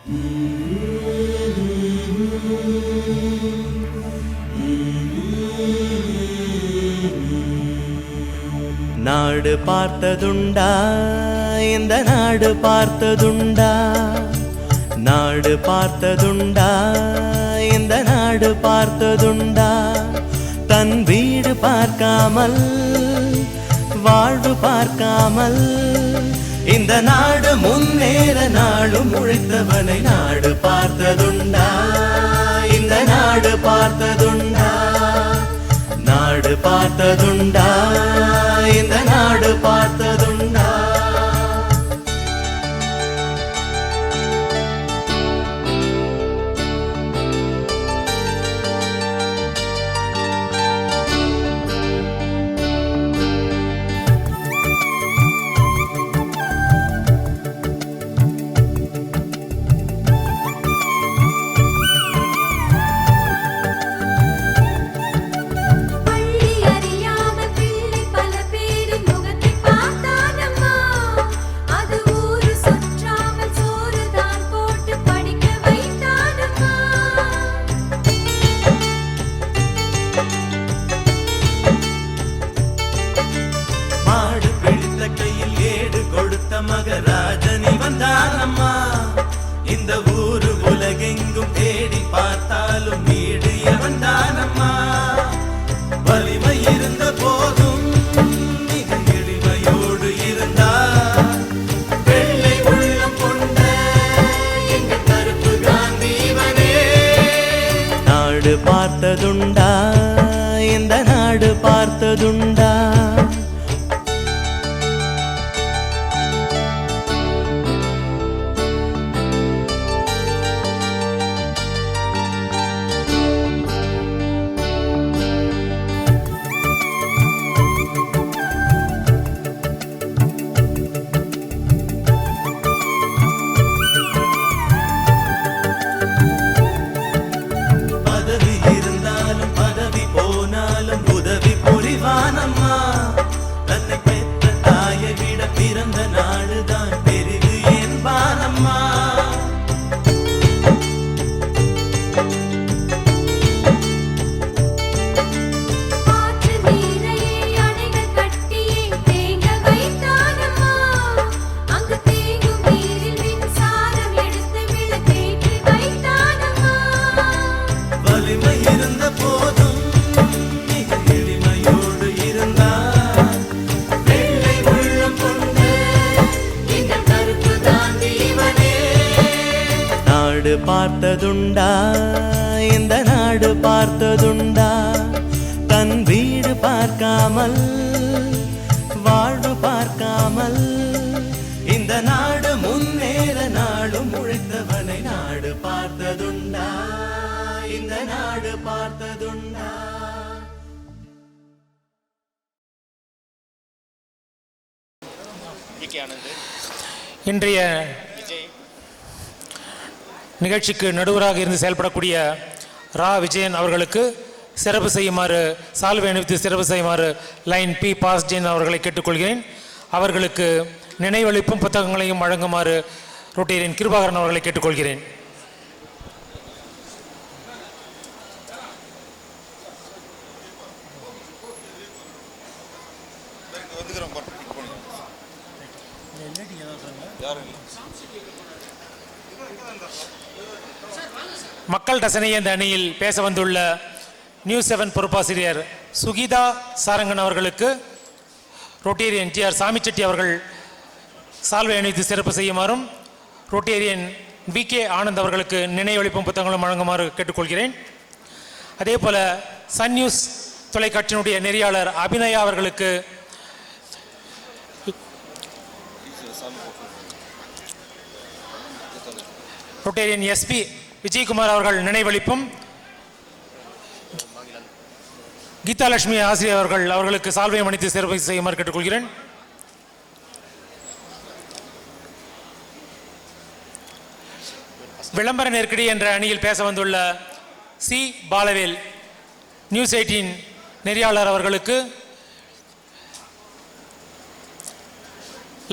நாடு பார்த்ததுண்டா, இந்த நாடு பார்த்ததுண்டா, நாடு பார்த்ததுண்டா, இந்த நாடு பார்த்ததுண்டா. தன் வீடு பார்க்காமல் வாழ்வு பார்க்காமல் இந்த நாடு முன்னேற நாளும் உழைத்தவனை நாடு பார்த்ததுண்டா, இந்த நாடு பார்த்ததுண்டா, நாடு பார்த்ததுண்டா, இந்த நாடு பார்த்ததுண்டா. மகராஜனி வந்தானம்மா, இந்த ஊரு உலகெங்கும் தேடி பார்த்தாலும் வீடு வந்தானம்மா. வலிமை இருந்த போதும் மிக எளிமையோடு இருந்தார், வெள்ளை உள்ளம் கொண்ட எங்க கருப்பு காந்திவனே. நாடு பார்த்ததுண்டா, இந்த நாடு பார்த்ததுண்டா. நாடு பார்த்ததுண்டா, இந்த நாடு பார்த்ததுண்டா. தன் வீடு பார்க்காமல் வாழ்வு பார்க்காமல் இந்த நாடு முன்னேற நாளும் உழைத்தவனை நாடு பார்த்ததுண்டா, இந்த நாடு பார்த்ததுண்டா. இன்றைய நிகழ்ச்சிக்கு நடுவராக இருந்து செயல்படக்கூடிய ரா விஜயன் அவர்களுக்கு சிறப்பு செய்யுமாறு, சால்வை அணிவித்து சிறப்பு செய்யுமாறு லைன் பி பாஸ்ஜெயின் அவர்களை கேட்டுக்கொள்கிறேன். அவர்களுக்கு நினைவளிப்பும் புத்தகங்களையும் வழங்குமாறு ரொட்டேரியன் கிருபாகரன் அவர்களை கேட்டுக்கொள்கிறேன். மக்கள் ரசனை என்ற அணியில் பேச வந்துள்ள நியூஸ் 7 பொறுப்பாசிரியர் சுகிதா சாரங்கன் அவர்களுக்கு ரொட்டேரியன் டிஆர் சாமிச்செட்டி அவர்கள் சால்வை அணிவித்து சிறப்பு செய்யுமாறும், ரொட்டேரியன் விகே ஆனந்த் அவர்களுக்கு நினைவளிப்பும் புத்தகங்களும் வழங்குமாறு கேட்டுக்கொள்கிறேன். அதே போல சன் நியூஸ் தொலைக்காட்சியினுடைய நெறியாளர் அபிநயா அவர்களுக்கு ரொட்டேரியன் எஸ்பி விஜயகுமார் அவர்கள் நினைவளிப்பும், கீதாலட்சுமி ஆசிரியர் அவர்களுக்கு சால்வை அணிவித்து சிறப்பு செய்யுமாறு கேட்டுக்கொள்கிறேன். விளம்பர நெருக்கடி என்ற அணியில் பேச வந்துள்ள சி பாலவேல் நியூஸ் 18 நெறியாளர் அவர்களுக்கு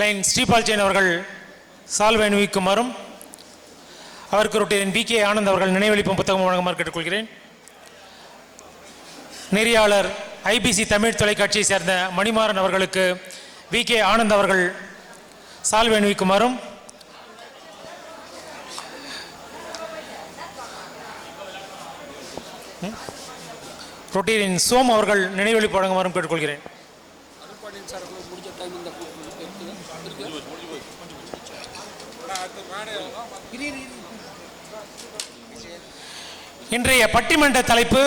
லைன் ஸ்ரீபால் ஜெயின் அவர்கள் சால்வை அணிவிக்குமாறும், அவருக்கு ரொட்டேரியன் வி.கே. ஆனந்த் அவர்கள் நினைவளிப்பும் புத்தகம் வழங்குமாறு கேட்டுக்கொள்கிறேன். நெறியாளர் ஐபிசி தமிழ் தொலைக்காட்சியை சேர்ந்த மணிமாறன் அவர்களுக்கு வி.கே. ஆனந்த் அவர்கள் சால்வை அணிவிக்குமாறும், ரொட்டேரியன் சோம் அவர்கள் நினைவளிப்பு வழங்குமாறும் கேட்டுக்கொள்கிறேன். இன்றைய பட்டிமன்ற தலைப்பு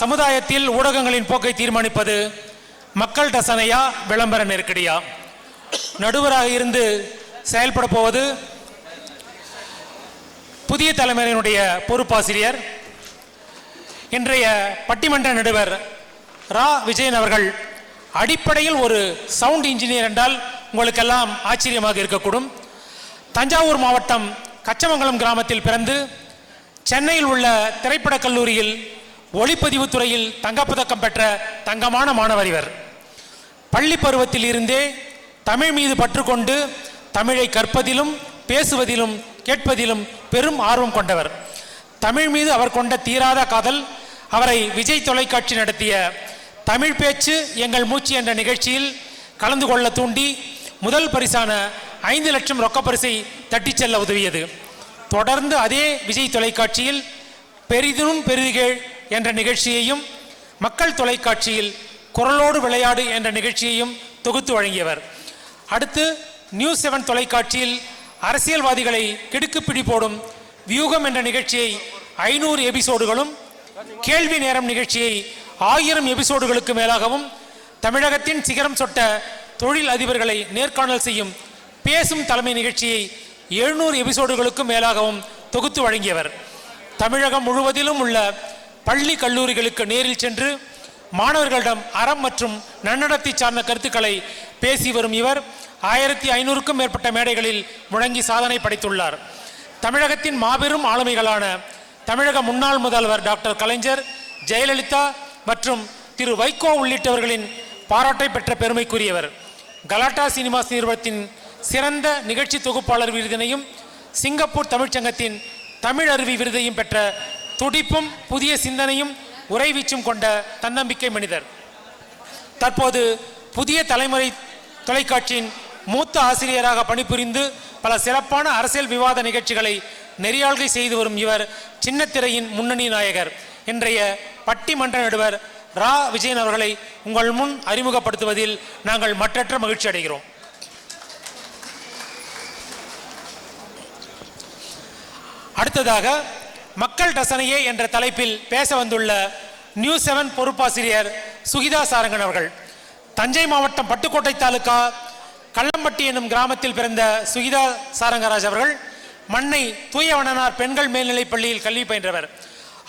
சமுதாயத்தில் ஊடகங்களின் போக்கை தீர்மானிப்பது மக்கள் ரசனையா விளம்பர நெருக்கடியா? நடுவராக இருந்து செயல்பட போவது புதிய தலைமுறையினுடைய பொறுப்பாசிரியர், இன்றைய பட்டிமன்ற நடுவர் ரா. விஜயன் அவர்கள். அடிப்படையில் ஒரு சவுண்ட் இன்ஜினியர் என்றால் உங்களுக்கெல்லாம் ஆச்சரியமாக இருக்கக்கூடும். தஞ்சாவூர் மாவட்டம் கச்சமங்கலம் கிராமத்தில் பிறந்து சென்னையில் உள்ள திரைப்படக் கல்லூரியில் ஒளிப்பதிவு துறையில் தங்கப்பதக்கம் பெற்ற தங்கமான மாணவர் இவர். பள்ளி பருவத்தில் இருந்தே தமிழ் மீது பற்றுக்கொண்டு தமிழை கற்பதிலும் பேசுவதிலும் கேட்பதிலும் பெரும் ஆர்வம் கொண்டவர். தமிழ் மீது அவர் கொண்ட தீராத காதல் அவரை விஜய் தொலைக்காட்சி நடத்திய தமிழ் பேச்சு எங்கள் மூச்சு என்ற நிகழ்ச்சியில் கலந்து கொள்ள தூண்டி முதல் பரிசான 5 லட்சம் ரொக்க பரிசை தட்டிச் செல்ல உதவியது. தொடர்ந்து அதே விஜய் தொலைக்காட்சியில் பெரிதும் பெரிதுகேள் என்ற நிகழ்ச்சியையும், மக்கள் தொலைக்காட்சியில் குரலோடு விளையாடு என்ற நிகழ்ச்சியையும் தொகுத்து வழங்கியவர். அடுத்து நியூஸ் 7 தொலைக்காட்சியில் அரசியல்வாதிகளை கிடுக்குப்பிடி போடும் வியூகம் என்ற நிகழ்ச்சியை 500 எபிசோடுகளும், கேள்வி நேரம் நிகழ்ச்சியை 1000 எபிசோடுகளுக்கு மேலாகவும், தமிழகத்தின் சிகரம் சொட்ட தொழில் அதிபர்களை நேர்காணல் செய்யும் பேசும் தலைமை நிகழ்ச்சியை 700 எபிசோடுகளுக்கும் மேலாகவும் தொகுத்து வழங்கியவர். தமிழகம் முழுவதிலும் உள்ள பள்ளி கல்லூரிகளுக்கு நேரில் சென்று மாணவர்களிடம் அறம் மற்றும் நன்னடத்தை சார்ந்த கருத்துக்களை பேசி வரும் இவர் 1500க்கும் மேற்பட்ட மேடைகளில் முழங்கி சாதனை படைத்துள்ளார். தமிழகத்தின் மாபெரும் ஆளுமைகளான தமிழக முன்னாள் முதல்வர் டாக்டர் கலைஞர், ஜெயலலிதா மற்றும் திரு வைகோ உள்ளிட்டவர்களின் பாராட்டை பெற்ற பெருமைக்குரியவர். கலாட்டா சினிமாஸ் நிறுவனத்தின் சிறந்த நிகழ்ச்சி தொகுப்பாளர் விருதினையும், சிங்கப்பூர் தமிழ்ச்சங்கத்தின் தமிழ் அருவி விருதையும் பெற்ற துடிப்பும் புதிய சிந்தனையும் உறைவீச்சும் கொண்ட தன்னம்பிக்கை மனிதர். தற்போது புதிய தலைமுறை தொலைக்காட்சியின் மூத்த ஆசிரியராக பணிபுரிந்து பல சிறப்பான அரசியல் விவாத நிகழ்ச்சிகளை நெறியாள்கை செய்து வரும் இவர் சின்னத்திரையின் முன்னணி நாயகர். இன்றைய பட்டிமன்ற நடுவர் ரா. விஜயன் அவர்களை உங்கள் முன் அறிமுகப்படுத்துவதில் நாங்கள் மற்றற்ற மகிழ்ச்சி அடைகிறோம். அடுத்ததாக மக்கள் ரசனையே என்ற தலைப்பில் பேச வந்துள்ள நியூஸ் 7 பொறுப்பாசிரியர் சுகிதா சாரங்கன் அவர்கள். தஞ்சை மாவட்டம் பட்டுக்கோட்டை தாலுகா கள்ளம்பட்டி என்னும் கிராமத்தில் பிறந்த சுகிதா சாரங்கராஜ் அவர்கள் மண்ணை தூயவனனார் பெண்கள் மேல்நிலைப் பள்ளியில் கல்வி பயின்றவர்.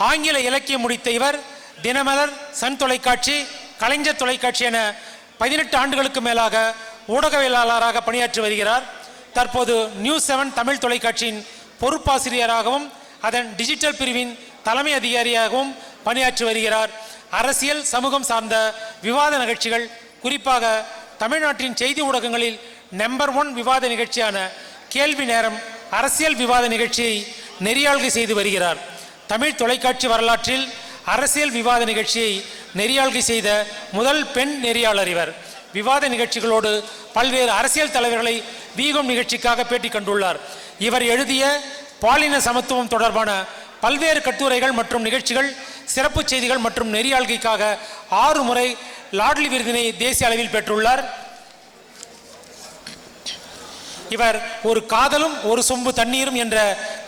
ஆங்கில இலக்கியம் முடித்த இவர் தினமலர், சன் தொலைக்காட்சி, கலைஞர் தொலைக்காட்சி என 18 ஆண்டுகளுக்கு மேலாக ஊடகவியலாளராக பணியாற்றி வருகிறார். தற்போது நியூஸ் 7 தமிழ் தொலைக்காட்சியின் பொறுப்பாசிரியராகவும் அதன் டிஜிட்டல் பிரிவின் தலைமை அதிகாரியாகவும் பணியாற்றி வருகிறார். அரசியல் சமூகம் சார்ந்த விவாத நிகழ்ச்சிகள், குறிப்பாக தமிழ்நாட்டின் செய்தி ஊடகங்களில் நம்பர் 1 விவாத நிகழ்ச்சியான கேள்வி நேரம் அரசியல் விவாத நிகழ்ச்சியை நெறியாள்கை செய்து வருகிறார். தமிழ் தொலைக்காட்சி வரலாற்றில் அரசியல் விவாத நிகழ்ச்சியை நெறியாள்கை செய்த முதல் பெண் நெறியாளர் இவர். விவாத நிகழ்ச்சிகளோடு பல்வேறு அரசியல் தலைவர்களை வீகம் நிகழ்ச்சிக்காக பேட்டி கண்டுள்ளார். இவர் எழுதிய பாலின சமத்துவம் தொடர்பான பல்வேறு கட்டுரைகள் மற்றும் நிகழ்ச்சிகள், சிறப்பு செய்திகள் மற்றும் நெறியாள்கைக்காக 6 முறை லாட்லி விருதினை தேசிய அளவில் பெற்றுள்ளார். இவர் ஒரு காதலும் ஒரு சொம்பு தண்ணீரும் என்ற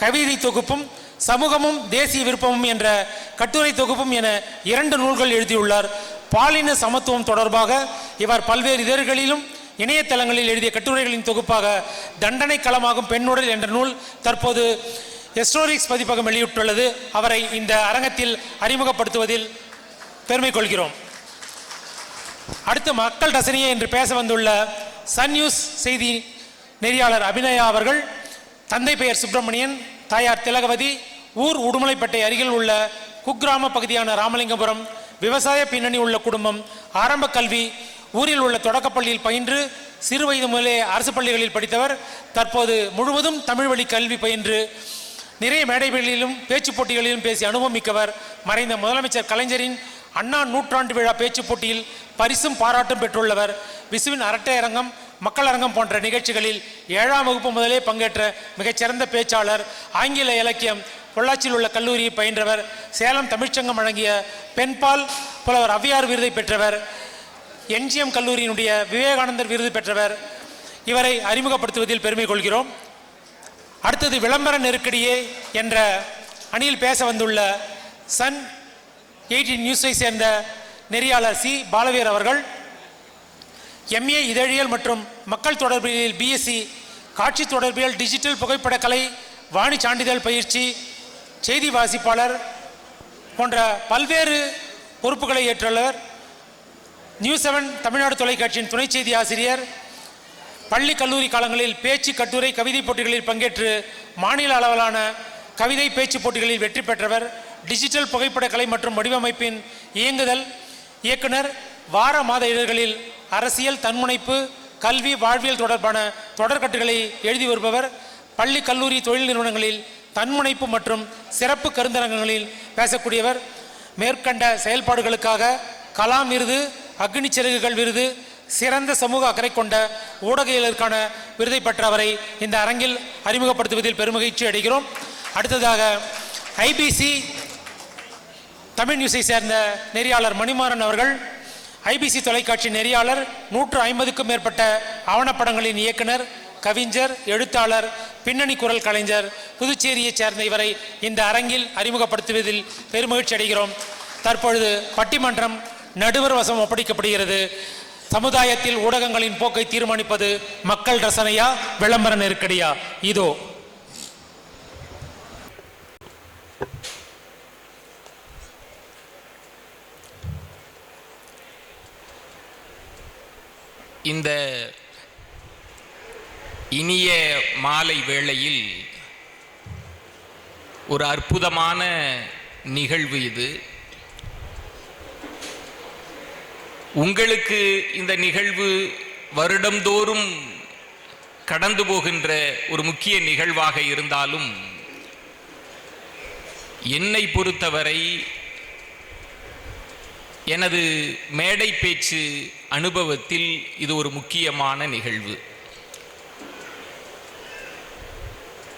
கவிதை தொகுப்பும், சமூகமும் தேசிய விருப்பமும் என்ற கட்டுரை தொகுப்பும் என 2 நூல்கள் எழுதியுள்ளார். பாலின சமத்துவம் தொடர்பாக இவர் பல்வேறு இதழ்களிலும் இணையதளங்களில் எழுதிய கட்டுரைகளின் தொகுப்பாக தண்டனை களமாகும் பெண்ணுடல் என்ற நூல் தற்போது ஹிஸ்டோரிக்ஸ் பதிப்பகம் வெளியிட்டுள்ளது. அவரை இந்த அரங்கத்தில் அறிமுகப்படுத்துவதில் பெருமை கொள்கிறோம். அடுத்து மக்கள் ரசனையே என்று பேச வந்துள்ள சன் நியூஸ் செய்தி நெறியாளர் அபிநயா அவர்கள். தந்தை பெயர் சுப்பிரமணியன், தாயார் திலகவதி. ஊர் உடுமலைப்பேட்டை அருகில் உள்ள குக்கிராம பகுதியான ராமலிங்கபுரம். விவசாய பின்னணி உள்ள குடும்பம். ஆரம்ப கல்வி ஊரில் உள்ள தொடக்கப்பள்ளியில் பயின்று சிறு வயது முதலே அரசு பள்ளிகளில் படித்தவர். தற்போது முழுவதும் தமிழ் வழி கல்வி பயின்று நிறைய மேடைகளிலும் பேச்சு போட்டிகளிலும் பேசி அனுபவம் மிக்கவர். மறைந்த முதலமைச்சர் கலைஞரின் அண்ணா நூற்றாண்டு விழா பேச்சு போட்டியில் பரிசும் பாராட்டும் பெற்றுள்ளவர். விசுவின் அரட்டை அரங்கம், மக்கள் அரங்கம் போன்ற நிகழ்ச்சிகளில் 7ஆம் வகுப்பு முதலே பங்கேற்ற மிகச்சிறந்த பேச்சாளர். ஆங்கில இலக்கியம் பொள்ளாச்சியில் உள்ள கல்லூரியை பயின்றவர். சேலம் தமிழ்ச்சங்கம் வழங்கிய பெண்பால் புலவர் ஔவையார் விருதை பெற்றவர். என்ஜிஎம் கல்லூரியினுடைய விவேகானந்தர் விருது பெற்றவர். இவரை அறிமுகப்படுத்துவதில் பெருமை கொள்கிறோம். அடுத்தது விளம்பர நெருக்கடியே என்ற அணியில் பேச வந்துள்ள சன் 18 நியூஸை சேர்ந்த நெறியாளர் சி பாலவீர் அவர்கள். எம்ஏ இதழியல் மற்றும் மக்கள் தொடர்பியல், பிஎஸ்சி காட்சி தொடர்பியல், டிஜிட்டல் புகைப்படக்கலை, வாணி சான்றிதழ் பயிற்சி, செய்தி வாசிப்பாளர் போன்ற பல்வேறு பொறுப்புகளை ஏற்றுள்ளவர். நியூஸ் 7 தமிழ்நாடு தொலைக்காட்சியின் துணை செய்தி ஆசிரியர். பள்ளி கல்லூரி காலங்களில் பேச்சு, கட்டுரை, கவிதை போட்டிகளில் பங்கேற்று மாநில அளவிலான கவிதை பேச்சு போட்டிகளில் வெற்றி பெற்றவர். டிஜிட்டல் புகைப்படக்கலை மற்றும் வடிவமைப்பின் இயங்குதல் இயக்குனர். வார மாத இதழ்களில் அரசியல், தன்முனைப்பு, கல்வி, வாழ்வியல் தொடர்பான தொடர்கட்டுகளை எழுதி வருபவர். பள்ளி கல்லூரி தொழில் நிறுவனங்களில் தன்முனைப்பு மற்றும் சிறப்பு கருந்தரங்கங்களில் பேசக்கூடியவர். மேற்கண்ட செயல்பாடுகளுக்காக கலாம் விருது, அக்னி சிறகுகள் விருது, சிறந்த சமூக அக்கறை கொண்ட ஊடகங்களுக்கான விருதை பெற்றவரை இந்த அரங்கில் அறிமுகப்படுத்துவதில் பெருமகிழ்ச்சி அடைகிறோம். அடுத்ததாக ஐபிசி தமிழ் நியூஸை சேர்ந்த நெறியாளர் மணிமாறன் அவர்கள். ஐபிசி தொலைக்காட்சி நெறியாளர், 150க்கும் மேற்பட்ட ஆவணப்படங்களின் இயக்குனர், கவிஞர், எழுத்தாளர், பின்னணி குரல் கலைஞர். புதுச்சேரியைச் சேர்ந்த இவரை இந்த அரங்கில் அறிமுகப்படுத்துவதில் பெருமகிழ்ச்சி அடைகிறோம். தற்பொழுது பட்டிமன்றம் நடுவர் வசம் ஒப்படைக்கப்படுகிறது. சமுதாயத்தில் ஊடகங்களின் போக்கை தீர்மானிப்பது மக்கள் ரசனையா, விளம்பர நெருக்கடியா? இதோ. இந்த இனிய மாலை வேளையில் ஒரு அற்புதமான நிகழ்வு இது. உங்களுக்கு இந்த நிகழ்வு வருடந்தோறும் கடந்து போகின்ற ஒரு முக்கிய நிகழ்வாக இருந்தாலும் என்னை பொறுத்தவரை எனது மேடை பேச்சு அனுபவத்தில் இது ஒரு முக்கியமான நிகழ்வு.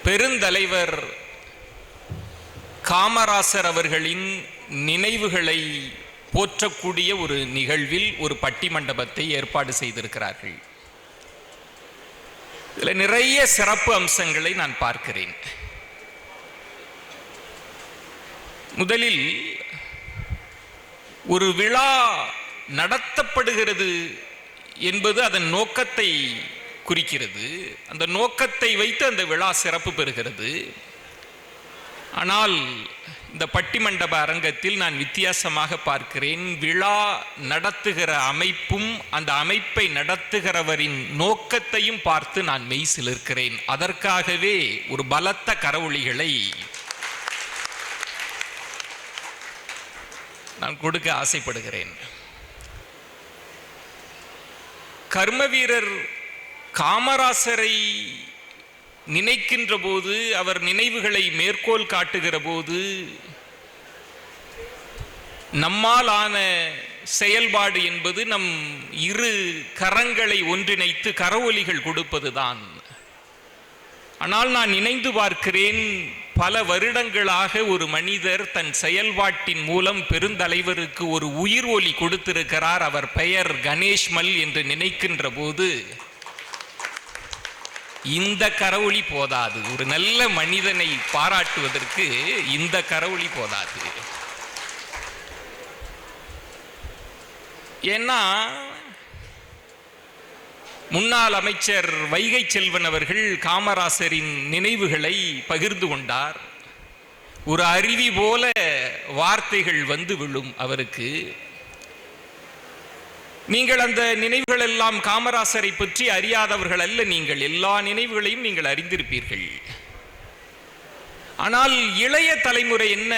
பெருந்தலைவர் காமராசர் அவர்களின் நினைவுகளை போற்றக்கூடிய ஒரு நிகழ்வில் ஒரு பட்டிமண்டபத்தை ஏற்பாடு செய்திருக்கிறார்கள். இதில் நிறைய சிறப்பு அம்சங்களை நான் பார்க்கிறேன். முதலில் ஒரு விழா நடத்தப்படுகிறது என்பது அதன் நோக்கத்தை குறிக்கிறது. அந்த நோக்கத்தை வைத்து அந்த விழா சிறப்பு பெறுகிறது. ஆனால் இந்த பட்டிமண்டப அரங்கத்தில் நான் வித்தியாசமாக பார்க்கிறேன். விழா நடத்துகிற அமைப்பும் அந்த அமைப்பை நடத்துகிறவரின் நோக்கத்தையும் பார்த்து நான் மெய் சிலிர்க்கிறேன். அதற்காகவே ஒரு பலத்த கரவொலிகளை நான் கொடுக்க ஆசைப்படுகிறேன். கர்மவீரர் காமராசரை நினைக்கின்ற போது, அவர் நினைவுகளை மேற்கோள் காட்டுகிற போது, நம்மால் ஆன செயல்பாடு என்பது நம் இரு கரங்களை ஒன்றிணைத்து கரவொலிகள் கொடுப்பதுதான். ஆனால் நான் நினைந்து பார்க்கிறேன், பல வருடங்களாக ஒரு மனிதர் தன் செயல்பாட்டின் மூலம் பெருந்தலைவருக்கு ஒரு உயிர் ஒலி கொடுத்திருக்கிறார். அவர் பெயர் கணேஷ்மல் என்று நினைக்கின்ற போது இந்த கரவொலி போதாது. ஒரு நல்ல மனிதனை பாராட்டுவதற்கு இந்த கரவொலி போதாது. ஏன்னா முன்னாள் அமைச்சர் வைகை செல்வன் அவர்கள் காமராசரின் நினைவுகளை பகிர்ந்து கொண்டார். ஒரு அருவி போல வார்த்தைகள் வந்து விழும் அவருக்கு. நீங்கள் அந்த நினைவுகள் எல்லாம் காமராசரை பற்றி அறியாதவர்கள் அல்ல. நீங்கள் எல்லா நினைவுகளையும் நீங்கள் அறிந்திருப்பீர்கள். ஆனால் இளைய தலைமுறை என்ன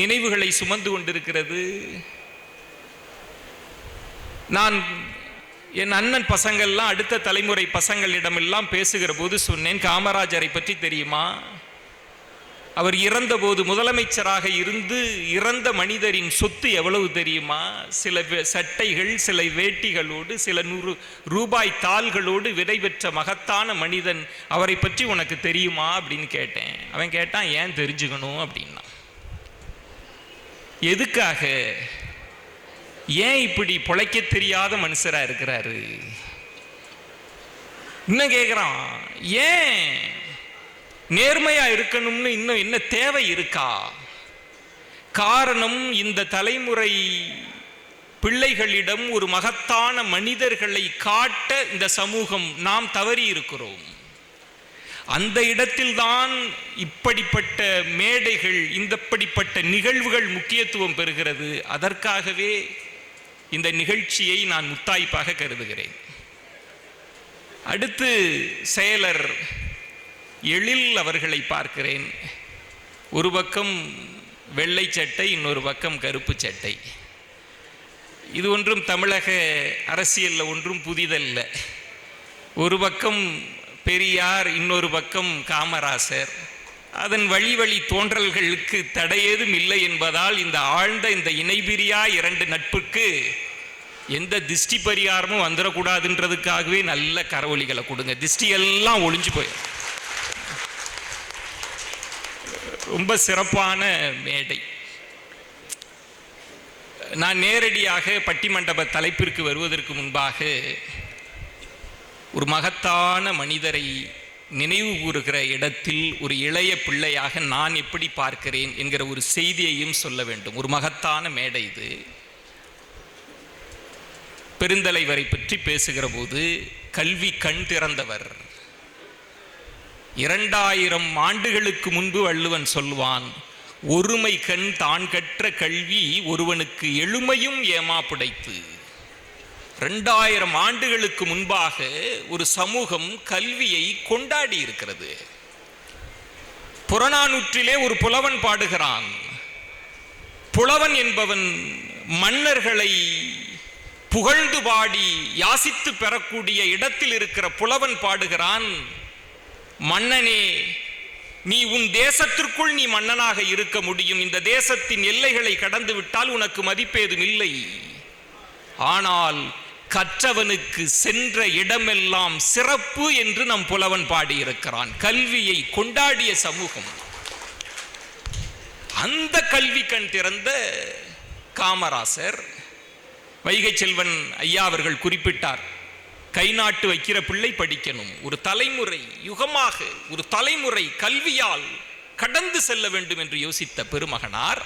நினைவுகளை சுமந்து கொண்டிருக்கிறது? நான் என் அண்ணன் பசங்கள்லாம் அடுத்த தலைமுறை பசங்களிடமெல்லாம் பேசுகிற போது சொன்னேன், காமராஜரை பற்றி தெரியுமா? அவர் இறந்தபோது முதலமைச்சராக இருந்து இறந்த மனிதரின் சொத்து எவ்வளவு தெரியுமா? சில சட்டைகள், சில வேட்டிகளோடு, சில 100 ரூபாய் தாள்களோடு விடைபெற்ற மகத்தான மனிதன். அவரை பற்றி உனக்கு தெரியுமா அப்படின்னு கேட்டேன். அவன் கேட்டான், ஏன் தெரிஞ்சுக்கணும் அப்படின்னா. எதுக்காக? ஏன் இப்படி பொழைக்க தெரியாத மனுஷரா இருக்கிறாரு? இன்னும் கேட்குறான், ஏன் நேர்மையா இருக்கணும்னு இன்னும் என்ன தேவை இருக்கா? காரணம், இந்த தலைமுறை பிள்ளைகளிடம் ஒரு மகத்தான மனிதர்களை காட்ட இந்த சமூகம் நாம் தவறி இருக்கிறோம். அந்த இடத்தில்தான் இப்படிப்பட்ட மேடைகள், இந்தப்படிப்பட்ட நிகழ்வுகள் முக்கியத்துவம் பெறுகிறது. அதற்காகவே இந்த நிகழ்ச்சியை நான் முத்தாய்ப்பாக கருதுகிறேன். அடுத்து செயலர் எழில் அவர்களை பார்க்கிறேன். ஒரு பக்கம் வெள்ளை சட்டை, இன்னொரு பக்கம் கருப்பு சட்டை. இது ஒன்றும் தமிழக அரசியலில் ஒன்றும் புதிதல்ல. ஒரு பக்கம் பெரியார், இன்னொரு பக்கம் காமராசர். அதன் வழி வழி தோன்றல்களுக்கு தடையேதும் இல்லை என்பதால் இந்த ஆழ்ந்த இந்த இணைபிரியா 2 நட்புக்கு எந்த திஷ்டி பரிகாரமும் வந்துடக்கூடாதுன்றதுக்காகவே நல்ல கரவொலிகளை கொடுங்க. திஷ்டியெல்லாம் ஒளிஞ்சு போயிடும். ரொம்ப சிறப்பான மேடை. நான் நேரடியாக பட்டிமண்டப தலைப்பிற்கு வருவதற்கு முன்பாக ஒரு மகத்தான மனிதரை நினைவு கூறுகிற இடத்தில் ஒரு இளைய பிள்ளையாக நான் எப்படி பார்க்கிறேன் என்கிற ஒரு செய்தியையும் சொல்ல வேண்டும். ஒரு மகத்தான மேடை இது. பெருந்தலைவரை பற்றி பேசுகிற போது கல்வி கண் திறந்தவர். 2000 ஆண்டுகளுக்கு முன்பு வள்ளுவன் சொல்வான், ஒருமை கண் தான் கற்ற கல்வி ஒருவனுக்கு எழுமையும் ஏமா புடைத்து. 2000 ஆண்டுகளுக்கு முன்பாக ஒரு சமூகம் கல்வியை கொண்டாடி இருக்கிறது. புறநானூற்றிலே ஒரு புலவன் பாடுகிறான். புலவன் என்பவன் மன்னர்களை புகழ்ந்து பாடி யாசித்து பெறக்கூடிய இடத்தில் இருக்கிற புலவன் பாடுகிறான், மன்னனே, நீ உன் தேசத்திற்குள் நீ மன்னனாக இருக்க முடியும். இந்த தேசத்தின் எல்லைகளை கடந்து விட்டால் உனக்கு மதிப்பேதும் இல்லை. ஆனால் கற்றவனுக்கு சென்ற இடமெல்லாம் சிறப்பு என்று நம் புலவன் பாடியிருக்கிறான். கல்வியை கொண்டாடிய சமூகம். அந்த கல்வி கண் திறந்த காமராசர். வைகை செல்வன் ஐயா அவர்கள் குறிப்பிட்டார், கை நாட்டு வைக்கிற பிள்ளை படிக்கணும். ஒரு தலைமுறை, யுகமாக ஒரு தலைமுறை கல்வியால் கடந்து செல்ல வேண்டும் என்று யோசித்த பெருமகனார்.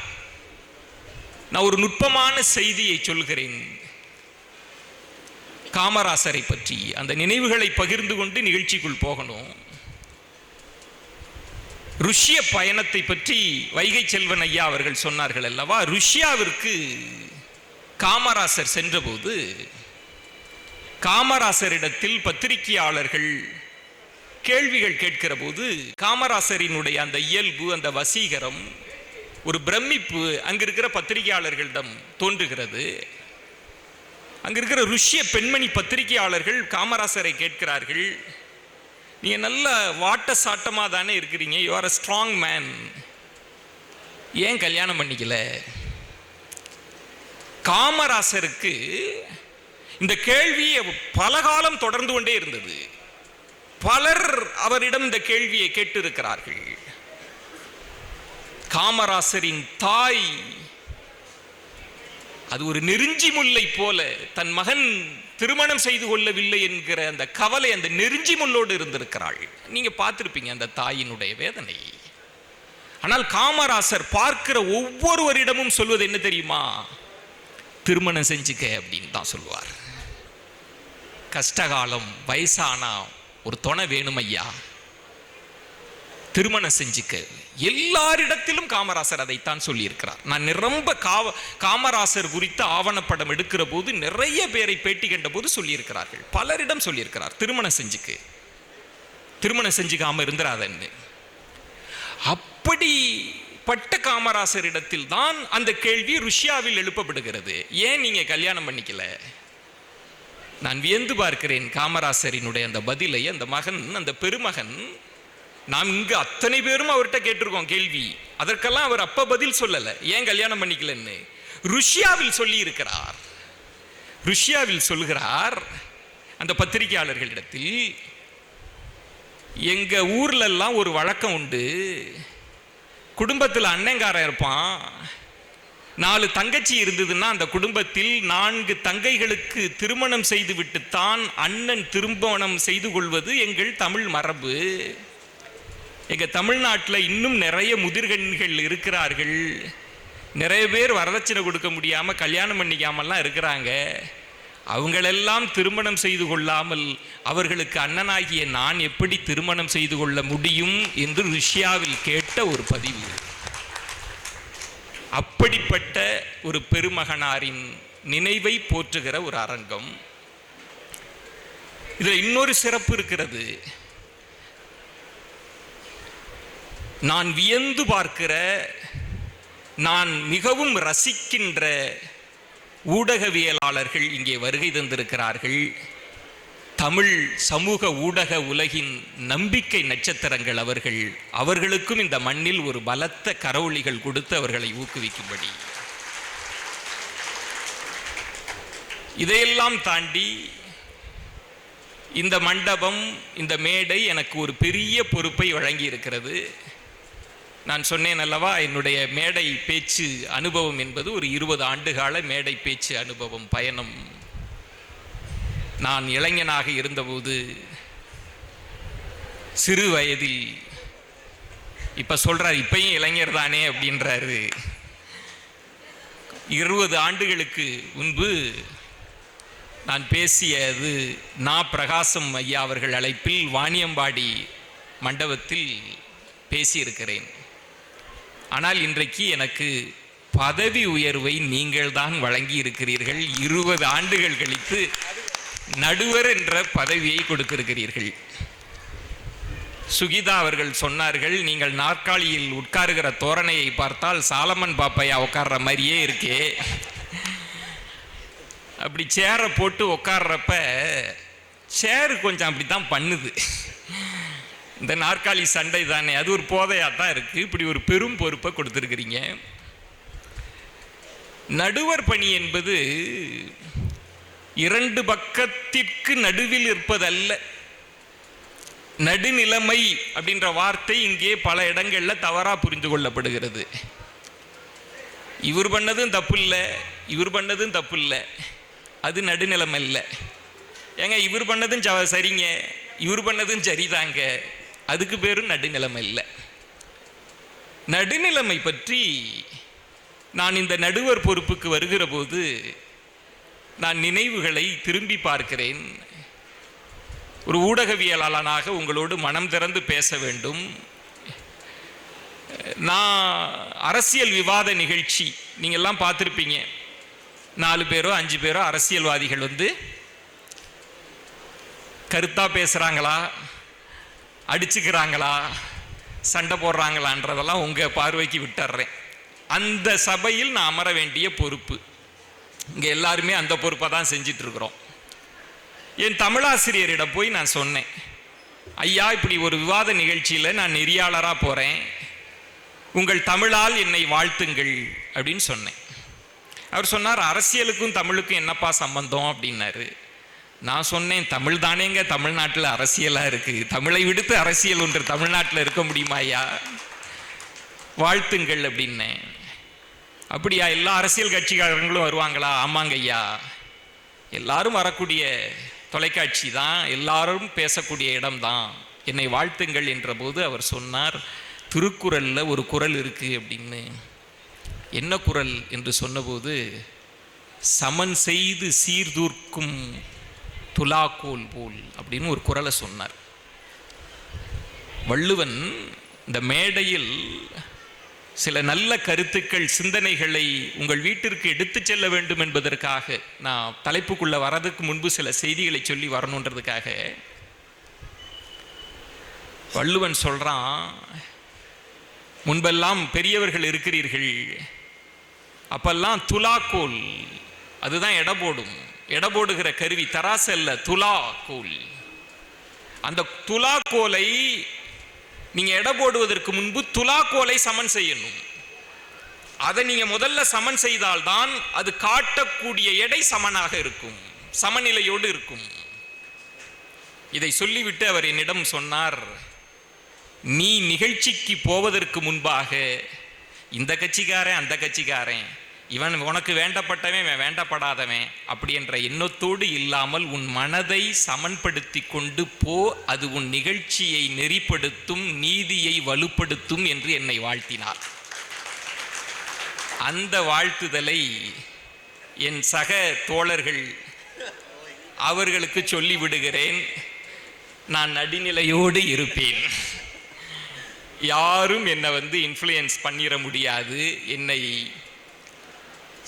நான் ஒரு நுட்பமான செய்தியை சொல்கிறேன் காமராசரை பற்றி. அந்த நினைவுகளை பகிர்ந்து கொண்டு நிகழ்ச்சிக்குள் போகணும். ருஷ்ய பயணத்தை பற்றி வைகை செல்வன் ஐயா அவர்கள் சொன்னார்கள் அல்லவா. ருஷ்யாவிற்கு காமராசர் சென்றபோது காமராசரிடத்தில் பத்திரிகையாளர்கள் கேள்விகள் கேட்கிற போது காமராசரினுடைய அந்த இயல்பு, அந்த வசீகரம், ஒரு பிரமிப்பு அங்க இருக்கிற பத்திரிகையாளர்களிடம் தோன்றுகிறது. அங்க இருக்கிற ருஷ்ய பெண்மணி பத்திரிகையாளர்கள் காமராசரை கேட்கிறார்கள், நீங்க நல்ல வாட்ட சாட்டமா தானே இருக்கிறீங்க, you are a strong man, ஏன் கல்யாணம் பண்ணிக்கல? காமராசருக்கு இந்த கேள்வி பல காலம் தொடர்ந்து கொண்டே இருந்தது. பலர் அவரிடம் இந்த கேள்வியை கேட்டிருக்கிறார்கள். காமராசரின் தாய் அது ஒரு நெருஞ்சி முல்லை போல தன் மகன் திருமணம் செய்து கொள்ளவில்லை என்கிற அந்த கவலை அந்த நெருஞ்சி முள்ளோடு இருந்திருக்கிறாள். நீங்க பார்த்திருப்பீங்க அந்த தாயினுடைய வேதனை. ஆனால் காமராசர் பார்க்கிற ஒவ்வொருவரிடமும் சொல்வது என்ன தெரியுமா? திருமணம் செஞ்சுக்க அப்படின்னு தான் சொல்லுவார். கஷ்டகாலம், வயசானா ஒரு துணை வேணும் ஐயா, திருமணம் செஞ்சுக்க. எல்லாரிடத்திலும் காமராசர் அதைத்தான் சொல்லியிருக்கிறார். நான் நிரம்ப காமராசர் குறித்த ஆவணப்படம் எடுக்கிற போது நிறைய பேரை பேட்டி கண்ட போது சொல்லியிருக்கிறார்கள். பலரிடம் சொல்லியிருக்கிறார், திருமணம் செஞ்சுக்கு, திருமணம் செஞ்சுக்காம இருந்துராதன்னு. அப்படிப்பட்ட காமராசரிடத்தில் தான் அந்த கேள்வி ருஷ்யாவில் எழுப்பப்படுகிறது. ஏன் நீங்க கல்யாணம் பண்ணிக்கல? நான் வியந்து பார்க்கிறேன் காமராசரினுடைய அந்த பதிலை. அந்த மகன், அந்த பெருமகன், நாம் இங்கு அத்தனை பேரும் அவர்கிட்ட கேட்டிருக்கோம் கேள்வி. அதற்கெல்லாம் அவர் அப்ப பதில் சொல்லலை. ஏன் கல்யாணம் பண்ணிக்கலன்னு ருஷ்யாவில் சொல்லி இருக்கிறார். ருஷ்யாவில் சொல்கிறார் அந்த பத்திரிகையாளர்களிடத்தில், எங்க ஊர்ல எல்லாம் ஒரு வழக்கம் உண்டு, குடும்பத்தில் அண்ணங்காரன் இருப்பான், 4 தங்கச்சி இருந்ததுன்னா அந்த குடும்பத்தில் 4 தங்கைகளுக்கு திருமணம் செய்து விட்டுத்தான் அண்ணன் திருமணம் செய்து கொள்வது எங்கள் தமிழ் மரபு. எங்க தமிழ்நாட்டில் இன்னும் நிறைய முதிர்கண்கள் இருக்கிறார்கள். நிறைய பேர் வரதட்சணை கொடுக்க முடியாம கல்யாணம் பண்ணிக்காமல்லாம் இருக்கிறாங்க. அவங்களெல்லாம் திருமணம் செய்து கொள்ளாமல் அவர்களுக்கு அண்ணனாகிய நான் எப்படி திருமணம் செய்து கொள்ள முடியும் என்று ருஷ்யாவில் கேட்ட ஒரு பதிவு. அப்படிப்பட்ட ஒரு பெருமகனாரின் நினைவை போற்றுகிற ஒரு அரங்கம். இதில் இன்னொரு சிறப்பு இருக்கிறது. நான் வியந்து பார்க்கிற, நான் மிகவும் ரசிக்கின்ற ஊடகவியலாளர்கள் இங்கே வருகை தந்திருக்கிறார்கள். தமிழ் சமூக ஊடக உலகின் நம்பிக்கை நட்சத்திரங்கள் அவர்கள். அவர்களுக்கும் இந்த மண்ணில் ஒரு பலத்த கரவொலிகள் கொடுத்து அவர்களை ஊக்குவிக்கும்படி. இதையெல்லாம் தாண்டி இந்த மண்டபம், இந்த மேடை எனக்கு ஒரு பெரிய பொறுப்பை வழங்கி இருக்கிறது. நான் சொன்னேன் அல்லவா, என்னுடைய மேடை பேச்சு அனுபவம் என்பது ஒரு 20 ஆண்டுகால மேடை பேச்சு அனுபவம் பயணம். நான் இளைஞனாக இருந்தபோது, சிறு வயதில், இப்ப சொல்றார் இப்பயும் இளைஞர் தானே அப்படின்றாரு, 20 ஆண்டுகளுக்கு முன்பு நான் பேசியது பிரகாசம் ஐயா அவர்கள் அழைப்பில் வாணியம்பாடி மண்டபத்தில் பேசியிருக்கிறேன். ஆனால் இன்றைக்கு எனக்கு பதவி உயர்வை நீங்கள் தான் வழங்கி இருக்கிறீர்கள். 20 ஆண்டுகள் கழித்து நடுவர் என்ற பதவியை கொடுத்திருக்கிறீர்கள். சுகிதா அவர்கள் சொன்னார்கள், நீங்கள் நாற்காலியில் உட்காருகிற தோரணையை பார்த்தால் சாலமன் பாப்பையா உட்கார்ற மாதிரியே இருக்கே. அப்படி சேரை போட்டு உட்கார்றப்ப சேரு கொஞ்சம் அப்படித்தான் பண்ணுது. இந்த நாற்காலி சண்டை தானே, அது ஒரு போதையாக தான் இருக்கு. இப்படி ஒரு பெரும் பொறுப்பை கொடுத்துருக்கிறீங்க. நடுவர் பணி என்பது 2 பக்கத்திற்கு நடுவில் இருப்பதல்ல. நடுநிலைமை அப்படின்ற வார்த்தை இங்கே பல இடங்கள்ல தவறா புரிந்து கொள்ளப்படுகிறது. இவர் பண்ணதும் தப்பு இல்லை, இவர் பண்ணதும் தப்பு இல்லை, அது நடுநிலைமை இல்லை. ஏங்க இவர் பண்ணதும் சரிங்க, இவர் பண்ணதும் சரிதாங்க, அதுக்கு பேரும் நடுநிலைமை இல்லை. நடுநிலைமை பற்றி நான் இந்த நடுவர் பொறுப்புக்கு வருகிற போது நான் நினைவுகளை திரும்பி பார்க்கிறேன். ஒரு ஊடகவியலாளனாக உங்களோடு மனம் திறந்து பேச வேண்டும். நான் அரசியல் விவாத நிகழ்ச்சி நீங்கள்லாம் பார்த்துருப்பீங்க. 4 பேரோ 5 பேரோ அரசியல்வாதிகள் வந்து கருத்தா பேசுகிறாங்களா, அடிச்சுக்கிறாங்களா, சண்டை போடுறாங்களான்றதெல்லாம் உங்கள் பார்வைக்கு விட்டுறேன். அந்த சபையில் நான் அமர வேண்டிய பொறுப்பு. இங்கே எல்லாருமே அந்த பொறுப்பை தான் செஞ்சிட்டு இருக்கிறோம். என் தமிழாசிரியரிடம் போய் நான் சொன்னேன், ஐயா இப்படி ஒரு விவாத நிகழ்ச்சியில் நான் நெறியாளராக போகிறேன், உங்கள் தமிழால் என்னை வாழ்த்துங்கள் அப்படின்னு சொன்னேன். அவர் சொன்னார், அரசியலுக்கும் தமிழுக்கும் என்னப்பா சம்பந்தம் அப்படின்னாரு. நான் சொன்னேன், தமிழ் தானேங்க தமிழ்நாட்டில் அரசியலாக இருக்குது, தமிழை விடுத்து அரசியல் ஒன்று தமிழ்நாட்டில் இருக்க முடியுமா ஐயா, வாழ்த்துங்கள் அப்படின்னேன். அப்படியா, எல்லா அரசியல் கட்சிக்காரங்களும் வருவாங்களா? ஆமாங்க ஐயா, எல்லாரும் வரக்கூடிய தொலைக்காட்சி தான், எல்லாரும் பேசக்கூடிய இடம்தான், என்னை வாழ்த்துங்கள் என்ற போது அவர் சொன்னார், திருக்குறளில் ஒரு குறள் இருக்கு அப்படின்னு. என்ன குறள் என்று சொன்னபோது, சமன் செய்து சீர்தூர்க்கும் துலாக்கோல் போல் அப்படின்னு ஒரு குறளை சொன்னார். வள்ளுவன் இந்த மேடையில் சில நல்ல கருத்துக்கள், சிந்தனைகளை உங்கள் வீட்டிற்கு எடுத்து செல்ல வேண்டும் என்பதற்காக, நான் தலைப்புக்குள்ள வரதுக்கு முன்பு சில செய்திகளை சொல்லி வரணுன்றதுக்காக வள்ளுவன் சொல்றான், முன்பெல்லாம் பெரியவர்கள் இருக்கிறீர்கள், அப்பெல்லாம் துலாக்கோல் அதுதான் எடை போடும். எடை போடுகிற கருவி தராசு அல்ல, துலா கோல். அந்த துலா கோலை நீங்க எடை போடுவதற்கு முன்பு துலா கோலை சமன் செய்யணும். அதை நீங்க முதல்ல சமன் செய்தால்தான் அது காட்டக்கூடிய எடை சமனாக இருக்கும், சமநிலையோடு இருக்கும். இதை சொல்லிவிட்டு அவர் என்னிடம் சொன்னார், நீ நிகழ்ச்சிக்கு போவதற்கு முன்பாக இந்த கட்சிக்காரன் அந்த கட்சிக்காரன், இவன் உனக்கு வேண்டப்பட்டவன் இவன் வேண்டப்படாதவன் அப்படி என்ற எண்ணத்தோடு இல்லாமல் உன் மனதை சமன்படுத்தி கொண்டு போ, அது உன் நிகழ்ச்சியை நெறிப்படுத்தும், நீதியை வலுப்படுத்தும் என்று என்னை வாழ்த்தினார். அந்த வாழ்த்துதலை என் சக தோழர்கள் அவர்களுக்கு சொல்லிவிடுகிறேன். நான் நடுநிலையோடு இருப்பேன். யாரும் என்னை இன்ஃப்ளூயன்ஸ் பண்ணிட முடியாது, என்னை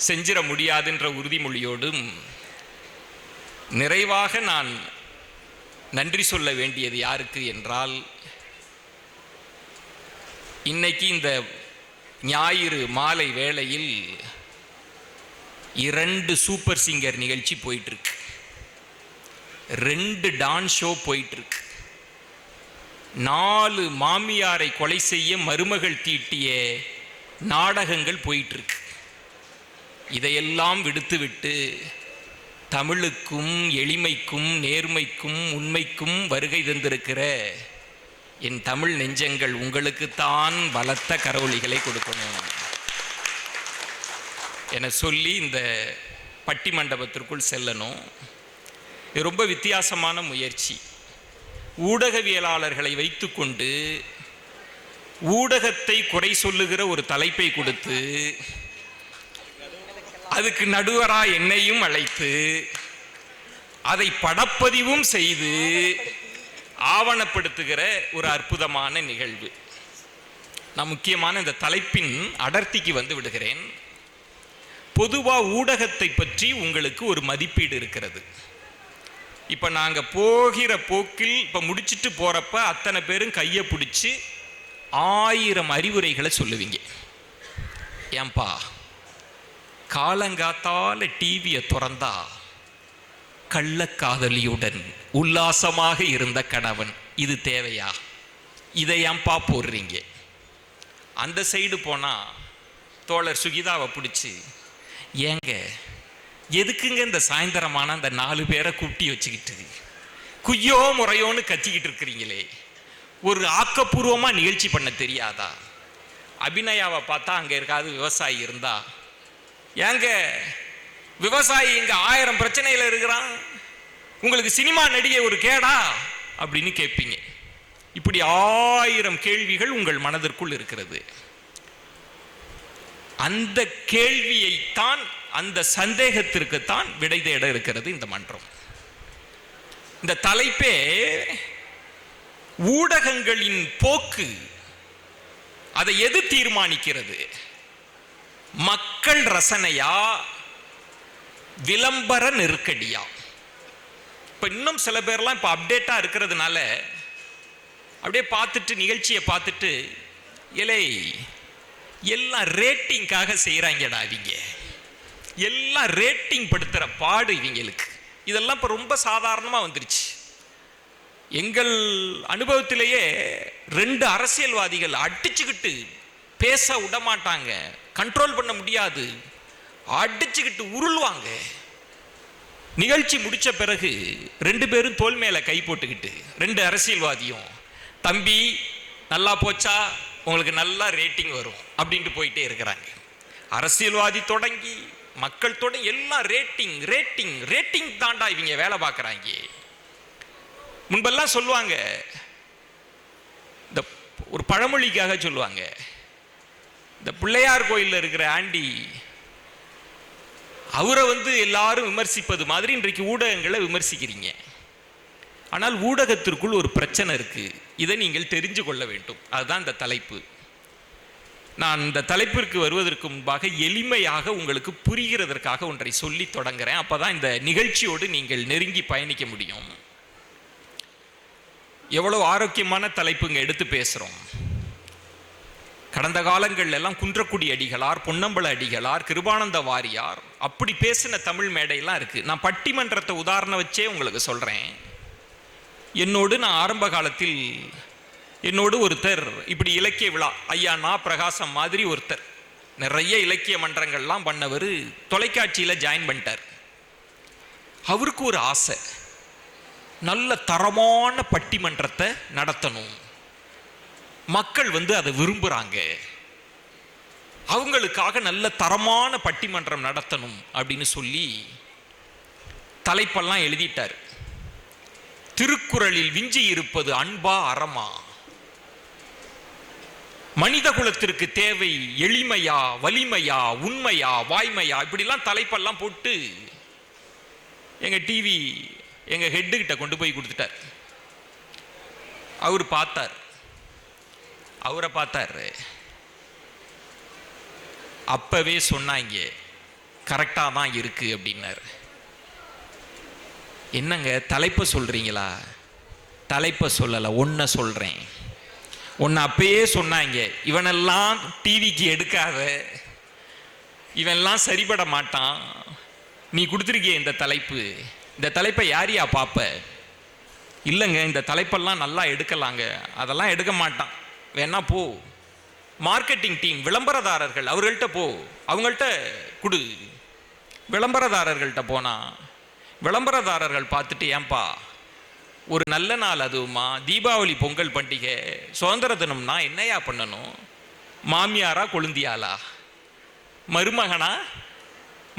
செஞ்சிட முடியாதுன்ற உறுதிமொழியோடும் நிறைவாக நான் நன்றி சொல்ல வேண்டியது யாருக்கு என்றால், இன்னைக்கு இந்த ஞாயிறு மாலை வேளையில் 2 சூப்பர் சிங்கர் நிகழ்ச்சி போயிட்டு இருக்கு, 2 டான்ஸ் ஷோ போயிட்டு இருக்கு, 4 மாமியாரை கொலை செய்ய மருமகள் தீட்டிய நாடகங்கள் போயிட்டு இருக்கு. இதையெல்லாம் விடுத்துவிட்டு தமிழுக்கும் எளிமைக்கும் நேர்மைக்கும் உண்மைக்கும் வருகை தந்திருக்கிற என் தமிழ் நெஞ்சங்கள், உங்களுக்குத்தான் பலத்த கரவொலிகளை கொடுக்கணும் என சொல்லி இந்த பட்டி மண்டபத்திற்குள் செல்லணும். இது ரொம்ப வித்தியாசமான முயற்சி. ஊடகவியலாளர்களை வைத்துக்கொண்டு ஊடகத்தை குறை சொல்லுகிற ஒரு தலைப்பை கொடுத்து அதுக்கு நடுவரா என்னையும் அழைத்து அதை படப்பதிவும் செய்து ஆவணப்படுத்துகிற ஒரு அற்புதமான நிகழ்வு. நான் முக்கியமான இந்த தலைப்பின் அடர்த்திக்கு வந்து விடுகிறேன். பொதுவாக ஊடகத்தை பற்றி உங்களுக்கு ஒரு மதிப்பீடு இருக்கிறது. இப்போ நாங்கள் போகிற போக்கில் இப்போ முடிச்சுட்டு போகிறப்ப அத்தனை பேரும் கையை பிடிச்சி 1000 அறிவுரைகளை சொல்லுவீங்க. ஏன்பா காலங்காத்தால டிவியை திறந்தா கள்ளக்காதலியுடன் உல்லாசமாக இருந்த கணவன், இது தேவையா? இதை ஏன்பா போடுறீங்க? அந்த சைடு போனால் தோழர் சுகிதாவை பிடிச்சி, ஏங்க எதுக்குங்க இந்த சாயந்தரமான அந்த 4 பேரை கூட்டி வச்சுக்கிட்டு குய்யோ முறையோன்னு கத்திக்கிட்டு இருக்கிறீங்களே, ஒரு ஆக்கப்பூர்வமாக நிகழ்ச்சி பண்ண தெரியாதா? அபிநயாவை பார்த்தா அங்கே இருக்காது விவசாயி இருந்தா, ஏங்க விவசாயி இங்க 1000 பிரச்சனையில் இருக்கிறான், உங்களுக்கு சினிமா நடிகை ஒரு கேடா அப்படின்னு கேட்பீங்க. இப்படி 1000 கேள்விகள் உங்கள் மனதிற்குள் இருக்கிறது. அந்த கேள்வியைத்தான், அந்த சந்தேகத்திற்குத்தான் விடை தேட இருக்கிறது இந்த மன்றம். இந்த தலைப்பே ஊடகங்களின் போக்கு, அதை எது தீர்மானிக்கிறது? மக்கள் ரசனையா, விளம்பர நெருக்கடியா? இப்ப இன்னும் சில பேர்லாம் இப்ப அப்டேட்டா இருக்கிறதுனால அப்படியே பார்த்துட்டு நிகழ்ச்சியை பார்த்துட்டு, இலை எல்லாம் ரேட்டிங்காக செய்யறாங்கடா, இவங்க எல்லாம் ரேட்டிங் படுத்துற பாடு இவங்களுக்கு. இதெல்லாம் இப்ப ரொம்ப சாதாரணமா வந்துருச்சு. எங்கள் அனுபவத்திலேயே 2 அரசியல்வாதிகள் அடிச்சுக்கிட்டு பேச விடமாட்டாங்க, கண்ட்ரோல் பண்ண முடியாது, அடிச்சுக்கிட்டு உருள்வாங்க. நிகழ்ச்சி முடிச்ச பிறகு 2 பேரும் தோல் மேல கை போட்டுக்கிட்டு 2 அரசியல்வாதியும், தம்பி நல்லா போச்சா, உங்களுக்கு நல்லா ரேட்டிங் வரும் அப்படின்ட்டு போயிட்டே இருக்கிறாங்க. அரசியல்வாதி தொடங்கி மக்கள் தொடங்கி எல்லாம் ரேட்டிங் ரேட்டிங் ரேட்டிங் தாண்டா இவங்க வேலை பார்க்குறாங்க. முன்பெல்லாம் சொல்லுவாங்க, இந்த ஒரு பழமொழிக்காக சொல்லுவாங்க, இந்த பிள்ளையார் கோயிலில் இருக்கிற ஆண்டி அவரை எல்லாரும் விமர்சிப்பது மாதிரி இன்றைக்கு ஊடகங்களை விமர்சிக்கிறீங்க. ஆனால் ஊடகத்திற்குள் ஒரு பிரச்சனை இருக்கு, இதை நீங்கள் தெரிஞ்சு கொள்ள வேண்டும். அதுதான் இந்த தலைப்பு. நான் இந்த தலைப்பிற்கு வருவதற்கு முன்பாக எளிமையாக உங்களுக்கு புரிகிறதற்காக ஒன்றை சொல்லி தொடங்குறேன். அப்பதான் இந்த நிகழ்ச்சியோடு நீங்கள் நெருங்கி பயணிக்க முடியும். எவ்வளவு ஆரோக்கியமான தலைப்பு இங்க எடுத்து பேசுறோம். கடந்த காலங்கள் எல்லாம் குன்றக்குடி அடிகளார், பொன்னம்பல அடிகளார், கிருபானந்த வாரியார் அப்படி பேசின தமிழ் மேடையெல்லாம் இருக்கு. நான் பட்டிமன்றத்தை உதாரணம் வச்சே உங்களுக்கு சொல்றேன். நான் ஆரம்ப காலத்தில் என்னோடு ஒருத்தர் இப்படி இலக்கிய விழா, ஐயா நா பிரகாசம் மாதிரி ஒருத்தர் நிறைய இலக்கிய மன்றங்கள்லாம் பண்ணவர், தொலைக்காட்சியில் ஜாயின் பண்ணிட்டார். அவருக்கு ஒரு ஆசை, நல்ல தரமான பட்டிமன்றத்தை நடத்தணும், மக்கள் அதை விரும்புகிறாங்க, அவங்களுக்காக நல்ல தரமான பட்டிமன்றம் நடத்தணும் அப்படின்னு சொல்லி தலைப்பெல்லாம் எழுதிட்டார். திருக்குறளில் விஞ்சி இருப்பது அன்பா அறமா, மனித குலத்திற்கு தேவை எளிமையா வலிமையா உண்மையா வாய்மையா, இப்படிலாம் தலைப்பெல்லாம் போட்டு எங்க டிவி எங்க ஹெட்டு கிட்ட கொண்டு போய் கொடுத்துட்டார். அவரை பார்த்தாரு. அப்பவே சொன்னாங்க கரெக்டா தான் இருக்கு அப்படின்னாரு. என்னங்க தலைப்பை சொல்றீங்களா? தலைப்பை சொல்லல, ஒன்ன சொல்றேன். ஒன்னு அப்பயே சொன்னாங்க, இவனெல்லாம் டிவிக்கு எடுக்காத, இவனெல்லாம் சரிபட மாட்டான், நீ கொடுத்துருக்கிய இந்த தலைப்பை யாரையா பார்ப்ப? இல்லைங்க இந்த தலைப்பெல்லாம் நல்லா எடுக்கலாங்க, அதெல்லாம் எடுக்க மாட்டான், வேணா போ மார்க்கெட்டிங் டீம் விளம்பரதாரர்கள் அவர்கள்ட்ட போ, அவங்கள்ட்ட கொடு. விளம்பரதாரர்கள்ட்ட போனா விளம்பரதாரர்கள் பார்த்துட்டு, ஏன்பா ஒரு நல்ல நாள் அதுவுமா தீபாவளி பொங்கல் பண்டிகை சுதந்திர தினம்னா என்னையா பண்ணணும்? மாமியாரா கொழுந்தியாளா, மருமகனா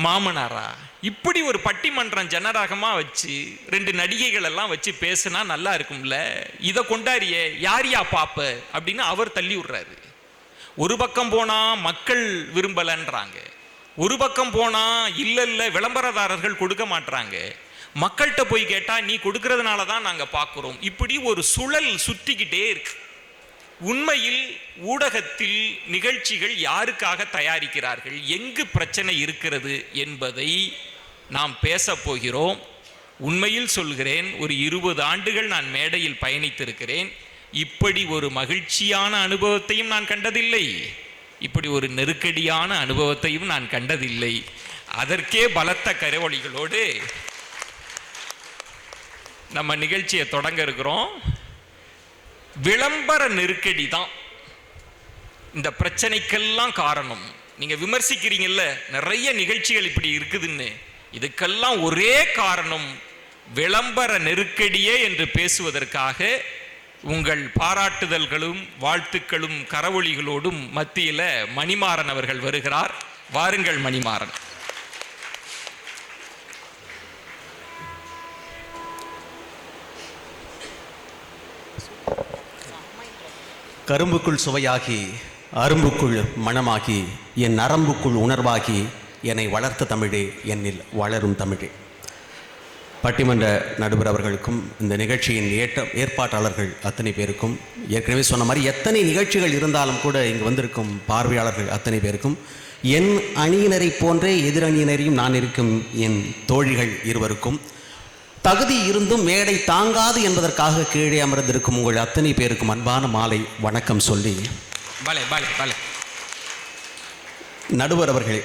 மாமனாரா? இப்படி ஒரு பட்டிமன்றம் ஜனரகமா வச்சு 2 நடிகைகள் எல்லாம் வச்சு பேசுனா நல்லா இருக்கும்ல, இதை கொண்டாடிய யாரியா பாப்ப அப்படின்னு அவர் தள்ளி விடுறாரு. ஒரு பக்கம் போனா மக்கள் விரும்பலன்றாங்க, ஒரு பக்கம் போனா இல்ல விளம்பரதாரர்கள் கொடுக்க மாட்டாங்க, மக்கள்கிட்ட போய் கேட்டா நீ கொடுக்கறதுனால தான் நாங்க பார்க்கிறோம். இப்படி ஒரு சுழல் சுத்திக்கிட்டே இருக்கு. உண்மையில் ஊடகத்தில் நிகழ்ச்சிகள் யாருக்காக தயாரிக்கிறார்கள், எங்கு பிரச்சனை இருக்கிறது என்பதை நாம் பேச போகிறோம். உண்மையில் சொல்கிறேன், ஒரு 20 ஆண்டுகள் நான் மேடையில் பயணித்திருக்கிறேன். இப்படி ஒரு மகிழ்ச்சியான அனுபவத்தையும் நான் கண்டதில்லை, இப்படி ஒரு நெருக்கடியான அனுபவத்தையும் நான் கண்டதில்லை. அதற்கே பலத்த கரவொலிகளோடு நம்ம நிகழ்ச்சியை தொடங்க இருக்கிறோம். விளம்பர நெருக்கடி தான் இந்த பிரச்சனைக்கெல்லாம் காரணம். நீங்க விமர்சிக்கிறீங்கல்ல நிறைய நிகழ்ச்சிகள் இப்படி இருக்குதுன்னு, இதுக்கெல்லாம் ஒரே காரணம் விளம்பர நெருக்கடியே என்று பேசுவதற்காக உங்கள் பாராட்டுதல்களும் வாழ்த்துக்களும் கரவொலிகளோடும் மத்தியில மணிமாறன் அவர்கள் வருகிறார். வாருங்கள் மணிமாறன். கரும்புக்குள் சுவையாகி அரும்புக்குள் மணமாகி என் நரம்புக்குள் உணர்வாகி என்னை வளர்த்த தமிழே, என்னில் வளரும் தமிழே. பட்டிமன்ற நடுவர் அவர்களுக்கும் இந்த நிகழ்ச்சியின் ஏற்பாட்டாளர்கள் அத்தனை பேருக்கும், ஏற்கனவே சொன்ன மாதிரி எத்தனை நிகழ்ச்சிகள் இருந்தாலும் கூட இங்கு வந்திருக்கும் பார்வையாளர்கள் அத்தனை பேருக்கும், என் அணியினரை போன்றே எதிரணியினரையும் நான் இருக்கும் என் தோழிகள் இருவருக்கும், தகுதி இருந்தும் மேடை தாங்காது என்பதற்காக கீழே அமர்ந்திருக்கும் உங்கள் அத்தனை பேருக்கும் அன்பான மாலை வணக்கம் சொல்லி, நடுவர் அவர்களே,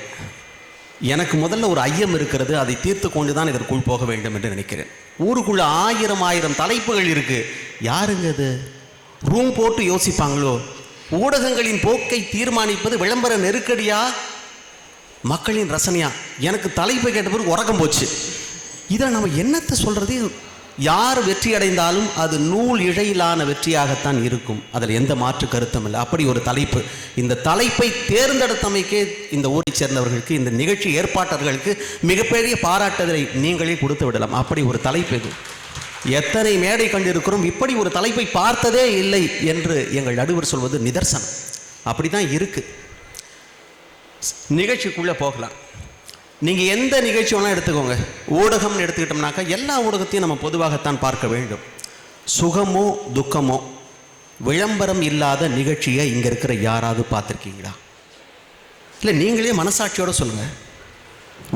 எனக்கு முதல்ல ஒரு ஐயம் இருக்கிறது, அதை தீர்த்து கொண்டு தான் இதற்குள் போக வேண்டும் என்று நினைக்கிறேன். ஊருக்குள்ள 1000 தலைப்புகள் இருக்கு, யாருங்க அது ரூம் போட்டு யோசிப்பாங்களோ? ஊடகங்களின் போக்கை தீர்மானிப்பது விளம்பர நெருக்கடியா மக்களின் ரசனையா? எனக்கு தலைப்பை கேட்ட பிறகு உறக்கம் போச்சு. இதில் நம்ம என்னத்தை சொல்றது? யார் வெற்றி அடைந்தாலும் அது நூல் இழையிலான வெற்றியாகத்தான் இருக்கும், அதில் எந்த மாற்று கருத்தும் இல்லை. அப்படி ஒரு தலைப்பு, இந்த தலைப்பை தேர்ந்தெடுத்தமைக்கே இந்த ஊரை சேர்ந்தவர்களுக்கு, இந்த நிகழ்ச்சி ஏற்பாட்டர்களுக்கு மிகப்பெரிய பாராட்டுதலை நீங்களே கொடுத்து விடலாம். அப்படி ஒரு தலைப்பு இது. எத்தனை மேடை கண்டிருக்கிறோம், இப்படி ஒரு தலைப்பை பார்த்ததே இல்லை என்று எங்கள் நடுவர் சொல்வது நிதர்சனம். அப்படி தான் இருக்கு. நிகழ்ச்சிக்குள்ளே போகலாம். நீங்கள் எந்த நிகழ்ச்சி வேணால் எடுத்துக்கோங்க, ஊடகம்னு எடுத்துக்கிட்டோம்னாக்கா எல்லா ஊடகத்தையும் நம்ம பொதுவாகத்தான் பார்க்க வேண்டும். சுகமோ துக்கமோ விளம்பரம் இல்லாத நிகழ்ச்சியை இங்கே இருக்கிற யாராவது பார்த்துருக்கீங்களா? இல்லை நீங்களே மனசாட்சியோடு சொல்லுங்கள்.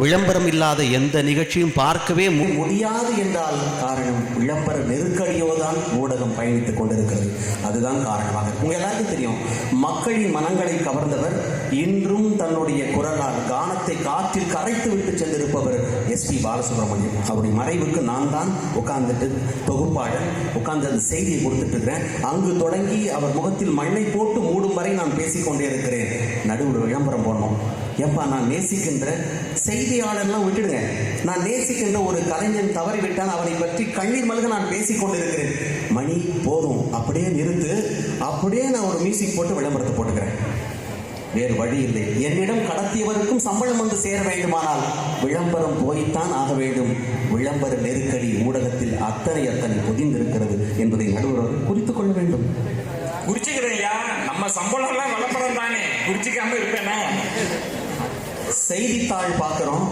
விளம்பரம் இல்லாத எந்த நிகழ்ச்சியும் பார்க்கவே முடியாது என்றால் காரணம் விளம்பர நெருக்கடியோதான் ஊடகம் பயணித்துக் கொண்டிருக்கிறது. அதுதான் காரணமாக உங்க எல்லாருக்கும் தெரியும். மக்களின் மனங்களை கவர்ந்தவர், இன்றும் தன்னுடைய குரலால் கானத்தை காற்றில் கரைத்து விட்டு சென்றிருப்பவர் எஸ்பி பாலசுப்ரமணியம். அவருடைய மறைவுக்கு நான் தான் உட்கார்ந்துட்டு தொகுப்பாளர் உட்கார்ந்து அந்த செய்தியை கொடுத்துட்டு இருக்கிறேன். அங்கு தொடங்கி அவர் முகத்தில் மண்ணை போட்டு மூடும் வரை நான் பேசிக்கொண்டே இருக்கிறேன். நடுவில் விளம்பரம் போடணும். ஏப்பா, நான் நேசிக்கின்ற செய்தியாளர்லாம் விட்டுடுங்க, நான் நேசிக்கின்ற ஒரு கலைஞன் தவறிவிட்டால் அவனை பற்றி கண்ணீர் மல்க நான் பேசிக் கொண்டிருக்கிறேன். மணி போதும், அப்படியே நிறுத்து, அப்படியே நான் ஒரு மியூசிக் போட்டு விளம்பரத்தை போட்டுக்கிறேன். வேறு வழி இல்லை. என்னிடம் கடத்தியவருக்கும் சம்பளம் வந்து சேர வேண்டுமானால் விளம்பரம் போய்த்தான் ஆக வேண்டும். விளம்பர நெருக்கடி ஊடகத்தில் அத்தனை பொதிந்திருக்கிறது என்பதை நடுவர் குறித்துக் கொள்ள வேண்டும். குறிச்சுக்கிறேயா, நம்ம சம்பளம் எல்லாம் விளம்பரம் தானே, குறிச்சிக்காம இருப்பேனா? செய்தித்தாள் பார்க்குறோம்,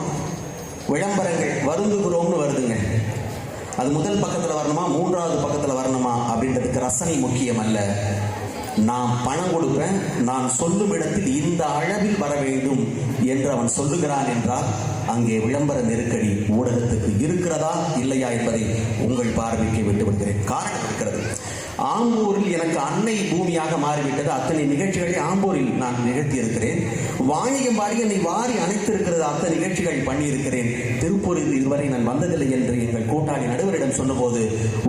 விளம்பரங்கள் வருந்துகிறோம்னு வருதுங்க. அது முதல் பக்கத்தில் வரணுமா, மூன்றாவது பக்கத்தில் வரணுமா அப்படின்றதுக்கு ரசனை முக்கியம் அல்ல. நான் பணம் கொடுப்பேன், நான் சொல்லும் இடத்தில் இந்த அளவில் வர வேண்டும் என்று அவன் சொல்லுகிறான் என்றால் அங்கே விளம்பர நெருக்கடி ஊடகத்துக்கு இருக்கிறதா இல்லையா என்பதை உங்கள் பார்வைக்கு விட்டு விடுகிறேன். காரணம் இருக்கிறது. ஆம்பூரில் எனக்கு அன்னை பூமியாக மாறிவிட்டது. அத்தனை நிகழ்ச்சிகளை ஆம்பூரில் நான் நிகழ்த்தி இருக்கிறேன். வாணியம்பாடி என்னை வாரி அணைத்திருக்கிறது. அத்தனை நிகழ்ச்சிகள் பண்ணியிருக்கிறேன். திருப்பூரில் இதுவரை நான் வந்ததில்லை என்று எங்கள் கூட்டாளி நடுவரிடம் சொன்னபோது,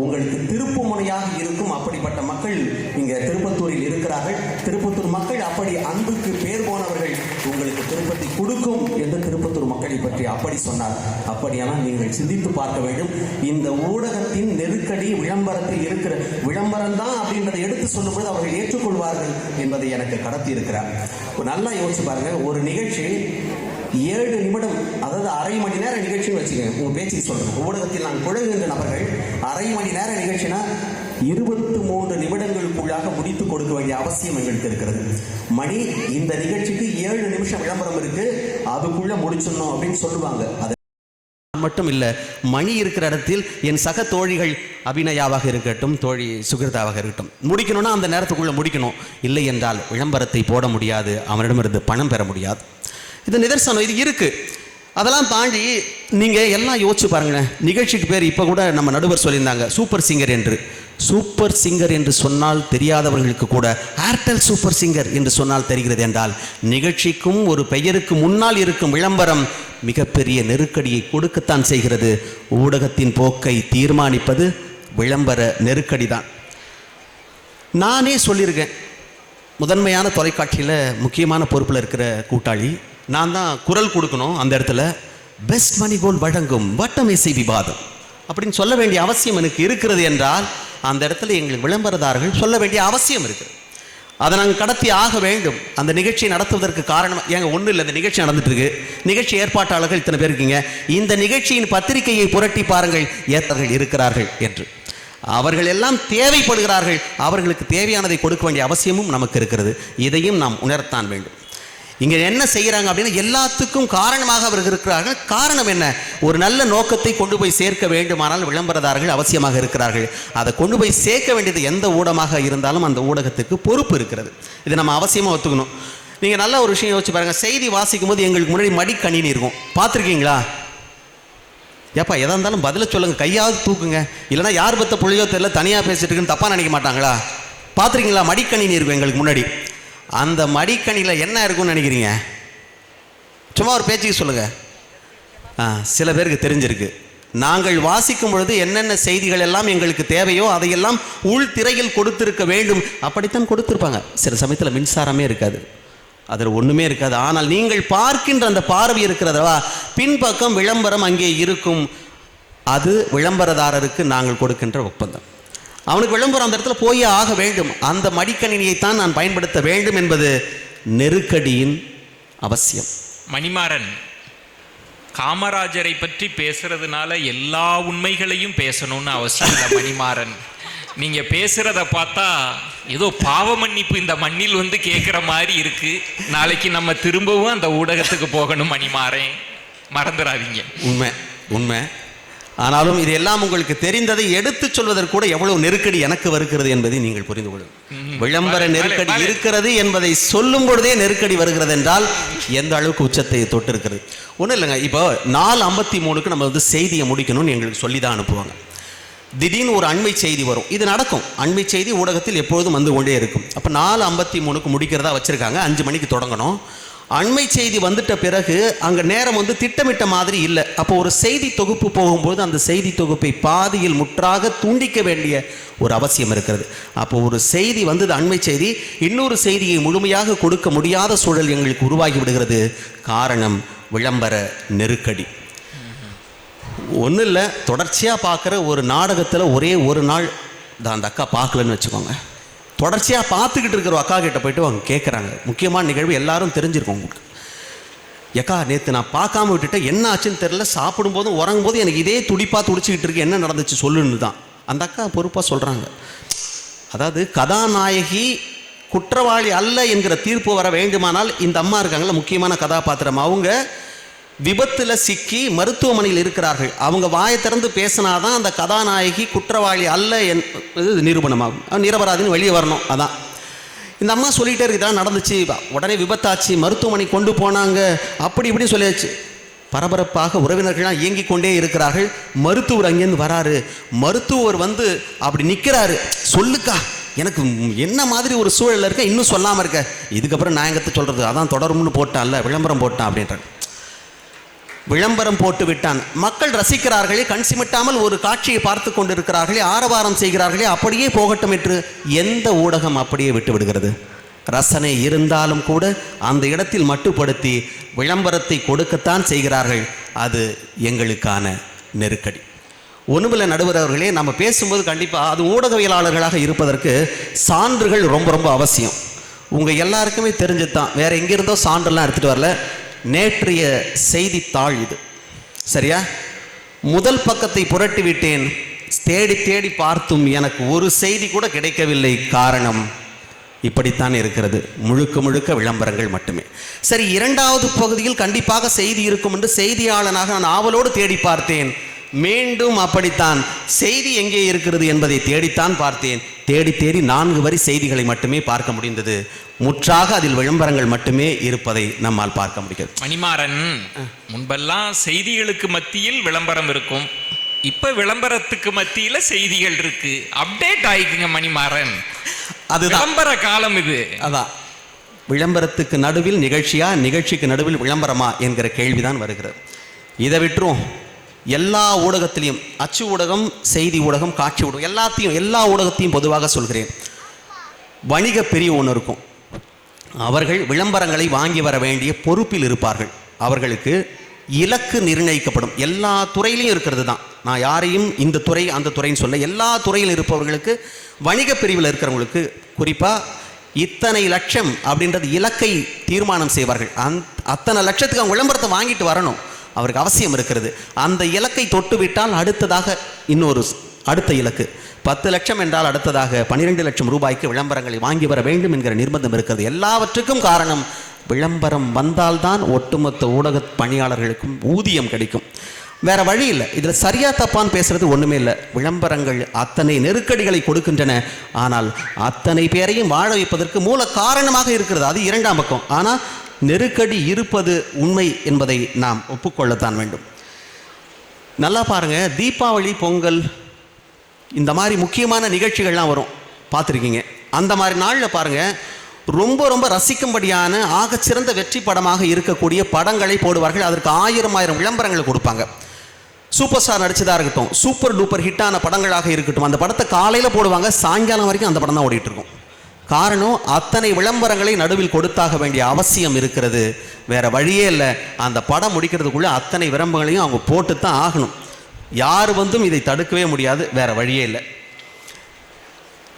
உங்களுக்கு திருப்பு முனையாக இருக்கும் அப்படிப்பட்ட மக்கள் இங்க திருப்பத்தூரில் இருக்கிறார்கள். திருப்பத்தூர் மக்கள் அப்படி அன்புக்கு பேர் போனவர்கள், உங்களுக்கு திருப்பதி கொடுக்கும் என்று திருப்பத்தூர் மக்களை பற்றி அப்படி சொன்னார். அப்படியானால் நீங்கள் சிந்தித்து பார்க்க வேண்டும். இந்த ஊடகத்தின் நெருக்கடி விளம்பரத்தில் இருக்கிற விளம்பரம் தான் அப்படின்றதை எடுத்து சொல்லும்போது அவர்கள் ஏற்றுக்கொள்வார்கள் என்பதை எனக்கு கடத்தி இருக்கிறார். நல்லா யோசிச்சு பாருங்க. ஒரு நிகழ்ச்சி 7 நிமிடம், அதாவது அரை மணி நேர நிகழ்ச்சின்னு வச்சுக்கோங்க. உங்க பேச்சுக்கு சொல்றேன். ஊடகத்தில் நான் குழந்தை நபர்கள் அரை மணி நேர நிகழ்ச்சினா 23 நிமிடங்களுக்குள்ளாக முடித்துக் கொடுக்க வேண்டிய அவசியம் எங்களுக்கு இருக்கிறது. மணி இந்த நிகழ்ச்சிக்கு 7 நிமிஷம் விளம்பரம் இருக்கு, அதுக்குள்ள முடிச்சிடணும் அப்படின்னு சொல்லுவாங்க. அது மட்டும் இல்ல, மணி இருக்கிற இடத்தில் என் சக தோழிகள் அபிநயாவாக இருக்கட்டும், தோழி சுகிருதாவாக இருக்கட்டும், முடிக்கணும்னா அந்த நேரத்துக்குள்ள முடிக்கணும். இல்லை என்றால் விளம்பரத்தை போட முடியாது, அவனிடமிருந்து பணம் பெற முடியாது. இது நிதர்சனம், இது இருக்கு. அதெல்லாம் தாண்டி நீங்க எல்லாம் யோசிச்சு பாருங்களேன். நிகழ்ச்சிக்கு பேர் இப்ப கூட நம்ம நடுவர் சொல்லியிருந்தாங்க சூப்பர் சிங்கர் என்று. சூப்பர் சிங்கர் என்று சொன்னால் தெரியாதவர்களுக்கு கூட ஏர்டெல் சூப்பர் சிங்கர் என்று சொன்னால் தெரிகிறது என்றால், நிகழ்ச்சிக்கும் ஒரு பெயருக்கு முன்னால் இருக்கும் விளம்பரம் மிகப்பெரிய நெருக்கடியை கொடுக்கத்தான் செய்கிறது. ஊடகத்தின் போக்கை தீர்மானிப்பது விளம்பர நெருக்கடி தான். நானே சொல்லியிருக்கேன், முதன்மையான தொலைக்காட்சியில் முக்கியமான பொறுப்பில் இருக்கிற கூட்டாளி நான் தான் குரல் கொடுக்கணும். அந்த இடத்துல பெஸ்ட் மணி கோல் வழங்கும் வட்டமேசை விவாதம் அப்படின்னு சொல்ல வேண்டிய அவசியம் எனக்கு இருக்கிறது என்றால், அந்த இடத்துல எங்களுக்கு விளம்பரதாரர்கள் சொல்ல வேண்டிய அவசியம் இருக்குது. அதை நாங்கள் கடத்தி ஆக வேண்டும். அந்த நிகழ்ச்சியை நடத்துவதற்கு காரணம் ஏங்க ஒன்றும் இல்லை. இந்த நிகழ்ச்சி நடந்துட்டு இருக்கு, நிகழ்ச்சி ஏற்பாட்டாளர்கள் இத்தனை பேர் இருக்கீங்க, இந்த நிகழ்ச்சியின் பத்திரிகையை புரட்டி பாருங்கள் ஏத்தர்கள் இருக்கிறார்கள் என்று. அவர்கள் எல்லாம் தேவைப்படுகிறார்கள். அவர்களுக்கு தேவையானதை கொடுக்க வேண்டிய அவசியமும் நமக்கு இருக்கிறது. இதையும் நாம் உணரத்தான் வேண்டும். இங்கே என்ன செய்கிறாங்க அப்படின்னா, எல்லாத்துக்கும் காரணமாக அவர்கள் இருக்கிறார்கள். காரணம் என்ன? ஒரு நல்ல நோக்கத்தை கொண்டு போய் சேர்க்க வேண்டுமானால் விளம்பரதாரர்கள் அவசியமாக இருக்கிறார்கள். அதை கொண்டு போய் சேர்க்க வேண்டியது எந்த ஊடகமாக இருந்தாலும் அந்த ஊடகத்துக்கு பொறுப்பு இருக்கிறது. இதை நம்ம அவசியமாக ஒத்துக்கணும். நீங்கள் நல்ல ஒரு விஷயம் யோசிச்சு பாருங்கள். செய்தி வாசிக்கும் போது எங்களுக்கு முன்னாடி மடிக்கணினி இருக்கும், பார்த்துருக்கீங்களா? ஏப்பா எதாக இருந்தாலும் பதில சொல்லுங்கள், கையாவது தூக்குங்க, இல்லைனா யார் பற்ற புள்ளியோ தெரியல தனியாக பேசிட்டு இருக்குன்னு தப்பாக நினைக்க மாட்டாங்களா? பார்த்துருக்கீங்களா? மடிக்கணினி இருக்கும் எங்களுக்கு முன்னாடி. அந்த மடிக்கணியில் என்ன இருக்குன்னு நினைக்கிறீங்க? சும்மா ஒரு பேச்சுக்கு சொல்லுங்கள். சில பேருக்கு தெரிஞ்சிருக்கு. நாங்கள் வாசிக்கும் பொழுது என்னென்ன செய்திகள் எல்லாம் எங்களுக்கு தேவையோ அதையெல்லாம் உள்திரையில் கொடுத்திருக்க வேண்டும். அப்படித்தான் கொடுத்துருப்பாங்க. சில சமயத்தில் மின்சாரமே இருக்காது, அதில் ஒன்றுமே இருக்காது. ஆனால் நீங்கள் பார்க்கின்ற அந்த பார்வை இருக்கிறதா, பின்பக்கம் விளம்பரம் அங்கே இருக்கும். அது விளம்பரதாரருக்கு நாங்கள் கொடுக்கின்ற ஒப்பந்தம். அவனுக்கு விளம்பரம் அந்த இடத்துல போயே ஆக வேண்டும். அந்த மடிக்கணினியைத்தான் நான் பயன்படுத்த வேண்டும் என்பது நெருக்கடியின் அவசியம். மணிமாறன், காமராஜரை பற்றி பேசுறதுனால எல்லா உண்மைகளையும் பேசணும்னு அவசியம் இல்லை மணிமாறன். நீங்க பேசுறத பார்த்தா ஏதோ பாவ மன்னிப்பு இந்த மண்ணில் வந்து கேட்குற மாதிரி இருக்கு. நாளைக்கு நம்ம திரும்பவும் அந்த ஊடகத்துக்கு போகணும் மணிமாறன், மறந்துடாதீங்க. உண்மை உண்மை. ஆனாலும் இது எல்லாம் உங்களுக்கு தெரிந்ததை எடுத்துச் சொல்வதற்கு கூட எவ்வளவு நெருக்கடி எனக்கு வருகிறது என்பதை நீங்கள் புரிந்து கொள்ளுங்கள். விளம்பர நெருக்கடி இருக்கிறது என்பதை சொல்லும் பொழுதே நெருக்கடி வருகிறது என்றால் எந்த அளவுக்கு உச்சத்தை தொட்டு இருக்கிறது. ஒன்றும் இல்லைங்க, இப்போ 4:53 நம்ம வந்து செய்தியை முடிக்கணும்னு எங்களுக்கு சொல்லி தான் அனுப்புவாங்க. திடீர்னு ஒரு அண்மை செய்தி வரும், இது நடக்கும். அண்மை செய்தி ஊடகத்தில் எப்பொழுதும் வந்து கொண்டே இருக்கும். அப்போ 4:53 முடிக்கிறதா வச்சுருக்காங்க, 5 மணிக்கு தொடங்கணும். அண்மை செய்தி வந்துட்ட பிறகு அங்கே நேரம் வந்து திட்டமிட்ட மாதிரி இல்லை. அப்போ ஒரு செய்தி தொகுப்பு போகும்போது அந்த செய்தி தொகுப்பை பாதியில் முற்றாக துண்டிக்க வேண்டிய ஒரு அவசியம் இருக்கிறது. அப்போ ஒரு செய்தி வந்தது அண்மை செய்தி, இன்னொரு செய்தியை முழுமையாக கொடுக்க முடியாத சூழல் எங்களுக்கு உருவாகி விடுகிறது. காரணம் விளம்பர நெருக்கடி. ஒன்றும் இல்லை, தொடர்ச்சியாக பார்க்குற ஒரு நாடகத்தில் ஒரே ஒரு நாள் தான் அந்த அக்கா பார்க்கலன்னு வச்சுக்கோங்க. தொடர்ச்சியாக பார்த்துக்கிட்டு இருக்கிற அக்கா கிட்ட போய்ட்டு அவங்க கேட்குறாங்க, முக்கியமான நிகழ்வு எல்லாரும் தெரிஞ்சிருக்கோம் உங்களுக்கு. அக்கா நேற்று நான் பார்க்காம விட்டுட்டேன், என்ன ஆச்சுன்னு தெரில, சாப்பிடும்போதும் உறங்கும் போது எனக்கு இதே துடிப்பாக துடிச்சிக்கிட்டு இருக்கு, என்ன நடந்துச்சு சொல்லுன்னு தான் அந்த அக்கா பொறுப்பாக சொல்கிறாங்க. அதாவது கதாநாயகி குற்றவாளி அல்ல என்கிற தீர்ப்பு வர வேண்டுமானால் இந்த அம்மா இருக்காங்கல்ல, முக்கியமான கதாபாத்திரம், அவங்க விபத்தில் சிக்கி மருத்துவமனையில் இருக்கிறார்கள். அவங்க வாயை திறந்து பேசினாதான் அந்த கதாநாயகி குற்றவாளி அல்ல என்பது நிரூபணமாகும். நிரபராதின்னு வெளியே வரணும். அதான் இந்த அம்மா சொல்லிகிட்டே இருக்குதான் நடந்துச்சு, உடனே விபத்தாச்சு, மருத்துவமனை கொண்டு போனாங்க, அப்படி இப்படி சொல்லியாச்சு. பரபரப்பாக உறவினர்கள்லாம் இயங்கி கொண்டே இருக்கிறார்கள். மருத்துவர் அங்கேருந்து வராரு. மருத்துவர் வந்து அப்படி நிற்கிறாரு, சொல்லுக்கா எனக்கு என்ன மாதிரி ஒரு சூழலில் இருக்க, இன்னும் சொல்லாமல் இருக்க, இதுக்கப்புறம் நான் எங்கத்தை சொல்கிறது, அதான் தொடரும்னு போட்டான்ல, விளம்பரம் போட்டான் அப்படின்ற விளம்பரம் போட்டு விட்டான். மக்கள் ரசிக்கிறார்களே, கண் சிமிட்டாமல் ஒரு காட்சியை பார்த்து கொண்டிருக்கிறார்களே, ஆரவாரம் செய்கிறார்களே, அப்படியே போகட்டும் என்று எந்த ஊடகம் அப்படியே விட்டு விடுகிறது? ரசனை இருந்தாலும் கூட அந்த இடத்தில் மட்டுப்படுத்தி விளம்பரத்தை கொடுக்கத்தான் செய்கிறார்கள். அது எங்களுக்கான நெருக்கடி. ஒன்றுமில்லை நடுவர் அவர்களே, நம்ம பேசும்போது கண்டிப்பாக அது ஊடகவியலாளர்களாக இருப்பதற்கு சான்றுகள் ரொம்ப ரொம்ப அவசியம். உங்கள் எல்லாருக்குமே தெரிஞ்சது தான், வேறு எங்கேருந்தோ சான்றுலாம் எடுத்துகிட்டு வரல. நேற்றைய செய்தித்தாள் இது, சரியா? முதல் பக்கத்தை புரட்டி விட்டேன், தேடி தேடி பார்த்தும் எனக்கு ஒரு செய்தி கூட கிடைக்கவில்லை. காரணம் இப்படித்தான் இருக்கிறது, முழுக்க முழுக்க விளம்பரங்கள் மட்டுமே. சரி, இரண்டாவது பகுதியில் கண்டிப்பாக செய்தி இருக்கும் என்று செய்தியாளனாக நான் ஆவலோடு தேடி பார்த்தேன். மீண்டும் அப்படித்தான், செய்தி எங்கே இருக்கிறது என்பதை தேடித்தான் பார்த்தேன். தேடி தேடி 4 வரி செய்திகளை மட்டுமே பார்க்க முடிந்தது. முற்றாக அதில் விளம்பரங்கள் மட்டுமே இருப்பதை நம்மால் பார்க்க முடிகிறது. மணிமாறன், முன்பெல்லாம் செய்திகளுக்கு மத்தியில் விளம்பரம் இருக்கும், இப்ப விளம்பரத்துக்கு மத்தியில செய்திகள் இருக்கு. அப்டேட் ஆயிக்குங்க மணிமாறன், அது விளம்பர காலம் இது. அதான், விளம்பரத்துக்கு நடுவில் நிகழ்ச்சியா, நிகழ்ச்சிக்கு நடுவில் விளம்பரமா என்கிற கேள்விதான் வருகிறது. இதை விட்டுரும். எல்லா ஊடகத்திலையும், அச்சு ஊடகம், செய்தி ஊடகம், காட்சி ஊடகம், எல்லா ஊடகத்தையும் பொதுவாக சொல்கிறேன், வணிக பிரிவு ஒன்று இருக்கும். அவர்கள் விளம்பரங்களை வாங்கி வர வேண்டிய பொறுப்பில் இருப்பார்கள். அவர்களுக்கு இலக்கு நிர்ணயிக்கப்படும். எல்லா துறையிலையும் இருக்கிறது தான், நான் யாரையும் இந்த துறை அந்த துறைன்னு சொல்ல, எல்லா துறையில் இருப்பவர்களுக்கு, வணிக பிரிவில் இருக்கிறவங்களுக்கு குறிப்பாக இத்தனை லட்சம் அப்படின்றது இலக்கை தீர்மானம் செய்வார்கள். அத்தனை லட்சத்துக்கு அவங்க விளம்பரத்தை வாங்கிட்டு வரணும், அவருக்கு அவசியம் இருக்கிறது. அந்த இலக்கை தொட்டு விட்டால் அடுத்ததாக இன்னொரு அடுத்த இலக்கு 10 லட்சம் என்றால் அடுத்ததாக 12 லட்சம் ரூபாய்க்கு விளம்பரங்களை வாங்கி வர வேண்டும் என்கிற நிர்பந்தம் இருக்கிறது. எல்லாவற்றுக்கும் காரணம் விளம்பரம் வந்தால்தான் ஒட்டுமொத்த ஊடக பணியாளர்களுக்கும் ஊதியம் கிடைக்கும். வேற வழி இல்லை. இதில் சரியா தப்பான்னு பேசுறது ஒன்றுமே இல்லை. விளம்பரங்கள் அத்தனை நெருக்கடிகளை கொடுக்கின்றன. ஆனால் அத்தனை பேரையும் வாழ வைப்பதற்கு மூல காரணமாக இருக்கிறது, அது இரண்டாம் பக்கம். ஆனால் நெருக்கடி இருப்பது உண்மை என்பதை நாம் ஒப்புக்கொள்ளத்தான் வேண்டும். நல்லா பாருங்க, தீபாவளி, பொங்கல், இந்த மாதிரி முக்கியமான நிகழ்ச்சிகள்லாம் வரும், பார்த்துருக்கீங்க. அந்த மாதிரி நாளில் பாருங்க, ரொம்ப ரொம்ப ரசிக்கும்படியான ஆகச்சிறந்த வெற்றி படமாக இருக்கக்கூடிய படங்களை போடுவார்கள். அதற்கு 1000 விளம்பரங்களை கொடுப்பாங்க. சூப்பர் ஸ்டார் நடிச்சதாக இருக்கட்டும், சூப்பர் டூப்பர் ஹிட்டான படங்களாக இருக்கட்டும், அந்த படத்தை காலையில் போடுவாங்க, சாயங்காலம் வரைக்கும் அந்த படம் தான் ஓடிட்டு இருக்கும். காரணம், அத்தனை விளம்பரங்களை நடுவில் கொடுத்தாக வேண்டிய அவசியம் இருக்கிறது. வேற வழியே இல்லை. அந்த படம் முடிக்கிறதுக்குள்ள அத்தனை விளம்பரங்களையும் அவங்க போட்டு தான் ஆகணும். யார் வந்தும் இதை தடுக்கவே முடியாது, வேற வழியே இல்லை.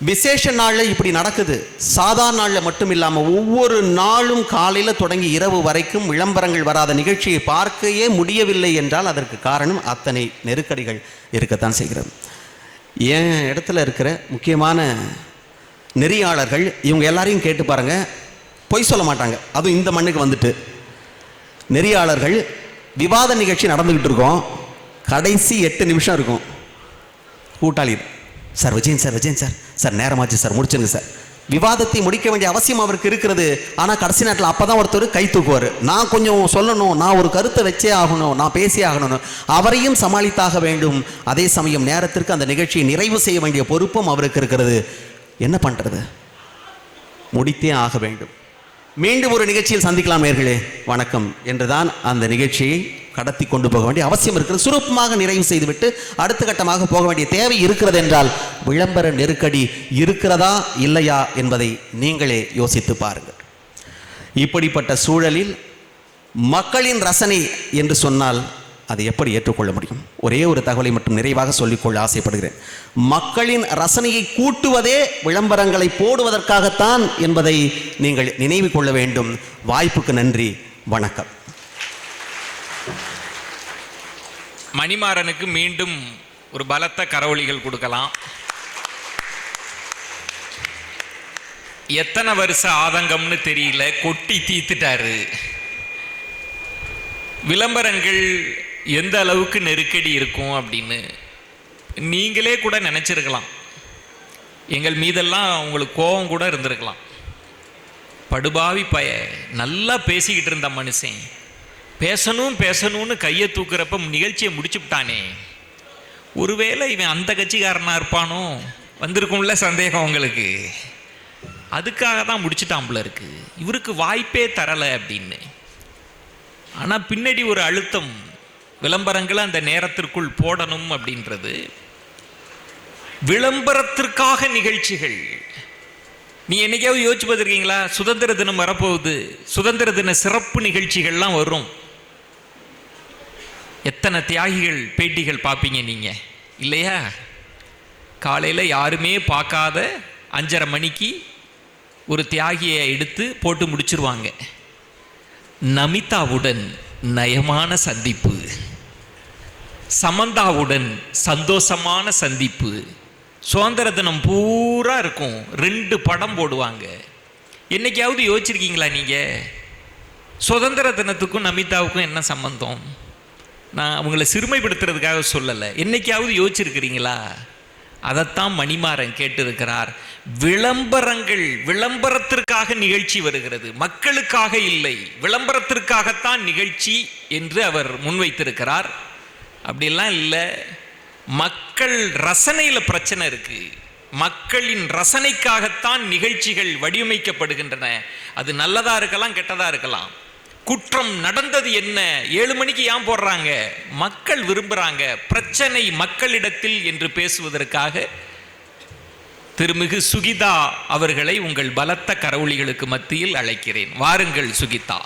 விசேஷ நாளில் இப்படி நடக்குது. சாதாரண நாளில் மட்டும் இல்லாமல் ஒவ்வொரு நாளும் காலையில் தொடங்கி இரவு வரைக்கும் விளம்பரங்கள் வராத நிகழ்ச்சியை பார்க்கவே முடியவில்லை என்றால் அதற்கு காரணம் அத்தனை நெருக்கடிகள் இருக்கத்தான் செய்கிறது. என் இடத்துல இருக்கிற முக்கியமான நெறியாளர்கள் இவங்க எல்லாரையும் கேட்டு பாருங்க, பொய் சொல்ல மாட்டாங்க. அதுவும் இந்த மண்ணுக்கு வந்துட்டு நெறியாளர்கள், விவாத நிகழ்ச்சி நடந்துக்கிட்டு இருக்கோம், கடைசி 8 நிமிஷம் இருக்கும். கூட்டாளி, sir Vijayan sir, Vijayan sir, sir நேரமாச்சு சார், முடிச்சுங்க சார். விவாதத்தை முடிக்க வேண்டிய அவசியம் அவருக்கு இருக்கிறது. ஆனால் கடைசி நேரத்தில் அப்போ தான் ஒருத்தர் கை தூக்குவார். நான் கொஞ்சம் சொல்லணும், நான் ஒரு கருத்தை வச்சே ஆகணும், நான் பேசியே ஆகணும். அவரையும் சமாளித்தாக வேண்டும். அதே சமயம் நேரத்திற்கு அந்த நிகழ்ச்சியை நிறைவு செய்ய வேண்டிய பொறுப்பும் அவருக்கு இருக்கிறது. என்ன பண்ணுறது? முடித்தே ஆக வேண்டும். மீண்டும் ஒரு நிகழ்ச்சியில் சந்திக்கலாம் நேயர்களே. வணக்கம் என்றுதான் அந்த நிகழ்ச்சியை கடத்தி கொண்டு போக வேண்டிய அவசியம் இருக்கிறது. சுருப்பமாக நிறைவு செய்துவிட்டு அடுத்த கட்டமாக போக வேண்டிய தேவை இருக்கிறது என்றால் விளம்பர நெருக்கடி இருக்கிறதா இல்லையா என்பதை நீங்களே யோசித்து பாருங்கள். இப்படிப்பட்ட சூழலில் மக்களின் ரசனை என்று சொன்னால் அதை எப்படி ஏற்றுக்கொள்ள முடியும்? ஒரே ஒரு தகவலை மட்டும் நிறைவாக சொல்லிக்கொள்ள ஆசைப்படுகிறேன். மக்களின் ரசனையை கூட்டுவதே விளம்பரங்களை போடுவதற்காகத்தான் என்பதை நீங்கள் நினைவு கொள்ள வேண்டும். வாய்ப்புக்கு நன்றி, வணக்கம். மணிமாறனுக்கு மீண்டும் ஒரு பலத்த கரவொலிகள் கொடுக்கலாம். எத்தனை வருஷ ஆதங்கம்னு தெரியல, கொட்டி தீத்துட்டாரு. விளம்பரங்கள் எந்த அளவுக்கு நெருக்கடி இருக்கும் அப்படின்னு நீங்களே கூட நினச்சிருக்கலாம். எங்கள் மீதெல்லாம் உங்களுக்கு கோபம் கூட இருந்திருக்கலாம். படுபாவி பய, நல்லா பேசிக்கிட்டு இருந்த மனுஷன் பேசணும்னு கையை தூக்குறப்ப நிகழ்ச்சியை முடிச்சுட்டானே, ஒருவேளை இவன் அந்த கட்சிக்காரனாக இருப்பானோ வந்திருக்கும்ல சந்தேகம் உங்களுக்கு. அதுக்காக தான் முடிச்சுட்டாம்புல இருக்கு, இவருக்கு வாய்ப்பே தரலை அப்படின்னு. ஆனால் பின்னாடி ஒரு அழுத்தம், விளம்பரங்களை அந்த நேரத்திற்குள் போடணும் அப்படின்றது. விளம்பரத்திற்காக நிகழ்ச்சிகள் நீ என்னைக்காவது யோசிச்சு பார்த்துருக்கீங்களா? சுதந்திர தினம் வரப்போகுது, சுதந்திர தின சிறப்பு நிகழ்ச்சிகள்லாம் வரும். எத்தனை தியாகிகள் பேட்டிகள் பார்ப்பீங்க நீங்க இல்லையா? காலையில் யாருமே பார்க்காத 5:30 மணிக்கு ஒரு தியாகியை எடுத்து போட்டு முடிச்சிருவாங்க. நமிதாவுடன் நயமான சந்திப்பு, சமந்தாவுடன் சந்தோஷமான சந்திப்பு. சுதந்திர தினம் பூரா இருக்கும், 2 படம் போடுவாங்க. என்னைக்காவது யோசிச்சிருக்கீங்களா நீங்கள்? சுதந்திர தினத்துக்கும் நமிதாவுக்கும் என்ன சம்பந்தம்? நான் அவங்கள சிறுமைப்படுத்துறதுக்காக சொல்லலை. என்னைக்காவது யோசிச்சிருக்கிறீங்களா? அதைத்தான் மணிமாறன் கேட்டிருக்கிறார். விளம்பரங்கள், விளம்பரத்திற்காக நிகழ்ச்சி வருகிறது, மக்களுக்காக இல்லை, விளம்பரத்திற்காகத்தான் நிகழ்ச்சி என்று அவர் முன்வைத்திருக்கிறார். அப்படிலாம் இல்லை, மக்கள் ரசனையில் பிரச்சனை இருக்கு. மக்களின் ரசனைக்காகத்தான் நிகழ்ச்சிகள் வடிவமைக்கப்படுகின்றன. அது நல்லதா இருக்கலாம், கெட்டதா இருக்கலாம். குற்றம் நடந்தது என்ன, 7 மணிக்கு ஏன் போடுறாங்க? மக்கள் விரும்புறாங்க, பிரச்சனை மக்களிடத்தில் என்று பேசுவதற்காக திருமிகு சுகிதா அவர்களை உங்கள் பலத்த கரவொலிகளுக்கு மத்தியில் அழைக்கிறேன். வாருங்கள் சுகிதா.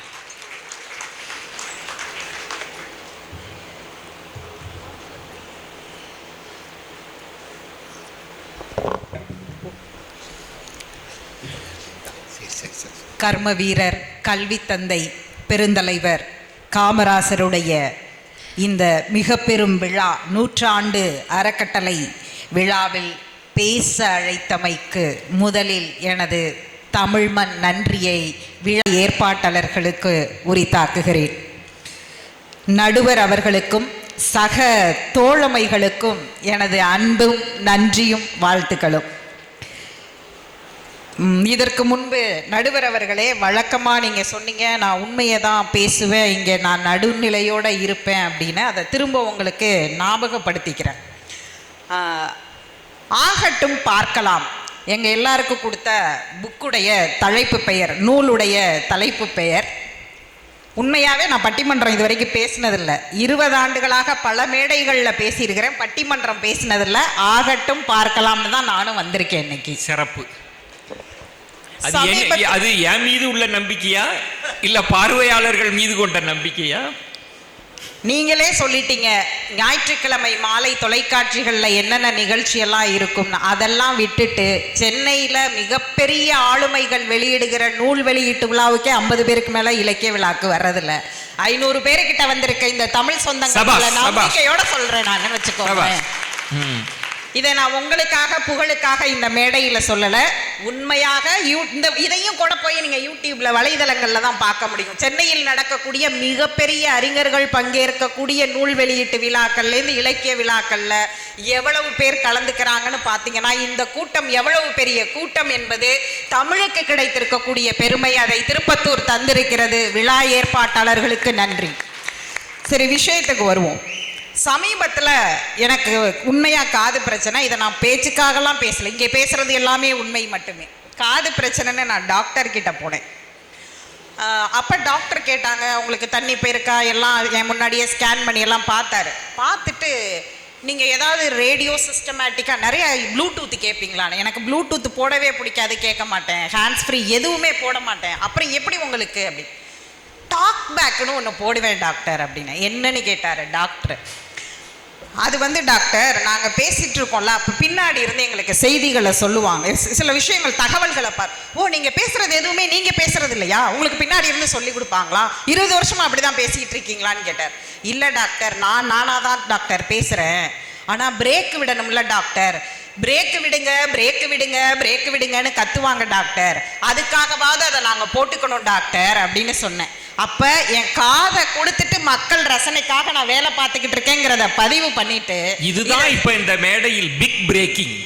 கர்ம வீரர், கல்வி தந்தை, பெருந்தலைவர் காமராசருடைய இந்த மிக பெரும் விழா, 100 ஆண்டு அறக்கட்டளை விழாவில் பேச அழைத்தமைக்கு முதலில் எனது தமிழ்மண் நன்றியை விழா ஏற்பாட்டாளர்களுக்கு உரித்தாக்குகிறேன். நடுவர் அவர்களுக்கும் சக தோழமைகளுக்கும் எனது அன்பும் நன்றியும் வாழ்த்துக்களும். இதற்கு முன்பு நடுவர் அவர்களே, வழக்கமாக நீங்கள் சொன்னீங்க நான் உண்மையை தான் பேசுவேன், இங்கே நான் நடுநிலையோடு இருப்பேன் அப்படின்னு. அதை திரும்ப உங்களுக்கு ஞாபகப்படுத்திக்கிறேன். ஆகட்டும் பார்க்கலாம் எங்கள் எல்லாருக்கும் கொடுத்த புக்குடைய தலைப்பு பெயர், நூலுடைய தலைப்பு பெயர். உண்மையாகவே நான் பட்டிமன்றம் இது வரைக்கும் பேசினதில்லை. 20 ஆண்டுகளாக பல மேடைகளில் பேசியிருக்கிறேன், பட்டிமன்றம் பேசினதில்லை. ஆகட்டும் பார்க்கலாம்னு தான் நானும் வந்திருக்கேன் இன்னைக்கு. சிறப்பு. அது என் மீது உள்ள நம்பிக்கையா இல்ல பார்வையாளர்கள் மீது கொண்ட நம்பிக்கையா? நீங்களே சொல்லிட்டீங்க, ஞாயிற்றுக்கிழமை மாலை தொலைக்காட்சிகளில் என்னென்ன நிகழ்ச்சியெல்லாம் இருக்கும்னு. அதெல்லாம் விட்டுட்டு சென்னையில் மிகப்பெரிய ஆளுமைகள் வெளியிடுகிற நூல் வெளியீட்டு விழாவுக்கே 50 பேருக்கு மேலே இலக்கிய விழாக்கு வர்றதில்ல. 500 பேருக்கிட்ட வந்திருக்க இந்த தமிழ் சொந்தங்களை நம்பிக்கையோட சொல்றேன் நான், வச்சுக்கோங்க. இதை நான் உங்களுக்காக புகழுக்காக இந்த மேடையில் சொல்லலை. உண்மையாக இதையும் கூட போய் நீங்கள் யூடியூப்ல வலைதளங்களில் தான் பார்க்க முடியும். சென்னையில் நடக்கக்கூடிய மிகப்பெரிய அறிஞர்கள் பங்கேற்கக்கூடிய நூல் வெளியீட்டு விழாக்கள்லேருந்து இலக்கிய விழாக்களில் எவ்வளவு பேர் கலந்துக்கிறாங்கன்னு பார்த்தீங்கன்னா இந்த கூட்டம் எவ்வளவு பெரிய கூட்டம் என்பது தமிழுக்கு கிடைத்திருக்கக்கூடிய பெருமை. அதை திருப்பத்தூர் தந்திருக்கிறது. விழா ஏற்பாட்டாளர்களுக்கு நன்றி. சரி, விஷயத்துக்கு வருவோம். சமீபத்தில் எனக்கு உண்மையாக காது பிரச்சனை. இதை நான் பேச்சுக்காகலாம் பேசலை, இங்கே பேசுறது எல்லாமே உண்மை மட்டுமே. காது பிரச்சனைன்னு நான் டாக்டர் கிட்ட போனேன். அப்போ டாக்டர் கேட்டாங்க, உங்களுக்கு தண்ணி போயிருக்கா எல்லாம் என் முன்னாடியே ஸ்கேன் பண்ணி எல்லாம் பார்த்தாரு. பார்த்துட்டு நீங்கள் ஏதாவது ரேடியோ சிஸ்டமேட்டிக்காக நிறைய ப்ளூடூத் கேட்பீங்களான்னு. எனக்கு ப்ளூடூத் போடவே பிடிக்காது, கேட்க மாட்டேன். ஹேண்ட்ஸ் ஃப்ரீ எதுவுமே போட மாட்டேன். அப்புறம் எப்படி உங்களுக்கு அப்படி டாக் பேக்குன்னு ஒன்று போடுவேன் டாக்டர் அப்படின்னு. என்னன்னு கேட்டார் டாக்டர். அது டாக்டர் நாங்கள் பேசிகிட்டு இருக்கோம்ல, அப்போ பின்னாடி இருந்து எங்களுக்கு செய்திகளை சொல்லுவாங்க, சில விஷயங்கள் தகவல்களை ஓ நீங்கள் பேசுகிறது எதுவுமே நீங்கள் பேசுகிறது இல்லையா, உங்களுக்கு பின்னாடி இருந்து சொல்லி கொடுப்பாங்களா, 20 வருஷமா அப்படி தான் பேசிகிட்டு இருக்கீங்களான்னு கேட்டார். இல்லை டாக்டர், நானாக தான் டாக்டர் பேசுகிறேன், ஆனால் பிரேக் விடணும்ல டாக்டர், பிரேக்கு விடுங்க பிரேக்கு விடுங்க பிரேக்கு விடுங்கன்னு கத்துவாங்க டாக்டர், அதுக்காகவாவது அதை நாங்கள் போட்டுக்கணும் டாக்டர் அப்படின்னு சொன்னேன். அப்ப என் காதை கொடுத்துட்டு மக்கள் ரசனைக்காக நான் வேலை பார்த்துக்கிட்டு இருக்கேங்கிறத பதிவு பண்ணிட்டு, இதுதான் இப்ப இந்த மேடையில் பிக் பிரேக்கிங்.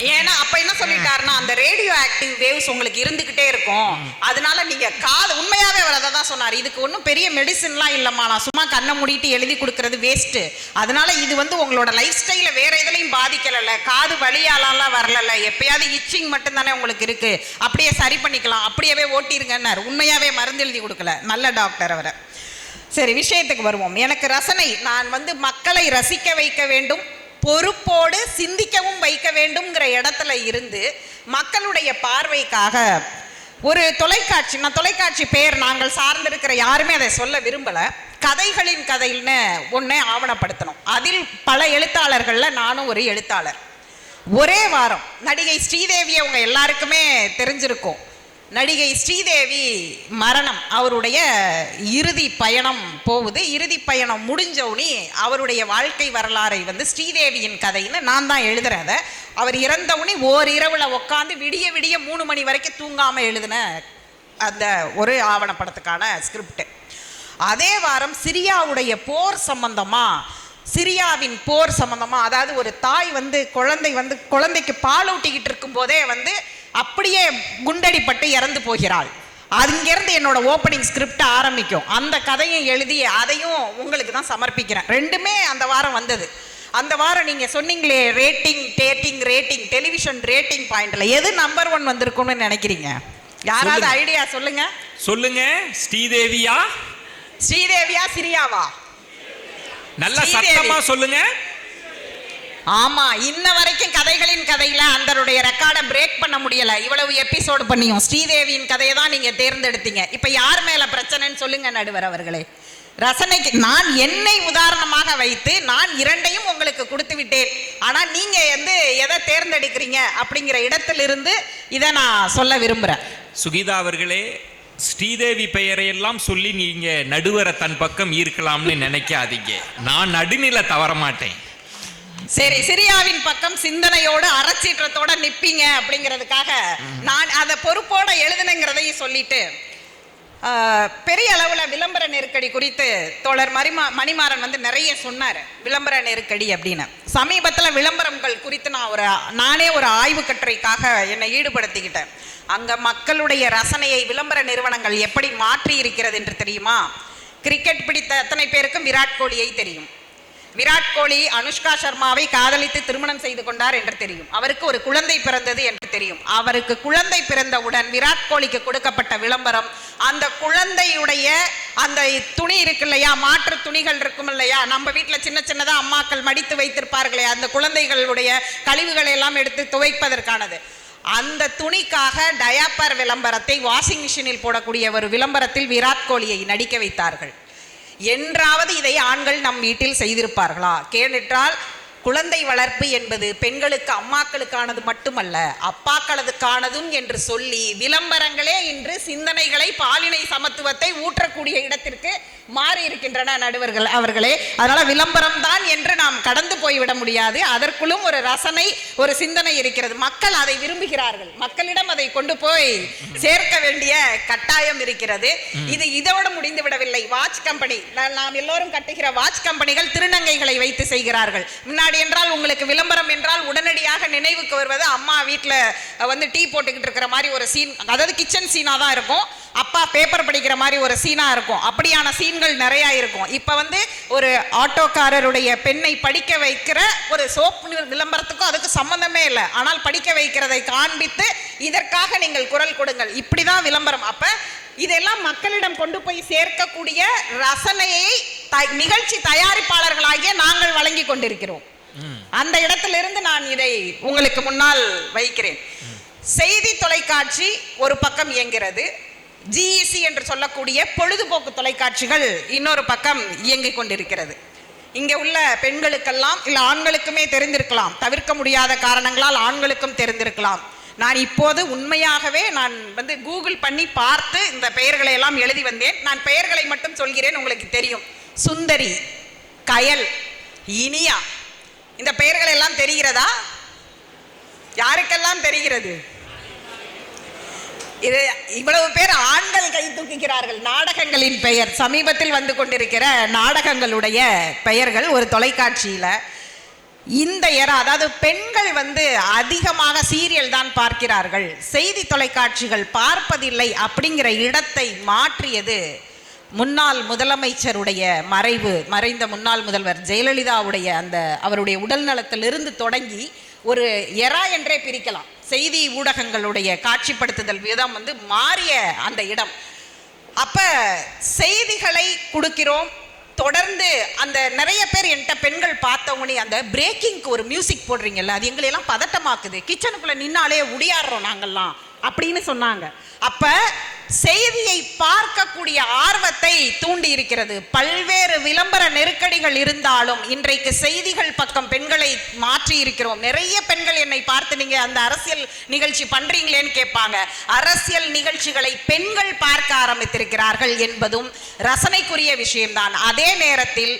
ஏன்னா அப்ப என்ன சொல்லிட்டாருன்னா, அந்த ரேடியோ ஆக்டிவ் வேவ்ஸ் உங்களுக்கு இருந்துகிட்டே இருக்கும், அதனால நீங்க காது, உண்மையாவே அவர் அதை தான் சொன்னார், இதுக்கு ஒன்றும் பெரிய மெடிசின்லாம் இல்லம்மா, நான் சும்மா கண்ணை மூடிட்டு எழுதி கொடுக்கறது வேஸ்ட், அதனால இது உங்களோட லைஃப் ஸ்டைல வேற எதுலையும் பாதிக்கல, காது வலியாலாம் வரல, எப்பயாவது இச்சிங் மட்டும் தானே உங்களுக்கு இருக்கு, அப்படியே சரி பண்ணிக்கலாம், அப்படியே ஓட்டிருங்கன்னாரு. உண்மையாவே மருந்து எழுதி கொடுக்கல, நல்ல டாக்டர் அவரை. சரி, விஷயத்துக்கு வருவோம். எனக்கு ரசனை, நான் மக்களை ரசிக்க வைக்க வேண்டும், பொறுப்போடு சிந்திக்கவும் வைக்க வேண்டும்ங்கிற இடத்துல இருந்து மக்களுடைய பார்வைக்காக ஒரு தொலைக்காட்சி, நான் தொலைக்காட்சி பேர் நாங்கள் சார்ந்திருக்கிற யாருமே அதை சொல்ல விரும்பல, கதைகளின் கதைன்னு ஒன்றை ஆவணப்படுத்தணும். அதில் பல எழுத்தாளர்கள்ல நானும் ஒரு எழுத்தாளர். ஒரே வாரம் நடிகை ஸ்ரீதேவியை உங்க எல்லாருக்குமே தெரிஞ்சிருக்கும். நடிகை ஸ்ரீதேவி மரணம், அவருடைய இறுதி பயணம் போகுது. இறுதி பயணம் முடிஞ்சவுனே அவருடைய வாழ்க்கை வரலாறை ஸ்ரீதேவியின் கதைன்னு நான் தான் எழுதுறேன். அவர் இறந்தவுனே ஓரிரவுல உட்காந்து விடிய விடிய 3 மணி வரைக்கும் தூங்காம எழுதின அந்த ஒரு ஆவணப்படத்துக்கான ஸ்கிரிப்ட். அதே வாரம் சிரியாவுடைய போர் சம்பந்தமா, சிரியாவின் போர் சம்பந்தமா, அதாவது ஒரு தாய் குழந்தைக்கு பால் ஊட்டிக்கிட்டு இருக்கும் போதே அப்படியே குண்டடிப்பட்டு இறந்து போகிறாள். அங்கிருந்து என்னோட ஓப்பனிங் ஸ்கிரிப்ட் ஆரம்பிக்கும். அந்த கதையை எழுதி அதையும் உங்களுக்கு தான் சமர்ப்பிக்கிறேன். ரெண்டுமே அந்த வாரம் வந்தது. அந்த வாரம் நீங்க சொன்னீங்களே ரேட்டிங் டெலிவிஷன் ரேட்டிங் பாயிண்ட்ல எது நம்பர் 1 வந்திருக்கும்னு நினைக்கிறீங்க? யாராவது ஐடியா சொல்லுங்க. ஸ்ரீதேவியா சிரியாவா? நல்ல சத்தமா சொல்லுங்க. ஆமா, இன்ன வரைக்கும் கதைகளின் கதையில அந்தருடைய ரெக்கார்டை பிரேக் பண்ண முடியல. இவ்வளவு எபிசோடு பண்ணியும் ஸ்ரீதேவியின் கதையை தான் நீங்க தேர்ந்தெடுத்தீங்க. இப்ப யார் மேல பிரச்சனைன்னு சொல்லுங்க நடுவர் அவர்களே. ரசனைக்கு நான் என்னை உதாரணமாக வைத்து நான் 2ஐயும் உங்களுக்கு கொடுத்து விட்டேன். ஆனா நீங்க எதை தேர்ந்தெடுக்கிறீங்க அப்படிங்கிற இடத்திலிருந்து இதை நான் சொல்ல விரும்புறேன். சுகிதா அவர்களே, ஸ்ரீதேவி பெயரையெல்லாம் சொல்லி நீங்க நடுவரை தன் பக்கம் ஈர்க்கலாம்னு நினைக்காதீங்க. நான் நடுநிலை தவற மாட்டேன். சரி, சிரியாவின் பக்கம் சிந்தனையோடு அறச்சீற்றத்தோட நிப்பீங்க அப்படிங்கிறதுக்காக நான் அதை பொறுப்போட எழுதுனங்கிறதையும் சொல்லிட்டு, பெரிய அளவுல விளம்பர நெருக்கடி குறித்து தோழர் மணிமாறன் நிறைய சொன்னார். விளம்பர நெருக்கடி அப்படின்னு சமீபத்துல விளம்பரங்கள் குறித்து நானே ஒரு ஆய்வு கட்டுரைக்காக என்னை ஈடுபடுத்திக்கிட்டேன். அங்க மக்களுடைய ரசனையை விளம்பர நிறுவனங்கள் எப்படி மாற்றி இருக்கிறது என்று தெரியுமா? கிரிக்கெட் பிடித்த அத்தனை பேருக்கும் விராட் கோலியை தெரியும். விராட் கோலி அனுஷ்கா சர்மாவை காதலித்து திருமணம் செய்து கொண்டார் என்று தெரியும். அவருக்கு ஒரு குழந்தை பிறந்தது என்று தெரியும். அவருக்கு குழந்தை பிறந்தவுடன் விராட் கோலிக்கு கொடுக்கப்பட்ட விளம்பரம், அந்த குழந்தையுடைய அந்த துணி இருக்கு இல்லையா, மாற்று துணிகள் இருக்கும் இல்லையா, நம்ம வீட்டில் சின்ன சின்னதாக அம்மாக்கள் மடித்து வைத்திருப்பார்களே, அந்த குழந்தைகளுடைய கழிவுகளை எல்லாம் எடுத்து துவைப்பதற்கானது, அந்த துணிக்காக டயாப்பர் விளம்பரத்தை வாஷிங் மிஷினில் போடக்கூடிய ஒரு விளம்பரத்தில் விராட் கோலியை நடிக்க வைத்தார்கள். என்றாவது இதை ஆண்கள் நம் வீட்டில் செய்திருப்பார்களா? கேட்டால் குழந்தை வளர்ப்பு என்பது பெண்களுக்கு அம்மாக்களுக்கானது மட்டுமல்ல, அப்பாக்களுக்கானதும் என்று சொல்லி விளம்பரங்களே இன்று சிந்தனைகளை, பாலினை சமத்துவத்தை ஊற்றக்கூடிய இடத்திற்கு மாறி இருக்கின்றன நடுவர்கள் அவர்களே. அதனால விளம்பரம் தான் என்று நாம் கடந்து போய்விட முடியாது. அதற்குள்ளும் ஒரு ரசனை, ஒரு சிந்தனை இருக்கிறது. மக்கள் அதை விரும்புகிறார்கள். மக்களிடம் அதை கொண்டு போய் சேர்க்க வேண்டிய கட்டாயம் இருக்கிறது. இது இதோடு முடிந்து விடவில்லை. வாட்ச் கம்பெனி, நாம் எல்லோரும் கட்டுகிற வாட்ச் கம்பெனிகள் திருநங்கைகளை வைத்து செய்கிறார்கள். முன்னாடி என்றால் உங்களுக்கு விளம்பரம் என்றால் உடனடியாக நினைவுக்கு வருவது அம்மா வீட்டில் வந்து டீ போட்டுக்கிட்டு இருக்கிற மாதிரி ஒரு சீன், அதாவது கிச்சன் சீனா தான் இருக்கும். அப்பா பேப்பர் படிக்கிற மாதிரி ஒரு சீனா இருக்கும். அப்படியான சீன்கள் நிறைய இருக்கும். இப்ப வந்து ஒரு ஆட்டோக்காரருடைய பெண்ணை படிக்க வைக்கிற ஒரு சோப் விளம்பரத்துக்கும் அதுக்கு சம்பந்தமே இல்லை. ஆனால் படிக்க வைக்கிறதை காண்பித்து இதற்காக நீங்கள் குரல் கொடுங்கள், இப்படிதான் விளம்பரம். அப்ப இதெல்லாம் மக்களிடம் கொண்டு போய் சேர்க்கக்கூடிய ரசனையை நிகழ்ச்சி தயாரிப்பாளர்களாகிய நாங்கள் வழங்கி கொண்டிருக்கிறோம். அந்த இடத்திலிருந்து நான் இதை உங்களுக்கு முன்னால் வைக்கிறேன். செய்தி தொலைக்காட்சி ஒரு பக்கம் இயங்கிறது, ஜிஇசி என்று சொல்லக்கூடிய பொழுதுபோக்கு தொலைக்காட்சிகள் இன்னொரு பக்கம் இயங்கிக் கொண்டிருக்கிறது. இங்கே உள்ள பெண்களுக்கெல்லாம் இல்லை ஆண்களுக்குமே தெரிந்திருக்கலாம், தவிர்க்க முடியாத காரணங்களால் ஆண்களுக்கும் தெரிந்திருக்கலாம். நான் இப்போது உண்மையாகவே நான் வந்து கூகுள் பண்ணி பார்த்து இந்த பெயர்களை எல்லாம் எழுதி வந்தேன். நான் பெயர்களை மட்டும் சொல்கிறேன், உங்களுக்கு தெரியும். சுந்தரி, கயல், இனியா, இந்த பெயர்கள் எல்லாம் தெரிகிறதா? யாருக்கெல்லாம் தெரிகிறது? இது இவ்வளவு பேர் ஆண்கள் கை தூக்குகிறார்கள். நாடகங்களின் பெயர், சமீபத்தில் வந்து கொண்டிருக்கிற நாடகங்களுடைய பெயர்கள் ஒரு தொலைக்காட்சியில. இந்த அதாவது பெண்கள் வந்து அதிகமாக சீரியல் தான் பார்க்கிறார்கள், செய்தி தொலைக்காட்சிகள் பார்ப்பதில்லை அப்படிங்கிற இடத்தை மாற்றியது முன்னாள் முதலமைச்சருடைய மறைந்த முன்னாள் முதல்வர் ஜெயலலிதாவுடைய அந்த அவருடைய உடல் நலத்திலிருந்து தொடங்கி ஒரு எரா என்றே பிரிக்கலாம். செய்தி ஊடகங்களுடைய காட்சிப்படுத்துதல் விதம் வந்து மாறிய அந்த இடம். அப்ப செய்திகளை கொடுக்கிறோம், தொடர்ந்து அந்த நிறைய பேர் என்கிட்ட பெண்கள் பார்த்தவங்கனே அந்த பிரேக்கிங்க்கு ஒரு மியூசிக் போடுறீங்கல்ல, அது எங்களையெல்லாம் பதட்டமாக்குது, கிச்சனுக்குள்ள நின்னாலே உடியாடுறோம் நாங்கள்லாம் அப்படின்னு சொன்னாங்க. அப்ப செய்தியை பார்க்கக்கூடிய ஆர்வத்தை தூண்டி இருக்கிறது. பல்வேறு விளம்பர நெருக்கடிகள் இருந்தாலும் இன்றைக்கு செய்திகள் பக்கம் பெண்களை மாற்றி இருக்கிறோம். நிறைய பெண்கள் என்னை பார்த்து நீங்க அந்த அரசியல் நிகழ்ச்சி பண்றீங்களேன்னு கேட்பாங்க. அரசியல் நிகழ்ச்சிகளை பெண்கள் பார்க்க ஆரம்பித்திருக்கிறார்கள் என்பதும் ரசனைக்குரிய விஷயம்தான். அதே நேரத்தில்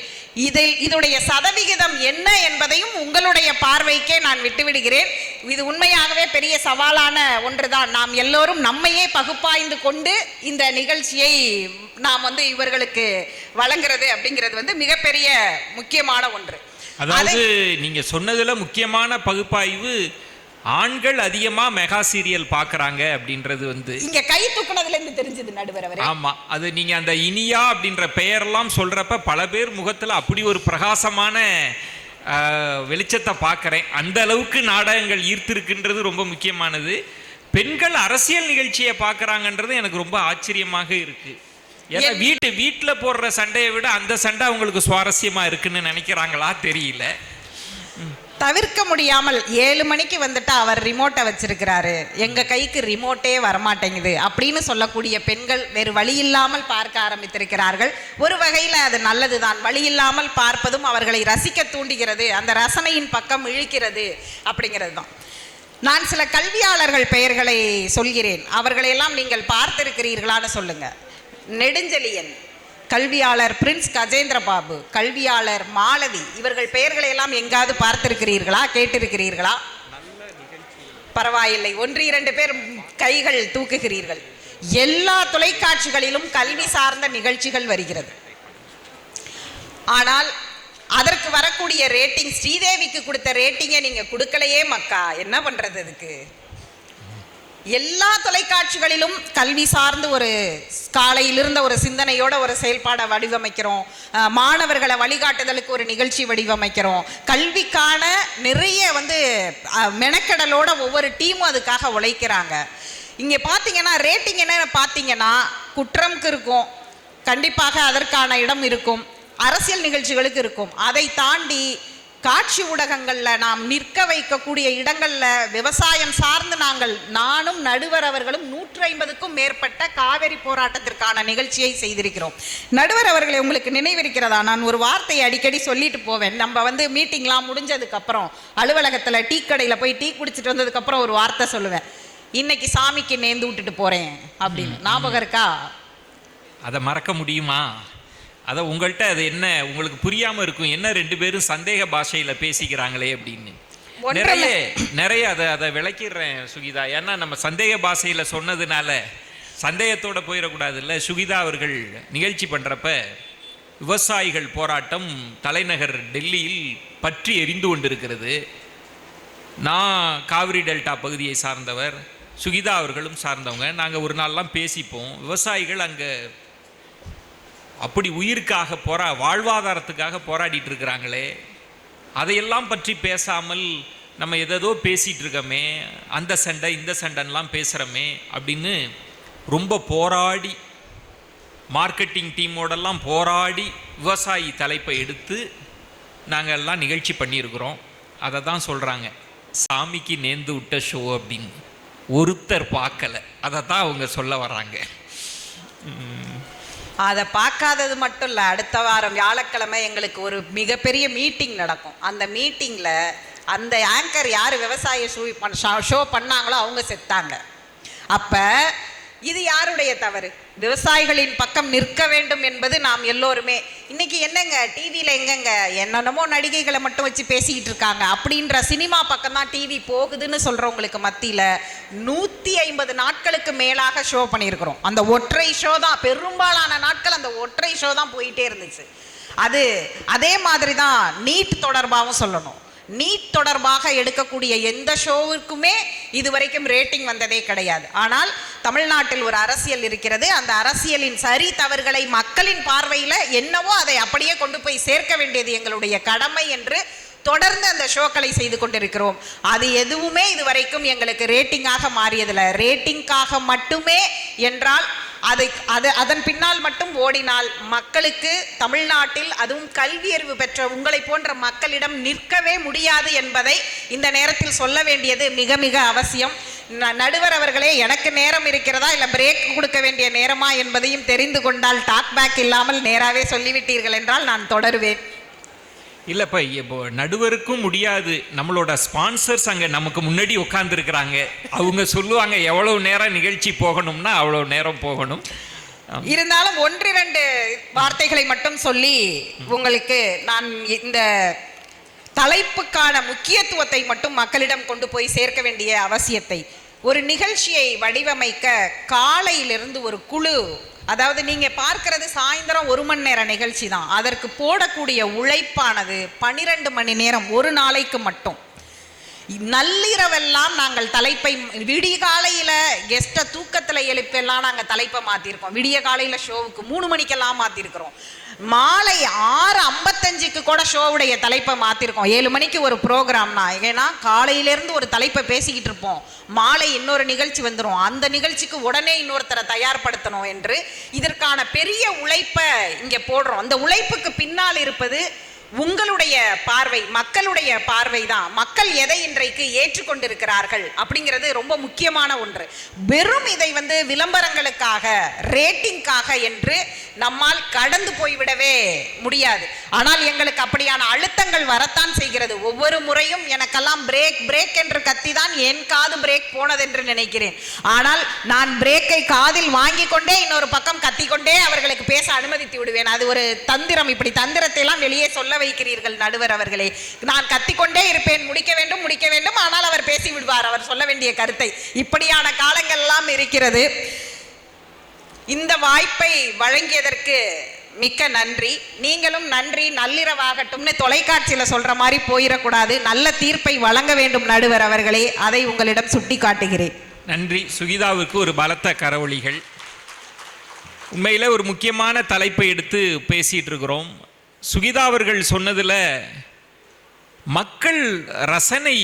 இதனுடைய சதவிகிதம் என்ன என்பதையும் உங்களுடைய பார்வைக்கே நான் விட்டுவிடுகிறேன். இது உண்மையாகவே பெரிய சவாலான ஒன்றுதான். நாம் எல்லோரும் நம்மையே பகுப்பாய்ந்து கொண்டு இந்த நிகழ்ச்சியை நாம் வந்து இவர்களுக்கு வழங்குறது அப்படிங்கிறது வந்து மிகப்பெரிய முக்கியமான ஒன்று. அதாவது நீங்க சொன்னதுல முக்கியமான பகுப்பாய்வு, ஆண்கள் அதிகமா மெகா சீரியல் பாக்குறாங்க அப்படின்றது வந்து இங்க கை தூக்குனதுல இருந்து தெரிஞ்சது நடுவர் அவரே. ஆமா, அது நீங்க அந்த இனியா அப்படின்ற பெயரெல்லாம் சொல்றப்ப பல பேர் முகத்துல அப்படி ஒரு பிரகாசமான வெளிச்சத்தை பார்க்குறேன். அந்த அளவுக்கு நாடகங்கள் ஈர்த்திருக்குன்றது ரொம்ப முக்கியமானது. பெண்கள் அரசியல் நிகழ்ச்சியை பார்க்குறாங்கன்றது எனக்கு ரொம்ப ஆச்சரியமாக இருக்கு. ஏன்னா வீட்டில் போடுற சண்டையை விட அந்த சண்டை அவங்களுக்கு சுவாரஸ்யமா இருக்குன்னு நினைக்கிறாங்களா தெரியல. தவிர்க்க முடியாமல் 7 மணிக்கு வந்துட்டு அவர் ரிமோட்டை வச்சிருக்கிறாரு, எங்க கைக்கு ரிமோட்டே வரமாட்டேங்குது அப்படின்னு சொல்லக்கூடிய பெண்கள் வேறு வழி இல்லாமல் பார்க்க ஆரம்பித்திருக்கிறார்கள். ஒரு வகையில் அது நல்லதுதான். வழி இல்லாமல் பார்ப்பதும் அவர்களை ரசிக்க தூண்டுகிறது, அந்த ரசனையின் பக்கம் இழுக்கிறது அப்படிங்கிறது தான். நான் சில கல்வியாளர்கள் பெயர்களை சொல்கிறேன், அவர்களையெல்லாம் நீங்கள் பார்த்திருக்கிறீர்களான்னு சொல்லுங்க. நெடுஞ்செழியன், கல்வியாளர் பிரின்ஸ் கஜேந்திர பாபு, கல்வியாளர் மாலதி, இவர்கள் பெயர்களை எல்லாம் எங்காவது பார்த்திருக்கிறீர்களா, கேட்டிருக்கிறீர்களா? பரவாயில்லை, 1-2 பேர் கைகள் தூக்குகிறீர்கள். எல்லா தொலைக்காட்சிகளிலும் கல்வி சார்ந்த நிகழ்ச்சிகள் வருகிறது. ஆனால் அதற்கு வரக்கூடிய ரேட்டிங், ஸ்ரீதேவிக்கு கொடுத்த ரேட்டிங்கை நீங்க கொடுக்கலையே மக்கா, என்ன பண்றது? அதுக்கு எல்லா தொலைக்காட்சிகளிலும் கல்வி சார்ந்து ஒரு காலையில் இருந்த ஒரு சிந்தனையோட ஒரு செயல்பாடை வடிவமைக்கிறோம். மாணவர்களை வழிகாட்டுதலுக்கு ஒரு நிகழ்ச்சி வடிவமைக்கிறோம். கல்விக்கான நிறைய வந்து மெனக்கடலோட ஒவ்வொரு டீமும் அதுக்காக உழைக்கிறாங்க. இங்கே பார்த்தீங்கன்னா ரேட்டிங் என்ன பார்த்தீங்கன்னா குற்றம்க்கு இருக்கும், கண்டிப்பாக அதற்கான இடம் இருக்கும், அரசியல் நிகழ்ச்சிகளுக்கு இருக்கும். அதை தாண்டி காட்சி ஊடகங்களில் நாம் நிற்க வைக்கக்கூடிய இடங்களில் விவசாயம் சார்ந்து நானும் நடுவர் அவர்களும் 150க்கும் மேற்பட்ட காவிரி போராட்டத்திற்கான நிகழ்ச்சியை செய்திருக்கிறோம். நடுவர் அவர்களை உங்களுக்கு நினைவிருக்கிறதா? நான் ஒரு வார்த்தையை அடிக்கடி சொல்லிட்டு போவேன். நம்ம வந்து மீட்டிங்லாம் முடிஞ்சதுக்கப்புறம் அலுவலகத்தில் டீ கடையில் போய் டீ குடிச்சிட்டு வந்ததுக்கப்புறம் ஒரு வார்த்தை சொல்லுவேன், இன்னைக்கு சாமிக்கு நேர்ந்து விட்டுட்டு போகிறேன் அப்படின்னு. ஞாபகம் இருக்கா? அதை மறக்க முடியுமா? அதை உங்கள்கிட்ட அது என்ன உங்களுக்கு புரியாமல் இருக்கும், என்ன ரெண்டு பேரும் சந்தேக பாஷையில் பேசிக்கிறாங்களே அப்படின்னு. நிறைய அதை விளக்கிடுறேன் சுகிதா. ஏன்னா நம்ம சந்தேக பாஷையில் சொன்னதுனால சந்தேகத்தோடு போயிடக்கூடாதுல்ல. சுகிதா அவர்கள் நிகழ்ச்சி பண்ணுறப்ப விவசாயிகள் போராட்டம் தலைநகர் டெல்லியில் பற்றி எரிந்து கொண்டிருக்கிறது. நான் காவிரி டெல்டா பகுதியை சார்ந்தவர், சுகிதா அவர்களும் சார்ந்தவங்க. நாங்கள் ஒரு நாள்லாம் பேசிப்போம். விவசாயிகள் அங்கே அப்படி உயிருக்காக வாழ்வாதாரத்துக்காக போராடிட்டு இருக்கிறாங்களே, அதையெல்லாம் பற்றி பேசாமல் நம்ம எதோ பேசிகிட்டு இருக்கோமே, அந்த சண்டை இந்த சண்டைலாம் பேசுகிறோமே அப்படின்னு ரொம்ப போராடி, மார்க்கெட்டிங் டீமோடெல்லாம் போராடி விவசாயி தலைப்பை எடுத்து நாங்கள் எல்லாம் நிகழ்ச்சி பண்ணியிருக்கிறோம். அதை தான் சொல்கிறாங்க, சாமிக்கு நேர்ந்து விட்ட ஷோ அப்படின்னு. ஒருத்தர் பார்க்கலை, அதை தான் அவங்க சொல்ல வர்றாங்க. அதை பார்க்காதது மட்டும் இல்லை, அடுத்த வாரம் வியாழக்கிழமை எங்களுக்கு ஒரு மிகப்பெரிய மீட்டிங் நடக்கும். அந்த மீட்டிங்கில் அந்த ஆங்கர் யார் விவசாய ஷோ பண்ணாங்களோ அவங்க செத்தாங்க. அப்போ இது யாருடைய தவறு? விவசாயிகளின் பக்கம் நிற்க வேண்டும் என்பது நாம் எல்லோருமே. இன்னைக்கு என்னங்க டிவியில் எங்கெங்க என்னென்னமோ நடிகைகளை மட்டும் வச்சு பேசிக்கிட்டு இருக்காங்க அப்படின்ற சினிமா பக்கம் தான் டிவி போகுதுன்னு சொல்கிறவங்களுக்கு மத்தியில் 150 நாட்களுக்கு மேலாக ஷோ பண்ணியிருக்கிறோம். அந்த ஒற்றை ஷோ தான், பெரும்பாலான நாட்கள் அந்த ஒற்றை ஷோ தான் போயிட்டே இருந்துச்சு. அதே மாதிரி தான் நீட் தொடர்பாகவும் சொல்லணும். நீட் தொடர்பாக எடுக்கக்கூடிய எந்த ஷோவிற்குமே இதுவரைக்கும் ரேட்டிங் வந்ததே கிடையாது. ஆனால் தமிழ்நாட்டில் ஒரு அரசியல் இருக்கிறது. அந்த அரசியலின் சரி தவறுகளை மக்களின் பார்வையில் என்னவோ அதை அப்படியே கொண்டு போய் சேர்க்க வேண்டியது எங்களுடைய கடமை என்று தொடர்ந்து அந்த ஷோக்களை செய்து கொண்டிருக்கிறோம். அது எதுவுமே இதுவரைக்கும் எங்களுக்கு ரேட்டிங்காக மாறியதில்லை. ரேட்டிங்காக மட்டுமே என்றால் அதன் பின்னால் மட்டும் ஓடினால் மக்களுக்கு தமிழ்நாட்டில், அதுவும் கல்வியறிவு பெற்ற உங்களை போன்ற மக்களிடம் நிற்கவே முடியாது என்பதை இந்த நேரத்தில் சொல்ல வேண்டியது மிக மிக அவசியம். நடுவர் அவர்களே, எனக்கு நேரம் இருக்கிறதா இல்லை பிரேக் கொடுக்க வேண்டிய நேரமா என்பதையும் தெரிந்து கொண்டால் டாக் பேக் இல்லாமல் நேராகவே சொல்லிவிட்டீர்கள் என்றால் நான் தொடருவேன். இல்லைப்பா, இப்போ நடுவருக்கும் முடியாது. நம்மளோட ஸ்பான்சர்ஸ் அங்கே நமக்கு முன்னாடி உட்காந்துருக்குறாங்க. அவங்க சொல்லுவாங்க எவ்வளவு நேரம் நிகழ்ச்சி போகணும்னா அவ்வளோ நேரம் போகணும். இருந்தாலும் 1-2 வார்த்தைகளை மட்டும் சொல்லி உங்களுக்கு நான் இந்த தலைப்புக்கான முக்கியத்துவத்தை மட்டும் மக்களிடம் கொண்டு போய் சேர்க்க வேண்டிய அவசியத்தை, ஒரு நிகழ்ச்சியை வடிவமைக்க காலையிலிருந்து ஒரு குழு, அதாவது நீங்க பார்க்கிறது சாயந்தரம் 1 மணி நேர நிகழ்ச்சி தான், அதற்கு போடக்கூடிய உழைப்பானது 12 மணி நேரம் ஒரு நாளைக்கு மட்டும். நள்ளிரவெல்லாம் நாங்கள் தலைப்பை, விடிய காலையில கெஸ்ட்டை தூக்கத்தில் எழுப்பெல்லாம் நாங்கள் தலைப்பை மாற்றிருக்கோம். விடிய காலையில் ஷோவுக்கு 3 மணிக்கெல்லாம் மாற்றிருக்கிறோம். மாலை 6:55 கூட ஷோவுடைய தலைப்பை மாற்றிருக்கோம். 7 மணிக்கு ஒரு ப்ரோக்ராம்னா, ஏன்னா காலையிலேருந்து ஒரு தலைப்பை பேசிக்கிட்டு இருப்போம், மாலை இன்னொரு நிகழ்ச்சி வந்துடும், அந்த நிகழ்ச்சிக்கு உடனே இன்னொருத்தரை தயார்படுத்தணும் என்று இதற்கான பெரிய உழைப்பை இங்கே போடுறோம். அந்த உழைப்புக்கு பின்னால் இருப்பது உங்களுடைய பார்வை, மக்களுடைய பார்வை தான். மக்கள் எதை இன்றைக்கு ஏற்றுக்கொண்டிருக்கிறார்கள் அப்படிங்கிறது ரொம்ப முக்கியமான ஒன்று. வெறும் இதை விளம்பரங்களுக்காக, ரேட்டிங்காக என்று நம்மால் கடந்து போய்விடவே முடியாது. ஆனால் எங்களுக்கு அப்படியான அழுத்தங்கள் வரத்தான் செய்கிறது. ஒவ்வொரு முறையும் எனக்கெல்லாம் பிரேக் பிரேக் என்று கத்திதான் என் காது பிரேக் போனதென்று நினைக்கிறேன். ஆனால் நான் பிரேக்கை காதில் வாங்கி கொண்டே இன்னொரு பக்கம் கத்திக்கொண்டே அவர்களுக்கு பேச அனுமதித்து விடுவேன். அது ஒரு தந்திரம். இப்படி தந்திரத்தை எல்லாம் வெளியே சொல்ல வைக்கிறீர்கள் நடுவர் அவர்களே. நான் கத்திக்கொண்டே இருப்பேன், முடிக்க வேண்டும் முடிக்க வேண்டும், ஆனால் அவர் பேசி விடுவார் அவர் சொல்ல வேண்டிய கருத்தை. இப்படியான காலங்கள் எல்லாம் இருக்கிறது. இந்த வாய்ப்பை வழங்கியதற்கு மிக்க நன்றி. நீங்களும் நன்றி. நள்ளிரவாகட்டும்னு தொலைக்காட்சியில் சொல்ற மாதிரி போயிடக்கூடாது. நல்ல தீர்ப்பை வழங்க வேண்டும் நடுவர் அவர்களே, அதை உங்களிடம் சுட்டி காட்டுகிறேன். நன்றி. சுகிதாவுக்கு ஒரு பலத்த கரவொலிகள். உண்மையில் ஒரு முக்கியமான தலைப்பை எடுத்து பேசிட்டு இருக்கிறோம். சுகிதா அவர்கள் சொன்னதில் மக்கள் ரசனை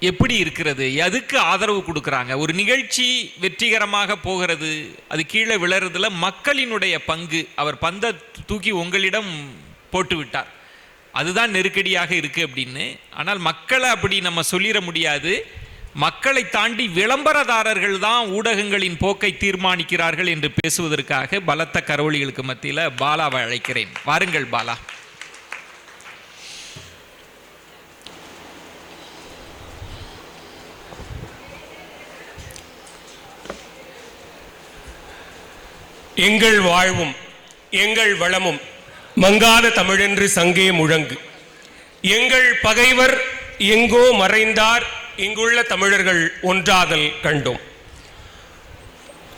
எப்படி இருக்கிறது, எதுக்கு ஆதரவு கொடுக்குறாங்க, ஒரு நிகழ்ச்சி வெற்றிகரமாக போகிறது, அது கீழே விழறதுல மக்களினுடைய பங்கு. அவர் பந்தை தூக்கி உங்களிடம் போட்டு விட்டார், அதுதான் நெருக்கடியாக இருக்குது அப்படின்னு. ஆனால் மக்களை அப்படி நம்ம சொல்லிட முடியாது. மக்களை தாண்டி விளம்பரதாரர்கள் தான் ஊடகங்களின் போக்கை தீர்மானிக்கிறார்கள் என்று பேசுவதற்காக பலத்த கரவொலிகளுக்கு மத்தியில் பாலாவை அழைக்கிறேன். வாருங்கள் பாலா. எங்கள் வாழ்வும் எங்கள் வளமும் மங்காத தமிழென்று சங்கே முழங்கு. எங்கள் பகைவர் எங்கோ மறைந்தார், இங்குள்ள தமிழர்கள் ஒன்றாதல் கண்டோம்.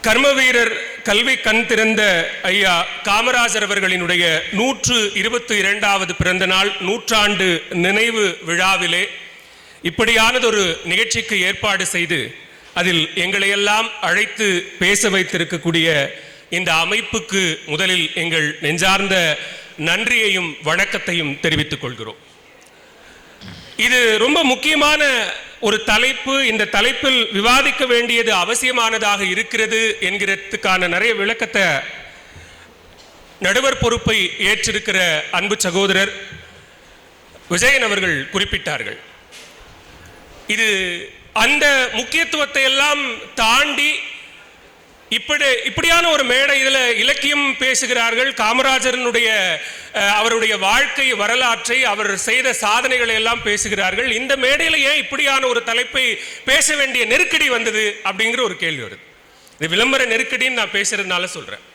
கர்மவீரர் கல்வி கண் திறந்த ஐயா காமராஜர் அவர்களினுடைய 122வது பிறந்த நாள் நூற்றாண்டு நினைவு விழாவிலே இப்படியானதொரு நிகழ்ச்சிக்கு ஏற்பாடு செய்து அதில் எங்களையெல்லாம் அழைத்து பேச வைத்திருக்கக்கூடிய இந்த அமைப்புக்கு முதலில் எங்கள் நெஞ்சார்ந்த நன்றியையும் வணக்கத்தையும் தெரிவித்துக் கொள்கிறோம். இது ரொம்ப முக்கியமான ஒரு தலைப்பு. இந்த தலைப்பில் விவாதிக்க வேண்டியது அவசியமானதாக இருக்கிறது என்கிறதுக்கான நிறைய விளக்கத்தை நடுவர் பொறுப்பை ஏற்றிருக்கிற அன்பு சகோதரர் விஜயன் அவர்கள் குறிப்பிட்டார்கள். இது அந்த முக்கியத்துவத்தை எல்லாம் தாண்டி இப்படியான ஒரு மேடை, இதில் இலக்கியம் பேசுகிறார்கள், காமராஜரனுடைய அவருடைய வாழ்க்கை வரலாற்றை, அவர் செய்த சாதனைகளை எல்லாம் பேசுகிறார்கள். இந்த மேடையில் ஏன் இப்படியான ஒரு தலைப்பை பேச வேண்டிய நெருக்கடி வந்தது அப்படிங்கிற ஒரு கேள்வி வருது. இது விளம்பர நெருக்கடின்னு நான் பேசுறதுனால சொல்றேன்.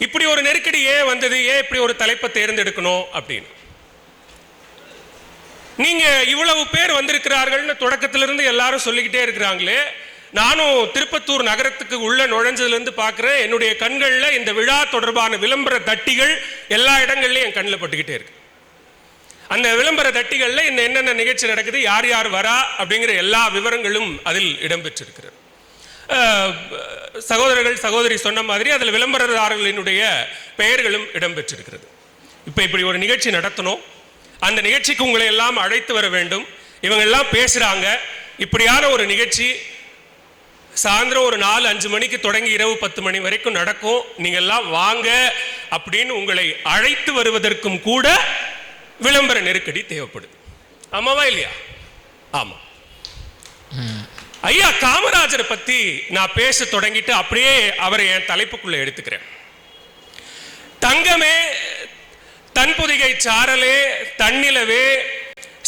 இப்படி ஒரு நெருக்கடி ஏன் வந்தது, ஏன் இப்படி ஒரு தலைப்பை தேர்ந்தெடுக்கணும் அப்படின்னு. நீங்க இவ்வளவு பேர் வந்திருக்கிறார்கள்னு தொடக்கத்திலிருந்து எல்லாரும் சொல்லிக்கிட்டே இருக்கிறாங்களே. நானும் திருப்பத்தூர் நகரத்துக்கு உள்ள நுழைஞ்சதுலேருந்து பார்க்குறேன், என்னுடைய கண்களில் இந்த விழா தொடர்பான விளம்பர தட்டிகள் எல்லா இடங்கள்லையும் என் கண்ணில் பட்டுக்கிட்டே இருக்கு. அந்த விளம்பர தட்டிகளில் என்னென்ன நிகழ்ச்சி நடக்குது, யார் யார் வரா அப்படிங்கிற எல்லா விவரங்களும் அதில் இடம்பெற்றிருக்கிறது. சகோதரர்கள் சகோதரி சொன்ன மாதிரி அதில் விளம்பரதாரர்களினுடைய பெயர்களும் இடம்பெற்றிருக்கிறது. இப்போ இப்படி ஒரு நிகழ்ச்சி நடத்தணும், அந்த நிகழ்ச்சிக்கு உங்களை எல்லாம் அழைத்து வர வேண்டும். இவங்க எல்லாம் பேசுகிறாங்க. இப்படியான ஒரு நிகழ்ச்சி சாயந்தரம் ஒரு 4-5 மணிக்கு தொடங்கி இரவு 10 மணி வரைக்கும் நடக்கும். நீங்க எல்லாம் வாங்க அப்படின்னு உங்களை அழைத்து வருவதற்கும் கூட விளம்பர நெருக்கடி தேவைப்படுது. ஆமாவா இல்லையா? ஆமா. ஐயா காமராஜரை பத்தி நான் பேச தொடங்கிட்டு அப்படியே அவரை என் தலைப்புக்குள்ள எடுத்துக்கிறேன். தங்கமே, தன்புதிகை சாரலே, தன்னிலவே,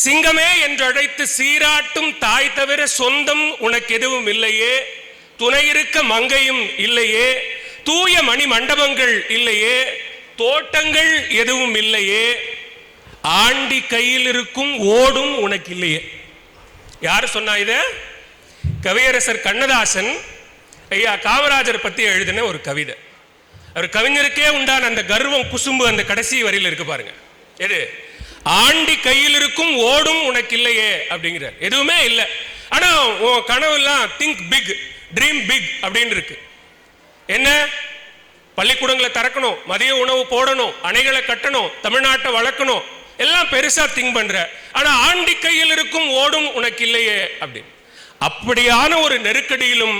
சிங்கமே என்றழைத்து சீராட்டும் தாய் தவிர சொந்தம் உனக்கு எதுவும் இல்லையே, துணை இருக்க மங்கையும் இல்லையே, தூய மணி மண்டபங்கள் இல்லையே, தோட்டங்கள் எதுவும் இல்லையே, ஆண்டி கையில் இருக்கும் ஓடும் உனக்கு இல்லையே. யாரு சொன்னா இத? கவியரசர் கண்ணதாசன் ஐயா காமராஜர் பத்தி எழுதின ஒரு கவிதை. அவர் கவிஞருக்கே உண்டான அந்த கர்வம் குசும்பு அந்த கடைசி வரியில் இருக்கு பாருங்க. எது? ஆண்டி கையில் இருக்கும் ஓடும் உனக்கு இல்லையே அப்படிங்கிறார். எதுவுமே இல்லை, ஆனா உன் கனவுலாம் திங்க் பிக், ட்ரீம் பிக் அப்படின்னு இருக்கு. என்ன? பள்ளிக்கூடங்களை திறக்கணும், மதிய உணவு போடணும், அணைகளை கட்டணும், தமிழ்நாட்டை வளர்க்கணும், எல்லாம் பெருசா திங்க் பண்ற. ஆனா ஆண்டி கையில் இருக்கும் ஓடும் உனக்கு இல்லையே அப்படின்னு. அப்படியான ஒரு நெருக்கடியிலும்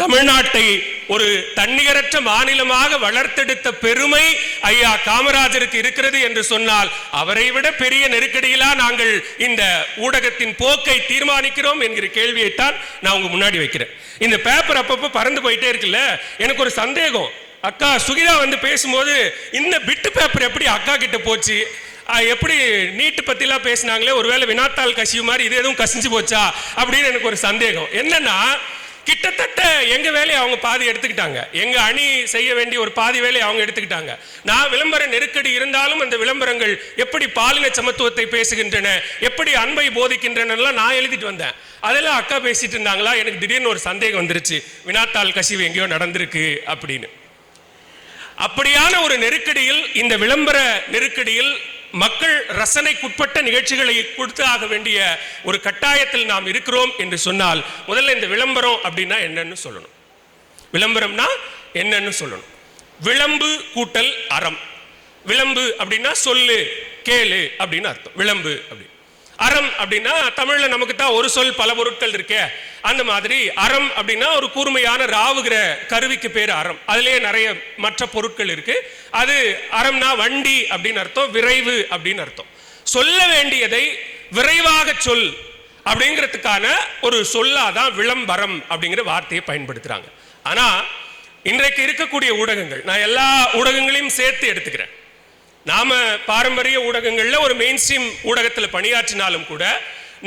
தமிழ்நாட்டை ஒரு தன்னிகரற்ற மாநிலமாக வளர்த்தெடுத்த பெருமை ஐயா காமராஜருக்கு இருக்கிறது என்று சொன்னால், அவரை விட பெரிய நெருக்கடியிலா நாங்கள் இந்த ஊடகத்தின் போக்கை தீர்மானிக்கிறோம் என்கிற கேள்வியைத்தான் நான் உங்க முன்னாடி வைக்கிறேன். இந்த பேப்பர் அப்பப்போ பறந்து போயிட்டே இருக்குல்ல, எனக்கு ஒரு சந்தேகம். அக்கா சுகிதா வந்து பேசும்போது இந்த பிட்டு பேப்பர் எப்படி அக்கா கிட்ட போச்சு, எப்படி நீட்டு பத்திலாம் பேசினாங்களே, ஒருவேளை வினாத்தாள் கசிவு மாதிரி இது எதுவும் கசிஞ்சு போச்சா அப்படின்னு எனக்கு ஒரு சந்தேகம். என்னன்னா, கிட்டத்தட்ட எங்க வேலையை அவங்க பாதி எடுத்துக்கிட்டாங்க, எங்க அணி செய்ய வேண்டிய ஒரு பாதி வேலையை அவங்க எடுத்துக்கிட்டாங்க. நான் விளம்பர நெருக்கடி இருந்தாலும் அந்த விளம்பரங்கள் எப்படி பாலின சமத்துவத்தை பேசுகின்றன, எப்படி அன்பை போதிக்கின்றன நான் எழுதிட்டு வந்தேன். அதெல்லாம் அக்கா பேசிட்டு இருந்தாங்களா, எனக்கு திடீர்னு ஒரு சந்தேகம் வந்துருச்சு, வினாத்தாள் கசிவு எங்கேயோ நடந்திருக்கு அப்படின்னு. அப்படியான ஒரு நெருக்கடியில், இந்த விளம்பர நெருக்கடியில் மக்கள் ரசனைக்குட்பட்ட நிகழ்ச்சிகளை கொடுத்து ஆக வேண்டிய ஒரு கட்டாயத்தில் நாம் இருக்கிறோம் என்று சொன்னால், முதல்ல இந்த விளம்பரம் அப்படின்னா என்னன்னு சொல்லணும். விளம்பரம்னா என்னன்னு சொல்லணும். விளம்பு கூட்டல் அறம். விளம்பு அப்படின்னா சொல்லு கேளு அப்படின்னு அர்த்தம். விளம்பு அப்படி. அறம் அப்படின்னா தமிழ்ல நமக்கு தான் ஒரு சொல் பல பொருட்கள் இருக்கே, அந்த மாதிரி அறம் அப்படின்னா ஒரு கூர்மையான ராவுகிற கருவிக்கு பேர் அறம். அதுலயே நிறைய மற்ற பொருட்கள் இருக்கு. அது அறம்னா வண்டி அப்படின்னு அர்த்தம், விரைவு அப்படின்னு அர்த்தம். சொல்ல வேண்டியதை விரைவாக சொல் அப்படிங்கிறதுக்கான ஒரு சொல்லாதான் விளம்பரம் அப்படிங்கிற வார்த்தையை பயன்படுத்துறாங்க. ஆனா இன்றைக்கு இருக்கக்கூடிய ஊடகங்கள், நான் எல்லா ஊடகங்களையும் சேர்த்து எடுத்துக்கிறேன். நாம பாரம்பரிய ஊடகங்கள்ல ஒரு மெயின் ஸ்ட்ரீம் ஊடகத்தில் பணியாற்றினாலும் கூட,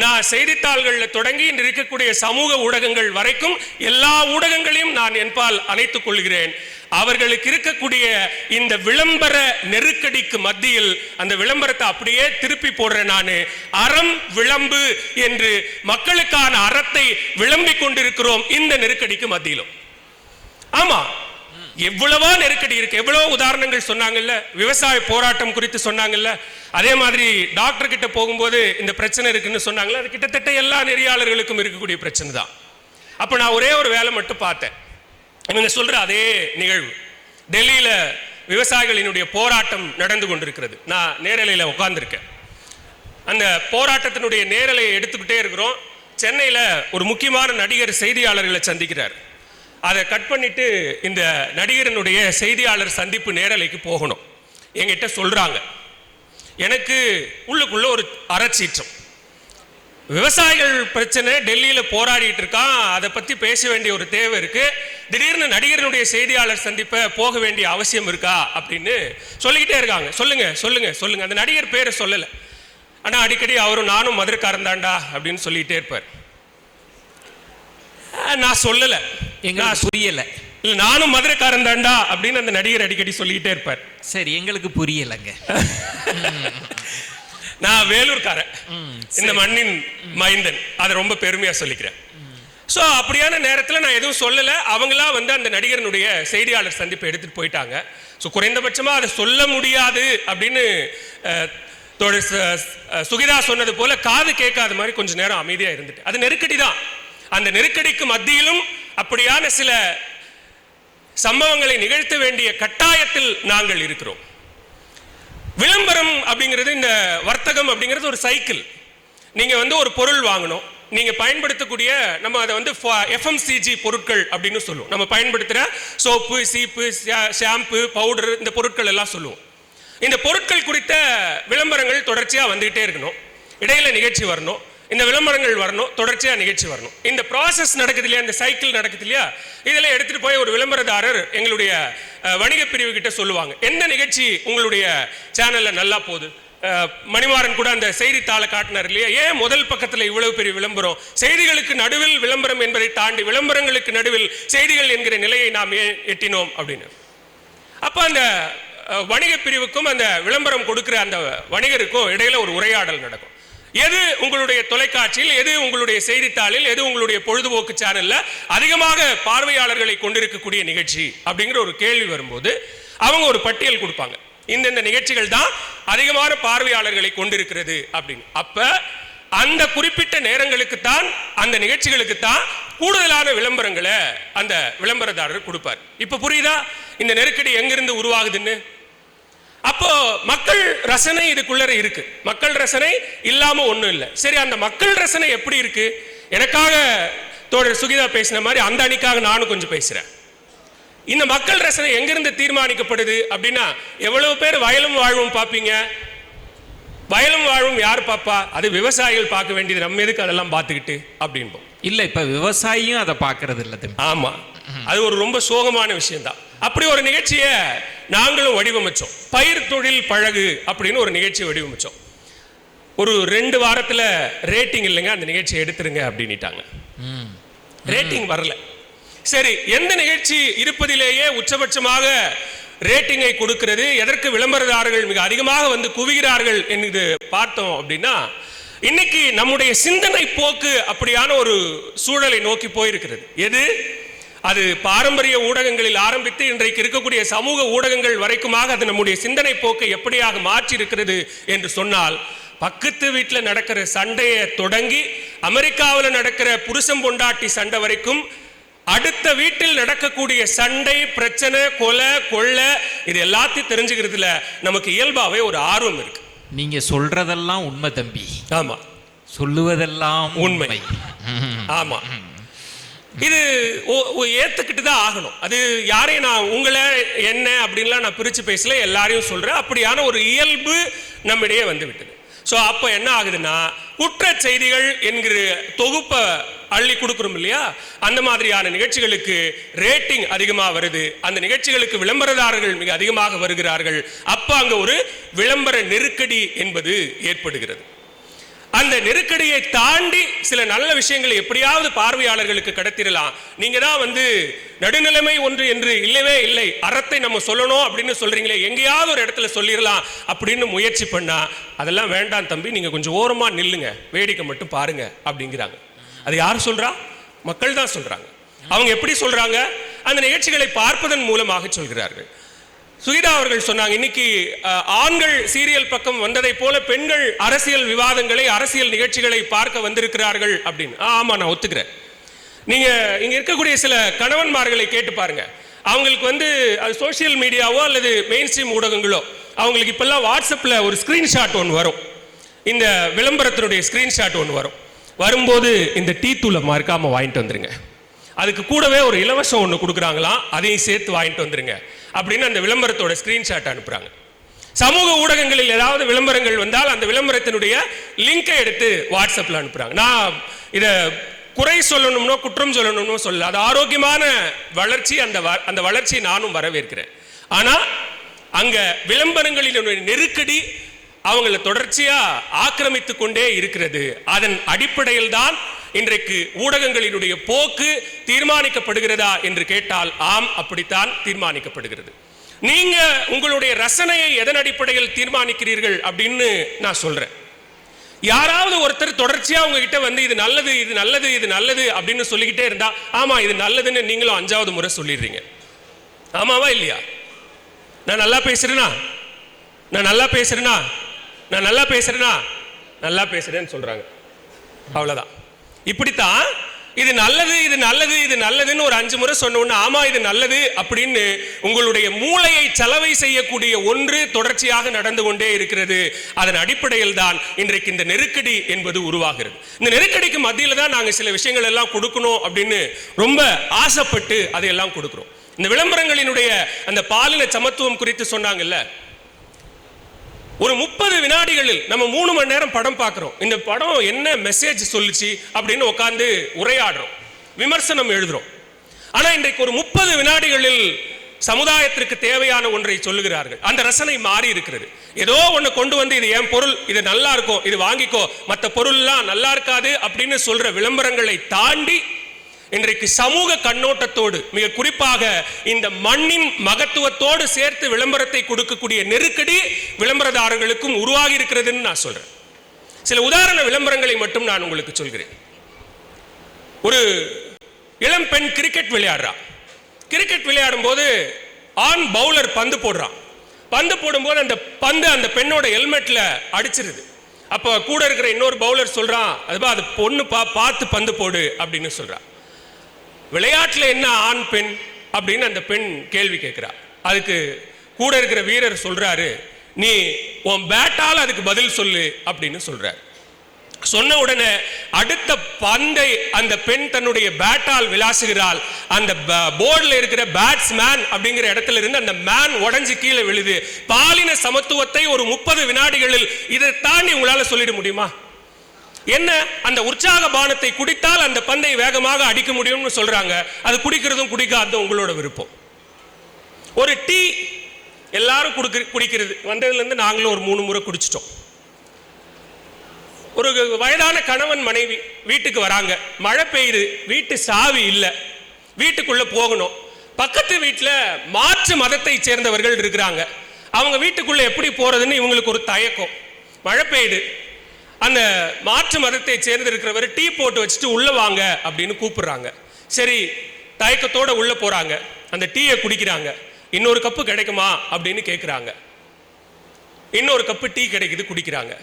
நான் செய்தித்தாள்களில் தொடங்கி இன்று இருக்கக்கூடிய சமூக ஊடகங்கள் வரைக்கும் எல்லா ஊடகங்களையும் நான் என்பால் அணைத்துக் கொள்கிறேன். அவர்களுக்கு இருக்கக்கூடிய இந்த விளம்பர நெருக்கடிக்கு மத்தியில் அந்த விளம்பரத்தை அப்படியே திருப்பி போடுறேன் நான். அறம் விளம்பு என்று மக்களுக்கான அறத்தை விளம்பிக் கொண்டிருக்கிறோம் இந்த நெருக்கடிக்கு மத்தியிலும். ஆமா, எவ்வளவோ நெருக்கடி இருக்கு. எவ்வளவு உதாரணங்கள் சொன்னாங்கல்ல, விவசாய போராட்டம் குறித்து சொன்னாங்கல்ல, அதே மாதிரி டாக்டர் கிட்ட போகும்போது இந்த பிரச்சனை இருக்குன்னு சொன்னாங்கல்ல, அது கிட்டத்தட்ட எல்லா நெறியாளர்களுக்கும் இருக்கக்கூடிய பிரச்சனை தான். அப்ப நான் ஒரே ஒரு வேலை மட்டும் பார்த்தேன். இவங்க சொல்ற அதே நிகழ்வு, டெல்லியில விவசாயிகளினுடைய போராட்டம் நடந்து கொண்டிருக்கிறது. நான் நேரலையில உட்கார்ந்துருக்கேன். அந்த போராட்டத்தினுடைய நேரலையை எடுத்துக்கிட்டே இருக்கிறோம். சென்னையில ஒரு முக்கியமான நடிகர் செய்தியாளர்களை சந்திக்கிறார். அதை கட் பண்ணிட்டு இந்த நடிகரனுடைய செய்தியாளர் சந்திப்பு நேரலைக்கு போகணும். என்கிட்ட சொல்றாங்க, எனக்கு உள்ளுக்குள்ள ஒரு அறச்சீற்றம். விவசாயிகள் பிரச்சனை டெல்லியில போராடிட்டு இருக்கான், அதை பத்தி பேச வேண்டிய ஒரு தேவை இருக்கு. திடீர்னு நடிகரனுடைய செய்தியாளர் சந்திப்பை போக வேண்டிய அவசியம் இருக்கா அப்படின்னு சொல்லிக்கிட்டே இருக்காங்க. சொல்லுங்க சொல்லுங்க சொல்லுங்க. அந்த நடிகர் பேரை சொல்லல, ஆனா அடிக்கடி அவரும் நானும் மதுரைக்காரன் தாண்டா அப்படின்னு சொல்லிட்டே இருப்பார். நான் சொல்லல, எங்களுக்கு புரியல. இல்ல, நானும் மதுரைக்காரன் தாண்டா அப்படின்னு அந்த நடிகர் அடிக்கடி சொல்லிக்கிட்டே இருப்பார். சரி, எங்களுக்கு புரியலங்க. நான் வேலூர்காரன், இந்த மண்ணின் மைந்தன், அதை ரொம்ப பெருமையா சொல்லிக்கிறேன். ஸோ அப்படியான நேரத்தில் நான் எதுவும் சொல்லலை. அவங்களா வந்து அந்த நடிகரனுடைய செய்தியாளர் சந்திப்பை எடுத்துட்டு போயிட்டாங்க. ஸோ குறைந்தபட்சமாக அதை சொல்ல முடியாது அப்படின்னு சுகிதா சொன்னது போல காது கேட்காத மாதிரி கொஞ்ச நேரம் அமைதியாக இருந்துட்டு, அது நெருக்கடி தான். அந்த நெருக்கடிக்கு மத்தியிலும் அப்படியான சில சம்பவங்களை நிகழ்த்த வேண்டிய கட்டாயத்தில் நாங்கள் இருக்கிறோம். விளம்பரம் அப்படிங்கிறது, இந்த வர்த்தகம் அப்படிங்கிறது ஒரு சைக்கிள். நீங்க வந்து ஒரு பொருள் வாங்கணும், நீங்க பயன்படுத்தக்கூடிய, நம்ம அதை வந்து FMCG பொருட்கள் அப்படின்னு சொல்லுவோம். நம்ம பயன்படுத்துகிற சோப்பு, சீப்பு, ஷாம்பு, பவுடர், இந்த பொருட்கள் எல்லாம் சொல்லுவோம். இந்த பொருட்கள் குறித்த விளம்பரங்கள் தொடர்ச்சியாக வந்துகிட்டே இருக்கணும். இடையில நிகழ்ச்சி வரணும், இந்த விளம்பரங்கள் வரணும், தொடர்ச்சியாக நிகழ்ச்சி வரணும். இந்த ப்ராசஸ் நடக்குது இல்லையா, இந்த சைக்கிள் நடக்குது இல்லையா, இதில் எடுத்துகிட்டு போய் ஒரு விளம்பரதாரர் எங்களுடைய வணிக பிரிவு கிட்ட சொல்லுவாங்க, எந்த நிகழ்ச்சி உங்களுடைய சேனலில் நல்லா போகுது. மணிமாறன் கூட அந்த செய்தித்தாளை காட்டினார் இல்லையா, ஏன் முதல் பக்கத்தில் இவ்வளவு பெரிய விளம்பரம், செய்திகளுக்கு நடுவில் விளம்பரம் என்பதை தாண்டி விளம்பரங்களுக்கு நடுவில் செய்திகள் என்கிற நிலையை நாம் ஏன் எட்டினோம் அப்படின்னு. அப்போ அந்த வணிக பிரிவுக்கும் அந்த விளம்பரம் கொடுக்கிற அந்த வணிகருக்கும் இடையில ஒரு உரையாடல் நடக்கும். எது உங்களுடைய தொலைக்காட்சியில், எது உங்களுடைய செய்தித்தாளில், எது உங்களுடைய பொழுதுபோக்கு சேனல்ல அதிகமாக பார்வையாளர்களை கொண்டிருக்கக்கூடிய நிகழ்ச்சி அப்படிங்கிற ஒரு கேள்வி வரும்போது அவங்க ஒரு பட்டியல் கொடுப்பாங்க, இந்த நிகழ்ச்சிகள் தான் அதிகமான பார்வையாளர்களை கொண்டிருக்கிறது அப்படின்னு. அப்ப அந்த குறிப்பிட்ட நேரங்களுக்கு தான், அந்த நிகழ்ச்சிகளுக்கு தான் கூடுதலான விளம்பரங்களை அந்த விளம்பரதாரர் கொடுப்பார். இப்ப புரியுதா இந்த நெருக்கடி எங்கிருந்து உருவாகுதுன்னு? அப்போ மக்கள் ரசனை இதுக்குள்ள இருக்கு. மக்கள் ரசனை இல்லாம ஒண்ணும் இல்லை. சரி, அந்த மக்கள் ரசனை எப்படி இருக்கு? எனக்காக தோழர் சுகிதா பேசின மாதிரி அந்த அணிக்காக நானும் கொஞ்சம் பேசுறேன். இந்த மக்கள் ரசனை எங்கிருந்து தீர்மானிக்கப்படுது அப்படின்னா, எவ்வளவு பேர் வயலும் வாழ்வும் பார்ப்பீங்க? வயலும் வாழ்வும் யார் பாப்பா? அது விவசாயிகள் பார்க்க வேண்டியது, நம்ம எதுக்கு அதெல்லாம் பார்த்துக்கிட்டு அப்படின்போம். இல்ல, இப்ப விவசாயியும் அதை பார்க்கறது இல்லை. ஆமா, அது ஒரு ரொம்ப சோகமான விஷயம் தான். அப்படி ஒரு நிகழ்ச்சியை நாங்களும் வடிவமைச்சோம். பயிர் தொழில் பழகு அப்படின்னு ஒரு நிகழ்ச்சியை வடிவமைச்சோம். ஒரு 2 வாரத்தில் ரேட்டிங் இல்லைங்க, அந்த நிகழ்ச்சியை எடுத்துருங்க அப்படின்ட்டாங்க. ரேட்டிங் வரல. சரி, எந்த நிகழ்ச்சி இருப்பதிலேயே உச்சபட்சமாக ரேட்டிங்கை கொடுக்கிறது, எதற்கு விளம்பரதாரர்கள் மிக அதிகமாக வந்து குவிகிறார்கள் என்று பார்த்தோம் அப்படின்னா, இன்னைக்கு நம்முடைய சிந்தனை போக்கு அப்படியான ஒரு சூழலை நோக்கி போயிருக்கிறது. எது? அது பாரம்பரிய ஊடகங்களில் ஆரம்பித்து இன்றைக்கு இருக்கக்கூடிய சமூக ஊடகங்கள் வரைக்குமாக அது நம்முடைய சிந்தனை போக்கை எப்படியாக மாற்றி இருக்கிறது என்று சொன்னால், பக்கத்து வீட்டில் நடக்கிற சண்டையை தொடங்கி அமெரிக்காவில் நடக்கிற புருஷன் பொண்டாட்டி சண்டை வரைக்கும் அடுத்த வீட்டில் நடக்கக்கூடிய சண்டை, பிரச்சனை, கொலை, கொள்ளை, இது எல்லாத்தையும் தெரிஞ்சுக்கிறதுல நமக்கு இயல்பாவே ஒரு ஆர்வம் இருக்கு. நீங்க சொல்றதெல்லாம் உண்மை தம்பி. ஆமா, சொல்லுவதெல்லாம் உண்மை. ஆமா, இது ஏத்துக்கிட்டு தான் ஆகணும். அது யாரையும் நான் உங்களை என்ன அப்படின்லாம் நான் பிரிச்சு பேசல, எல்லாரையும் சொல்றேன். அப்படியான ஒரு இயல்பு நம்மிடையே வந்து விட்டது. ஸோ அப்போ என்ன ஆகுதுன்னா, குற்ற செய்திகள் என்கிற தொகுப்பை அள்ளி கொடுக்குறோம் இல்லையா, அந்த மாதிரியான நிகழ்ச்சிகளுக்கு ரேட்டிங் அதிகமாக வருது. அந்த நிகழ்ச்சிகளுக்கு விளம்பரதாரர்கள் மிக அதிகமாக வருகிறார்கள். அப்போ அங்கே ஒரு விளம்பர நெருக்கடி என்பது ஏற்படுகிறது. அந்த நெருக்கடியை தாண்டி சில நல்ல விஷயங்களை எப்படியாவது பார்வையாளர்களுக்கு கடத்திடலாம். நீங்க தான் வந்து நடுநிலைமை ஒன்று என்று இல்லவே இல்லை, அறத்தை நம்ம சொல்லணும் அப்படின்னு சொல்றீங்களே, எங்கேயாவது ஒரு இடத்துல சொல்லிடலாம் அப்படின்னு முயற்சி பண்ணா அதெல்லாம் வேண்டாம் தம்பி, நீங்க கொஞ்சம் ஓரமா நில்லுங்க, வேடிக்கை மட்டும் பாருங்க அப்படிங்கிறாங்க. அது யார் சொல்றா? மக்கள் தான் சொல்றாங்க. அவங்க எப்படி சொல்றாங்க? அந்த நிகழ்ச்சிகளை பார்ப்பதன் மூலமாக சொல்கிறார்கள். சுகிதா அவர்கள் சொன்னாங்க, இன்னைக்கு ஆண்கள் சீரியல் பக்கம் வந்ததை போல பெண்கள் அரசியல் விவாதங்களை, அரசியல் நிகழ்ச்சிகளை பார்க்க வந்திருக்கிறார்கள் அப்படின்னு. ஆமா, நான் ஒத்துக்கிறேன். நீங்க இங்க இருக்கக்கூடிய சில கணவன்மார்களை கேட்டு பாருங்க. அவங்களுக்கு வந்து அது சோசியல் மீடியாவோ அல்லது மெயின் ஸ்ட்ரீம் ஊடகங்களோ, அவங்களுக்கு இப்பெல்லாம் வாட்ஸ்அப்ல ஒரு ஸ்கிரீன்ஷாட் ஒன்று வரும், இந்த விளம்பரத்தினுடைய ஸ்கிரீன்ஷாட் ஒன்று வரும். வரும்போது இந்த டீ தூளை மறக்காம வாங்கிட்டு வந்துருங்க, அதுக்கு கூடவே ஒரு இலவசம் ஒன்று கொடுக்குறாங்களாம், அதையும் சேர்த்து வாங்கிட்டு வந்துருங்க அப்படின்னு அந்த விளம்பரத்தோட ஸ்கிரீன்ஷாட் அனுப்புறாங்க. சமூக ஊடகங்களில் ஏதாவது விளம்பரங்கள் வந்தால் அந்த விளம்பரத்தினுடைய லிங்கை எடுத்து வாட்ஸ்அப்ல அனுப்புறாங்க. நான் இதை குறை சொல்லணும்னோ குற்றம் சொல்லணும்னோ சொல்ல, அது ஆரோக்கியமான வளர்ச்சி, அந்த வளர்ச்சியை நானும் வரவேற்கிறேன். ஆனா அங்க விளம்பரங்களினுடைய நெருக்கடி அவங்களை தொடர்ச்சியா ஆக்கிரமித்து கொண்டே இருக்கிறது. அதன் அடிப்படையில் தான் இன்றைக்கு ஊடகங்களினுடைய போக்கு தீர்மானிக்கப்படுகிறதா என்று கேட்டால் ஆம், அப்படித்தான் தீர்மானிக்கப்படுகிறது. நீங்க உங்களுடைய ரசனையை எதன் அடிப்படையில் தீர்மானிக்கிறீர்கள் அப்படின்னு நான் சொல்றேன். யாராவது ஒருத்தர் தொடர்ச்சியா உங்ககிட்ட வந்து இது நல்லது, இது நல்லது, இது நல்லது அப்படின்னு சொல்லிக்கிட்டே இருந்தா, ஆமா இது நல்லதுன்னு நீங்களும் 5வது முறை சொல்லிடுறீங்க. ஆமாவா இல்லையா? நான் நல்லா பேசுறேனா, நான் நல்லா பேசுறேனா, நான் நல்லா பேசுறேனா, நல்லா பேசுறேன்னு சொல்றாங்க. அவ்வளவுதான். இப்படித்தான் இது நல்லது, இது நல்லது, இது நல்லதுன்னு ஒரு 5 முறை சொன்ன உடனே ஆமா இது நல்லது அப்படின்னு உங்களுடைய மூளையை சலவை செய்யக்கூடிய ஒன்று தொடர்ச்சியாக நடந்து கொண்டே இருக்கிறது. அதன் அடிப்படையில் தான் இன்றைக்கு இந்த நெருக்கடி என்பது உருவாகிறது. இந்த நெருக்கடிக்கு மத்தியில தான் நாங்கள் சில விஷயங்கள் எல்லாம் கொடுக்கணும் அப்படின்னு ரொம்ப ஆசைப்பட்டு அதையெல்லாம் கொடுக்கிறோம். இந்த விளம்பரங்களினுடைய அந்த பாலின சமத்துவம் குறித்து சொன்னாங்கல்ல, ஒரு 30 வினாடிகளில் நம்ம 3 மணி நேரம் படம் பார்க்கிறோம். இந்த படம் என்ன மெசேஜ் சொல்லுச்சு அப்படின்னு உட்கார்ந்து உரையாடுறோம், விமர்சனம் எழுதுறோம். ஆனா இன்றைக்கு ஒரு 30 வினாடிகளில் சமுதாயத்திற்கு தேவையான ஒன்றை சொல்லுகிறார்கள். அந்த ரசனை மாறி இருக்கிறது. ஏதோ ஒன்று கொண்டு வந்து இது என் பொருள், இது நல்லா இருக்கும், இது வாங்கிக்கோ, மற்ற பொருள்லாம் நல்லா இருக்காது அப்படின்னு சொல்ற விளம்பரங்களை தாண்டி இன்றைக்கு சமூக கண்ணோட்டத்தோடு, மிக குறிப்பாக இந்த மண்ணின் மகத்துவத்தோடு சேர்த்து விளம்பரத்தை கொடுக்கக்கூடிய நெருக்கடி விளம்பரதாரர்களுக்கும் உருவாகி இருக்கிறதுன்னு நான் சொல்றேன். சில உதாரண விளம்பரங்களை மட்டும் நான் உங்களுக்கு சொல்கிறேன். ஒரு இளம் பெண் கிரிக்கெட் விளையாடுறா. கிரிக்கெட் விளையாடும் போது ஆண் பவுலர் பந்து போடுறான். பந்து போடும்போது அந்த பந்து அந்த பெண்ணோட ஹெல்மெட்ல அடிச்சிருது. அப்போ கூட இருக்கிற இன்னொரு பவுலர் சொல்றான், அது பொண்ணு பார்த்து பந்து போடு அப்படின்னு சொல்றான். விளையாட்டுல என்ன ஆண் பெண் அப்படின்னு அந்த பெண் கேள்வி கேட்கிறா. அதுக்கு கூட இருக்கிற வீரர் சொல்றாரு, நீ உன் பேட்டால் அதுக்கு பதில் சொல்லு அப்படின்னு சொல்றாரு. சொன்ன உடனே அடுத்த பந்தை அந்த பெண் தன்னுடைய பேட்டால் விளாசுகிறாள். அந்த போர்டில் இருக்கிற பேட்ஸ்மேன் அப்படிங்கிற இடத்துல இருந்து அந்த மேன் உடைஞ்சு கீழே விழுது. பாலின சமத்துவத்தை ஒரு 30 வினாடிகளில் இதை தாண்டி உங்களால சொல்லிட முடியுமா? என்ன, அந்த உற்சாக பானத்தை குடித்தால் அந்த பந்தை வேகமாக அடிக்க முடியும்னு சொல்றாங்க. அது குடிக்கிறதும் குடிக்காததும் உங்களோட விருப்பம். ஒரு டீ எல்லாரும் குடிக்கிறது, வந்ததுல இருந்து நாங்களும் ஒரு 3 முறை குடிச்சிட்டோம். ஒரு வயதான கணவன் மனைவி வீட்டுக்கு வராங்க. மழை பெய்யுது, வீட்டு சாவி இல்லை, வீட்டுக்குள்ள போகணும். பக்கத்து வீட்டில் மாற்று மதத்தை சேர்ந்தவர்கள் இருக்கிறாங்க. அவங்க வீட்டுக்குள்ள எப்படி போறதுன்னு இவங்களுக்கு ஒரு தயக்கம். மழை பெய்யுது, அந்த மாற்று மதத்தை சேர்ந்திருக்கிறவர் டீ போட்டு வச்சுட்டு உள்ள வாங்க அப்படின்னு கூப்பிடுறாங்க. சரி, தயக்கத்தோட உள்ள போறாங்க. அந்த டீயை குடிக்கிறாங்க. இன்னொரு கப்பு கிடைக்குமா அப்படின்னு கேட்கிறாங்க. இன்னொரு கப்பு டீ கிடைக்குது, குடிக்கிறாங்க.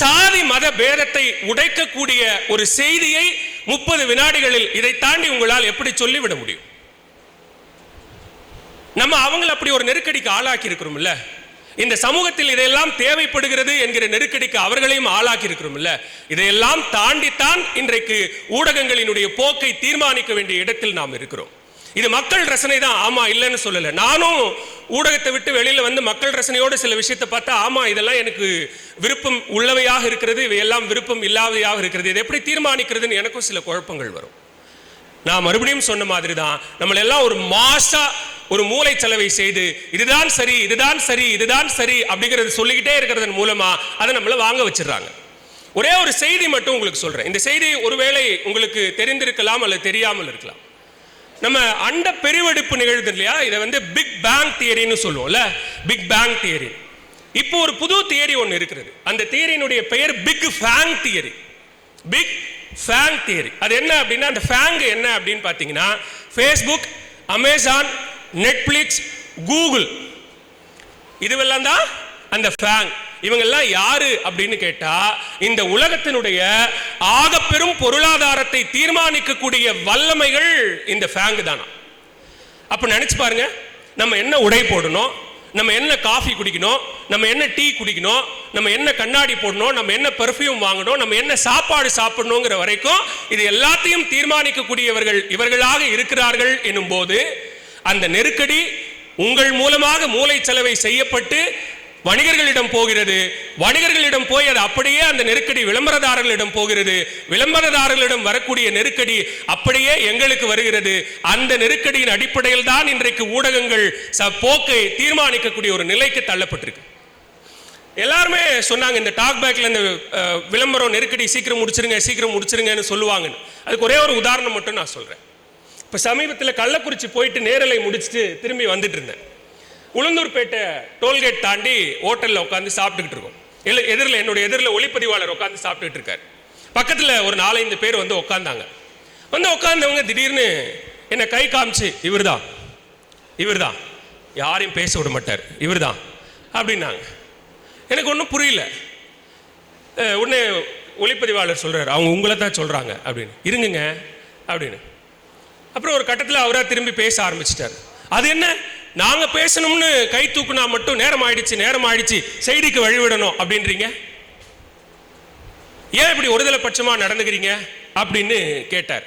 சாதி மத பேதத்தை உடைக்கக்கூடிய ஒரு செய்தியை 30 வினாடிகளில் இதை தாண்டி உங்களால் எப்படி சொல்லிவிட முடியும்? நம்ம அவங்களை அப்படி ஒரு நெருக்கடிக்கு ஆளாக்கி இருக்கிறோம்ல. இந்த சமூகத்தில் இதையெல்லாம் தேவைப்படுகிறது என்கிற நெருக்கடிக்கு அவர்களையும் ஆளாக்கி இருக்கிறோம்ல. இதையெல்லாம் தாண்டித்தான் இன்றைக்கு ஊடகங்களினுடைய போக்கை தீர்மானிக்க வேண்டிய இடத்தில் நாம் இருக்கிறோம். இது மக்கள் ரசனை தான், ஆமா இல்லைன்னு சொல்லல. நானும் ஊடகத்தை விட்டு வெளியில வந்து மக்கள் ரசனையோடு சில விஷயத்தை பார்த்தா, ஆமா இதெல்லாம் எனக்கு விருப்பம் உள்ளவையாக இருக்கிறது, இவையெல்லாம் விருப்பம் இல்லாதவையாக இருக்கிறது, இதை எப்படி தீர்மானிக்கிறதுன்னு எனக்கும் சில குழப்பங்கள் வரும். நான் மறுபடியும் சொன்ன மாதிரி தான், நம்மள எல்லாம் ஒரு மாசா ஒரு மூளை செலவை செய்து இதுதான் சரி, இதுதான் சரி, இதுதான் சரி அப்படிங்கிறது சொல்லிக்கிட்டே இருக்கிறதன் மூலமா அதை நம்மள வாங்க வச்சிடறாங்க. ஒரே ஒரு செய்தி மட்டும் உங்களுக்கு சொல்றேன். இந்த செய்தி ஒருவேளை உங்களுக்கு தெரிந்திருக்கலாம் அல்லது தெரியாமல் இருக்கலாம். நம்ம அண்ட பெருவெடிப்பு நிகழ்வு இல்லையா, இதை வந்து பிக் பேங் தியரின்னு சொல்லுவோம்ல, பிக் பேங் தியரி. இப்போ ஒரு புது தியரி ஒன்று இருக்கிறது. அந்த தியரியினுடைய பெயர் big bang theory. Big bang theory. அது என்ன அப்படின்னா, அந்த ஃபேங் என்ன அப்படின்னு பார்த்தீங்கன்னா, ஃபேஸ்புக், அமேசான், நெட்ஃபிளிக்ஸ், கூகுள், இதுவெல்லாம் தான் அந்த ஃபேங். இவங்கெல்லாம் யாரு அப்படின்னு கேட்டா, இந்த உலகத்தினுடைய ஆகப்பெரும் பொருளாதாரத்தை தீர்மானிக்கக்கூடிய வல்லமைகள் இந்த ஃபேங் தானா. அப்ப நினைச்சு பாருங்க, நம்ம என்ன உடை போடணும், நம்ம என்ன காஃபி குடிக்கணும், நம்ம என்ன டீ குடிக்கணும், நம்ம என்ன கண்ணாடி போடணும், நம்ம என்ன பெர்ஃப்யூம் வாங்கணும், நம்ம என்ன சாப்பாடு சாப்பிடணுங்கிற வரைக்கும் இது எல்லாத்தையும் தீர்மானிக்கக்கூடியவர்கள் இவர்களாக இருக்கிறார்கள் எனும் போது, அந்த நெருக்கடி உங்கள் மூலமாக மூளை செலவை செய்யப்பட்டு வணிகர்களிடம் போகிறது. வணிகர்களிடம் போய் அது அப்படியே அந்த நெருக்கடி விளம்பரதாரர்களிடம் போகிறது. விளம்பரதாரர்களிடம் வரக்கூடிய நெருக்கடி அப்படியே எங்களுக்கு வருகிறது. அந்த நெருக்கடியின் அடிப்படையில் தான் இன்றைக்கு ஊடகங்கள் போக்கை தீர்மானிக்கக்கூடிய ஒரு நிலைக்கு தள்ளப்பட்டிருக்கு. எல்லாருமே சொன்னாங்க, இந்த டாக் பேக்ல இந்த விளம்பரம் நெருக்கடி சீக்கிரம் முடிச்சிருங்க சீக்கிரம் முடிச்சிருங்கன்னு சொல்லுவாங்க. அதுக்கு ஒரே ஒரு உதாரணம் மட்டும் நான் சொல்றேன். இப்போ சமீபத்தில் கள்ளக்குறிச்சி போயிட்டு நேரலை முடிச்சுட்டு திரும்பி வந்துட்டு இருந்தேன். உளுந்தூர்பேட்டை டோல்கேட் தாண்டி ஹோட்டலில் உட்காந்து சாப்பிட்டுக்கிட்டு இருக்கோம். என்னுடைய எதிரில் ஒளிப்பதிவாளர் உட்காந்து சாப்பிட்டுட்டு இருக்காரு. பக்கத்தில் ஒரு 4-5 பேர் வந்து உட்காந்தாங்க. உட்காந்தவங்க திடீர்னு என்னை கை காமிச்சு, இவர்தான் இவர்தான் யாரையும் பேச விட மாட்டார், இவர்தான் அப்படின்னாங்க. எனக்கு ஒன்றும் புரியல. உடனே ஒளிப்பதிவாளர் சொல்றாரு, அவங்க உங்களை தான் சொல்றாங்க அப்படின்னு. இருங்குங்க அப்படின்னு. அப்புறம் ஒரு கட்டத்தில் அவராக திரும்பி பேச ஆரம்பிச்சிட்டார். அது என்ன, நாங்க பேசணும்னு கை தூக்குனா மட்டும் நேரம் ஆயிடுச்சு செய்திக்கு வழிவிடணும் அப்படின்றீங்க, ஏன் இப்படி ஒருதலை பட்சமா நடந்துக்கிறீங்க அப்படின்னு கேட்டார்.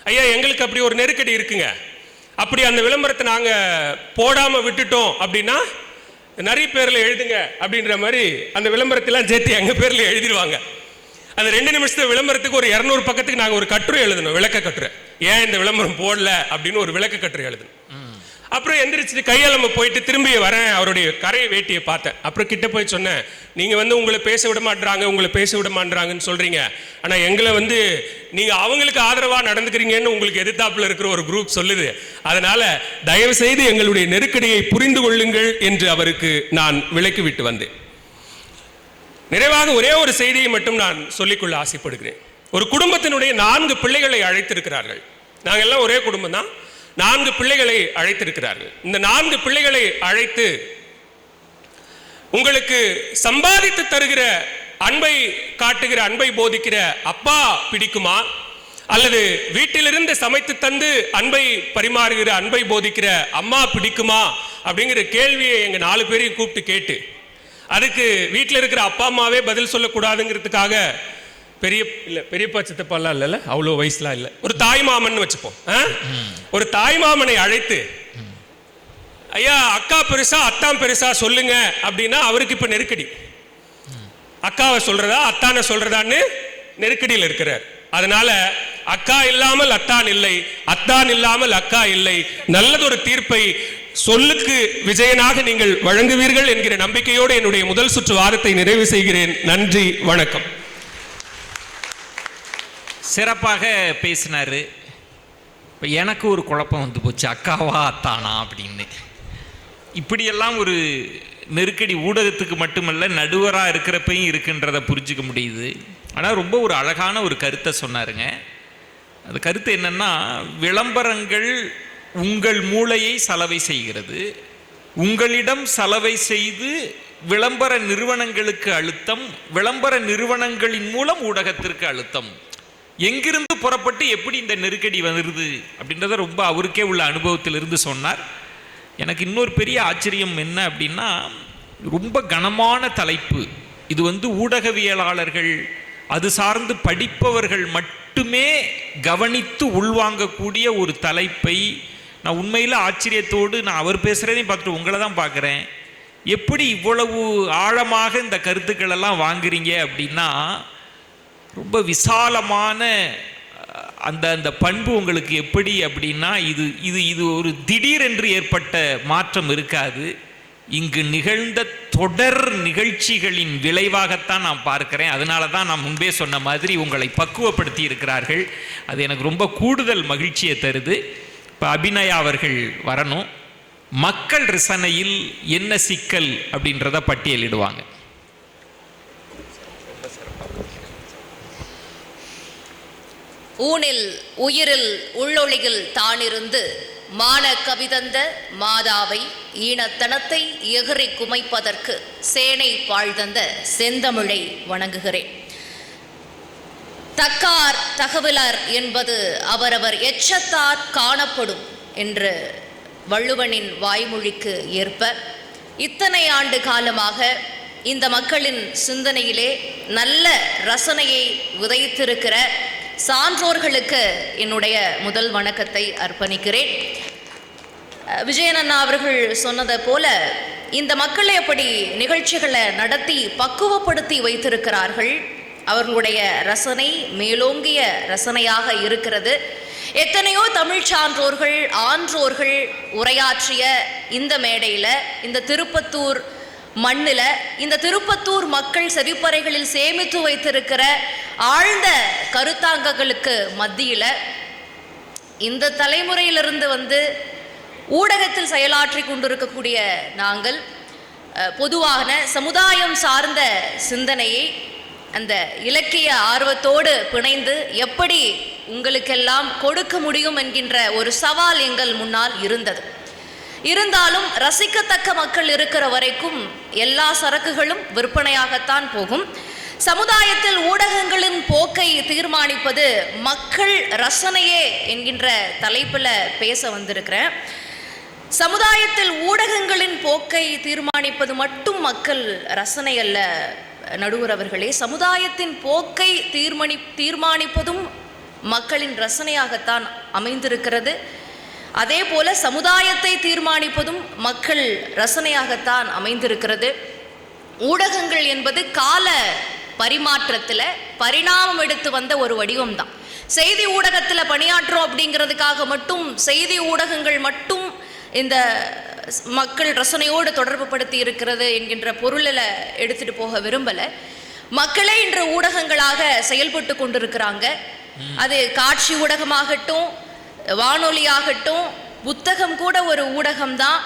ஐயா, எங்களுக்கு அப்படி ஒரு நெருக்கடி இருக்குங்க. அப்படி அந்த விளம்பரத்தை நாங்க போடாம விட்டுட்டோம் அப்படின்னா நிறைய பேர்ல எழுதுங்க அப்படின்ற மாதிரி அந்த விளம்பரத்தெல்லாம் சேர்த்து எங்க பேர்ல எழுதிடுவாங்க. அந்த 2 நிமிஷத்து விளம்பரத்துக்கு ஒரு 200 பக்கத்துக்கு நாங்கள் ஒரு கட்டுரை எழுதணும், விளக்க கட்டுரை. ஏன் இந்த விளம்பரம் போடல அப்படின்னு ஒரு விளக்க கட்டுரை எழுதணும். அப்புறம் எந்திரிச்சிட்டு கையாளம்ப போயிட்டு திரும்பி வரேன், அவருடைய கரை வேட்டியை பார்த்தேன். அப்புறம் கிட்ட போய் சொன்னேன், நீங்க வந்து உங்களை பேச விட மாட்டாங்கன்னு சொல்றீங்க, ஆனா எங்களை வந்து நீங்க அவங்களுக்கு ஆதரவா நடந்துக்கிறீங்கன்னு உங்களுக்கு எதிர்த்தாப்புல இருக்கிற ஒரு குரூப் சொல்லுது. அதனால தயவு செய்து எங்களுடைய நெருக்கடியை புரிந்து கொள்ளுங்கள் என்று அவருக்கு நான் விளக்கி விட்டு வந்தேன். நிறைவாக ஒரே ஒரு செய்தியை மட்டும் நான் சொல்லிக்கொள்ள ஆசைப்படுகிறேன். ஒரு குடும்பத்தினுடைய 4 பிள்ளைகளை அழைத்திருக்கிறார்கள். நாங்கள் எல்லாம் ஒரே குடும்பம் தான். 4 பிள்ளைகளை அழைத்திருக்கிறார்கள். இந்த 4 பிள்ளைகளை அழைத்து, உங்களுக்கு சம்பாதித்து தருகிற அன்பை காட்டுகிற, அன்பை போதிக்கிற அப்பா பிடிக்குமா, அல்லது வீட்டிலிருந்து சமைத்து தந்து அன்பை பரிமாறுகிற, அன்பை போதிக்கிற அம்மா பிடிக்குமா அப்படிங்கிற கேள்வியை எங்க 4 பேரையும் கூப்பிட்டு கேட்டு, அதுக்கு வீட்டில் இருக்கிற அப்பா அம்மாவே பதில் சொல்லக்கூடாதுங்கிறதுக்காக பெரியப்பா சித்தப்பாலாம் இல்லைல்ல, அவ்வளோ வயசுலாம் இல்லை, ஒரு தாய் மாமன் வச்சுப்போம். ஒரு தாய் மாமனை அழைத்து, ஐயா அக்கா பெருசா அத்தான் பெருசா சொல்லுங்க அப்படின்னா அவருக்கு இப்ப நெருக்கடி. அக்காவை சொல்றதா அத்தானை சொல்றதான்னு நெருக்கடியில் இருக்கிறார். அதனால அக்கா இல்லாமல் அத்தான் இல்லை, அத்தான் இல்லாமல் அக்கா இல்லை. நல்லதொரு தீர்ப்பை சொல்லுக்கு விஜயனாக நீங்கள் வழங்குவீர்கள் என்கிற நம்பிக்கையோடு என்னுடைய முதல் சுற்று வாதத்தை நிறைவு செய்கிறேன். நன்றி, வணக்கம். சிறப்பாக பேசினாரு. இப்போ எனக்கு ஒரு குழப்பம் வந்து போச்சு, அக்காவா அத்தானா அப்படின்னு. இப்படியெல்லாம் ஒரு நெருக்கடி ஊடகத்துக்கு மட்டுமல்ல, நடுவராக இருக்கிறப்பையும் இருக்குன்றதை புரிஞ்சுக்க முடியுது. ஆனால் ரொம்ப ஒரு அழகான ஒரு கருத்தை சொன்னாருங்க. அந்த கருத்து என்னன்னா, விளம்பரங்கள் உங்கள் மூளையை சலவை செய்கிறது, உங்களிடம் சலவை செய்து விளம்பர நிறுவனங்களுக்கு அழுத்தம், விளம்பர நிறுவனங்களின் மூலம் ஊடகத்திற்கு அழுத்தம். எங்கிருந்து புறப்பட்டு எப்படி இந்த நெருக்கடி வருது அப்படின்றத ரொம்ப அவருக்கே உள்ள அனுபவத்திலிருந்து சொன்னார். எனக்கு இன்னொரு பெரிய ஆச்சரியம் என்ன அப்படின்னா, ரொம்ப கனமான தலைப்பு இது. ஊடகவியலாளர்கள், அது சார்ந்து படிப்பவர்கள் மட்டுமே கவனித்து உள்வாங்கக்கூடிய ஒரு தலைப்பை நான் உண்மையில் ஆச்சரியத்தோடு நான் அவர் பேசுகிறதையும் பார்த்துட்டு உங்களை தான் பார்க்குறேன். எப்படி இவ்வளவு ஆழமாக இந்த கருத்துக்கள் எல்லாம் வாங்குறீங்க அப்படின்னா, ரொம்ப விசாலமான அந்த அந்த பண்பு உங்களுக்கு எப்படி அப்படின்னா, இது இது இது ஒரு திடீரென்று ஏற்பட்ட மாற்றம் இருக்காது. இங்கு நிகழ்ந்த தொடர் நிகழ்ச்சிகளின் விளைவாகத்தான் நான் பார்க்கிறேன். அதனால தான் நான் முன்பே சொன்ன மாதிரி உங்களை பக்குவப்படுத்தி இருக்கிறார்கள். அது எனக்கு ரொம்ப கூடுதல் மகிழ்ச்சியை தருது. இப்போ அபிநயா அவர்கள் வரணும். மக்கள் ரசனையில் என்ன சிக்கல் அப்படின்றத பட்டியலிடுவாங்க. ஊனில் உயிரில் உள்ளொளியில் தானிருந்து மான கவிதந்த மாதாவை ஈனத்தனத்தை எகிரி குமைப்பதற்கு சேனை பாழ்தந்த செந்தமிழை வணங்குகிறேன். தக்கார் தகவலர் என்பது அவரவர் எச்சத்தார் காணப்படும் என்று வள்ளுவனின் வாய்மொழிக்கு ஏற்ப இத்தனை ஆண்டு காலமாக இந்த மக்களின் சிந்தனையிலே நல்ல ரசனையை விதைத்திருக்கிற சான்றோர்களுக்கு என்னுடைய முதல் வணக்கத்தை அர்ப்பணிக்கிறேன். விஜயன் அண்ணா அவர்கள் சொன்னதை போல இந்த மக்களை அப்படி நிகழ்ச்சிகளை நடத்தி பக்குவப்படுத்தி வைத்திருக்கிறார்கள். அவர்களுடைய ரசனை மேலோங்கிய ரசனையாக இருக்கிறது. எத்தனையோ தமிழ் சான்றோர்கள் ஆன்றோர்கள் உரையாற்றிய இந்த மேடையில், இந்த திருப்பத்தூர் மண்ணில், இந்த திருப்பத்தூர் மக்கள் செவிப்பறைகளில் சேமித்து வைத்திருக்கிற ஆழ்ந்த கருத்தாங்கங்களுக்கு மத்தியில் இந்த தலைமுறையிலிருந்து ஊடகத்தில் செயலாற்றி கொண்டிருக்கக்கூடிய நாங்கள் பொதுவான சமுதாயம் சார்ந்த சிந்தனையை அந்த இலக்கிய ஆர்வத்தோடு பிணைந்து எப்படி உங்களுக்கெல்லாம் கொடுக்க முடியும் என்கின்ற ஒரு சவால் எங்கள் முன்னால் இருந்தது. இருந்தாலும் ரசிக்கத்தக்க மக்கள் இருக்கிற வரைக்கும் எல்லா சரக்குகளும் விற்பனையாகத்தான் போகும். சமுதாயத்தில் ஊடகங்களின் போக்கை தீர்மானிப்பது மக்கள் ரசனையே என்கின்ற தலைப்பில் பேச வந்திருக்கிறேன். சமுதாயத்தில் ஊடகங்களின் போக்கை தீர்மானிப்பது மட்டும் மக்கள் ரசனை அல்ல நடுவர் அவர்களே. சமுதாயத்தின் போக்கை தீர்மானிப்பதும் மக்களின் ரசனையாகத்தான் அமைந்திருக்கிறது. அதே போல சமுதாயத்தை தீர்மானிப்பதும் மக்கள் ரசனையாகத்தான் அமைந்திருக்கிறது. ஊடகங்கள் என்பது கால பரிமாற்றத்தில் பரிணாமம் எடுத்து வந்த ஒரு வடிவம் தான். செய்தி ஊடகத்தில் பணியாற்றோம் அப்படிங்கிறதுக்காக மட்டும் செய்தி ஊடகங்கள் மட்டும் இந்த மக்கள் ரசனையோடு தொடர்பு படுத்தி இருக்கிறது என்கின்ற பொருளில் எடுத்துட்டு போக விரும்பலை. மக்களே இன்று ஊடகங்களாக செயல்பட்டு கொண்டிருக்கிறாங்க. அது காட்சி ஊடகமாகட்டும், வானொலியாகட்டும், புத்தகம் கூட ஒரு ஊடகம்தான்.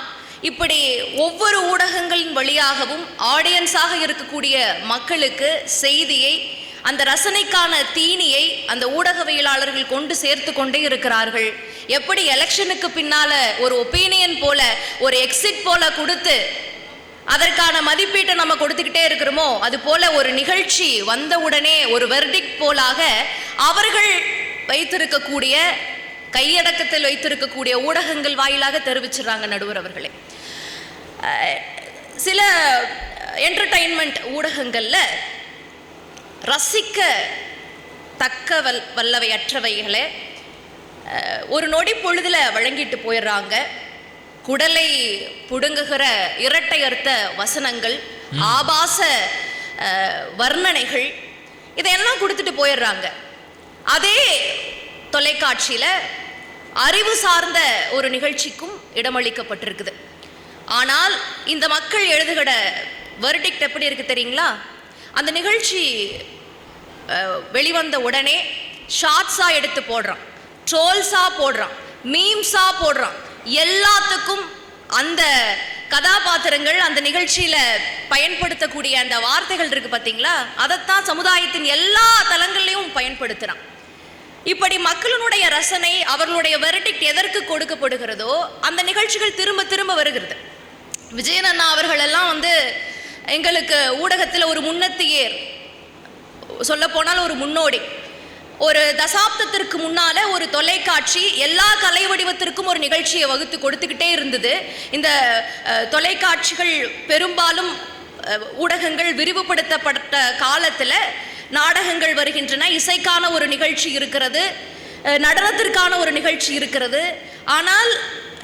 இப்படி ஒவ்வொரு ஊடகங்களின் வழியாகவும் ஆடியன்ஸாக இருக்கக்கூடிய மக்களுக்கு செய்தியை, அந்த ரசனைக்கான தீனியை அந்த ஊடகவியலாளர்கள் கொண்டு சேர்த்து கொண்டே இருக்கிறார்கள். எப்படி எலெக்ஷனுக்கு பின்னால ஒரு ஒப்பீனியன் போல, ஒரு எக்ஸிட் போல கொடுத்து அதற்கான மதிப்பீட்டை நம்ம கொடுத்துக்கிட்டே இருக்கிறோமோ, அது போல ஒரு நிகழ்ச்சி வந்தவுடனே ஒரு வெர்டிக்ட் போலாக அவர்கள் வைத்திருக்கக்கூடிய கையடக்கத்தில் வைத்திருக்கக்கூடிய ஊடகங்கள் வாயிலாக தெரிவிச்சிடறாங்க நடுவர் அவர்களே. சில என்டர்டைன்மெண்ட் ஊடகங்களில் ரசிக்க தக்க வல்லவை அற்றவைகளை ஒரு நொடி பொழுதில் வழங்கிட்டு போயிடுறாங்க. குடலை புடுங்குகிற இரட்டை அர்த்த வசனங்கள், ஆபாச வர்ணனைகள், இதையெல்லாம் கொடுத்துட்டு போயிடுறாங்க. அதே தொலைக்காட்சியில் அறிவு சார்ந்த ஒரு நிகழ்ச்சிக்கும் இடமளிக்கப்பட்டிருக்குது. ஆனால் இந்த மக்கள் எழுதுகிற வெர்டிக்ட் எப்படி இருக்குது தெரியுங்களா? அந்த நிகழ்ச்சி வெளிவந்த உடனே ஷார்ட்ஸாக எடுத்து போடுறான், ட்ரோல்ஸாக போடுறான், மீம்ஸாக போடுறான். எல்லாத்துக்கும் அந்த கதாபாத்திரங்கள் அந்த நிகழ்ச்சியில் பயன்படுத்தக்கூடிய அந்த வார்த்தைகள் இருக்குது பார்த்தீங்களா, அதைத்தான் சமுதாயத்தின் எல்லா தளங்கள்லையும் பயன்படுத்துகிறான். இப்படி மக்களுடைய ரசனை, அவர்களுடைய வெர்டிக்ட் எதற்கு கொடுக்கப்படுகிறதோ அந்த நிகழ்ச்சிகள் திரும்ப திரும்ப வருகிறது. விஜயன் அண்ணா அவர்கள் எல்லாம் எங்களுக்கு ஊடகத்தில் ஒரு முன்னத்தியர், சொல்ல போனால் ஒரு முன்னோடி. ஒரு தசாப்தத்திற்கு முன்னால ஒரு தொலைக்காட்சி எல்லா கலை வடிவத்திற்கும் ஒரு நிகழ்ச்சியை வகுத்து கொடுத்துக்கிட்டே இருந்தது. இந்த தொலைக்காட்சிகள் பெரும்பாலும் ஊடகங்கள் விரிவுபடுத்தப்பட்ட காலத்தில் நாடகங்கள் வருகின்றன, இசைக்கான ஒரு நிகழ்ச்சி இருக்கிறது, நடனத்திற்கான ஒரு நிகழ்ச்சி இருக்கிறது. ஆனால்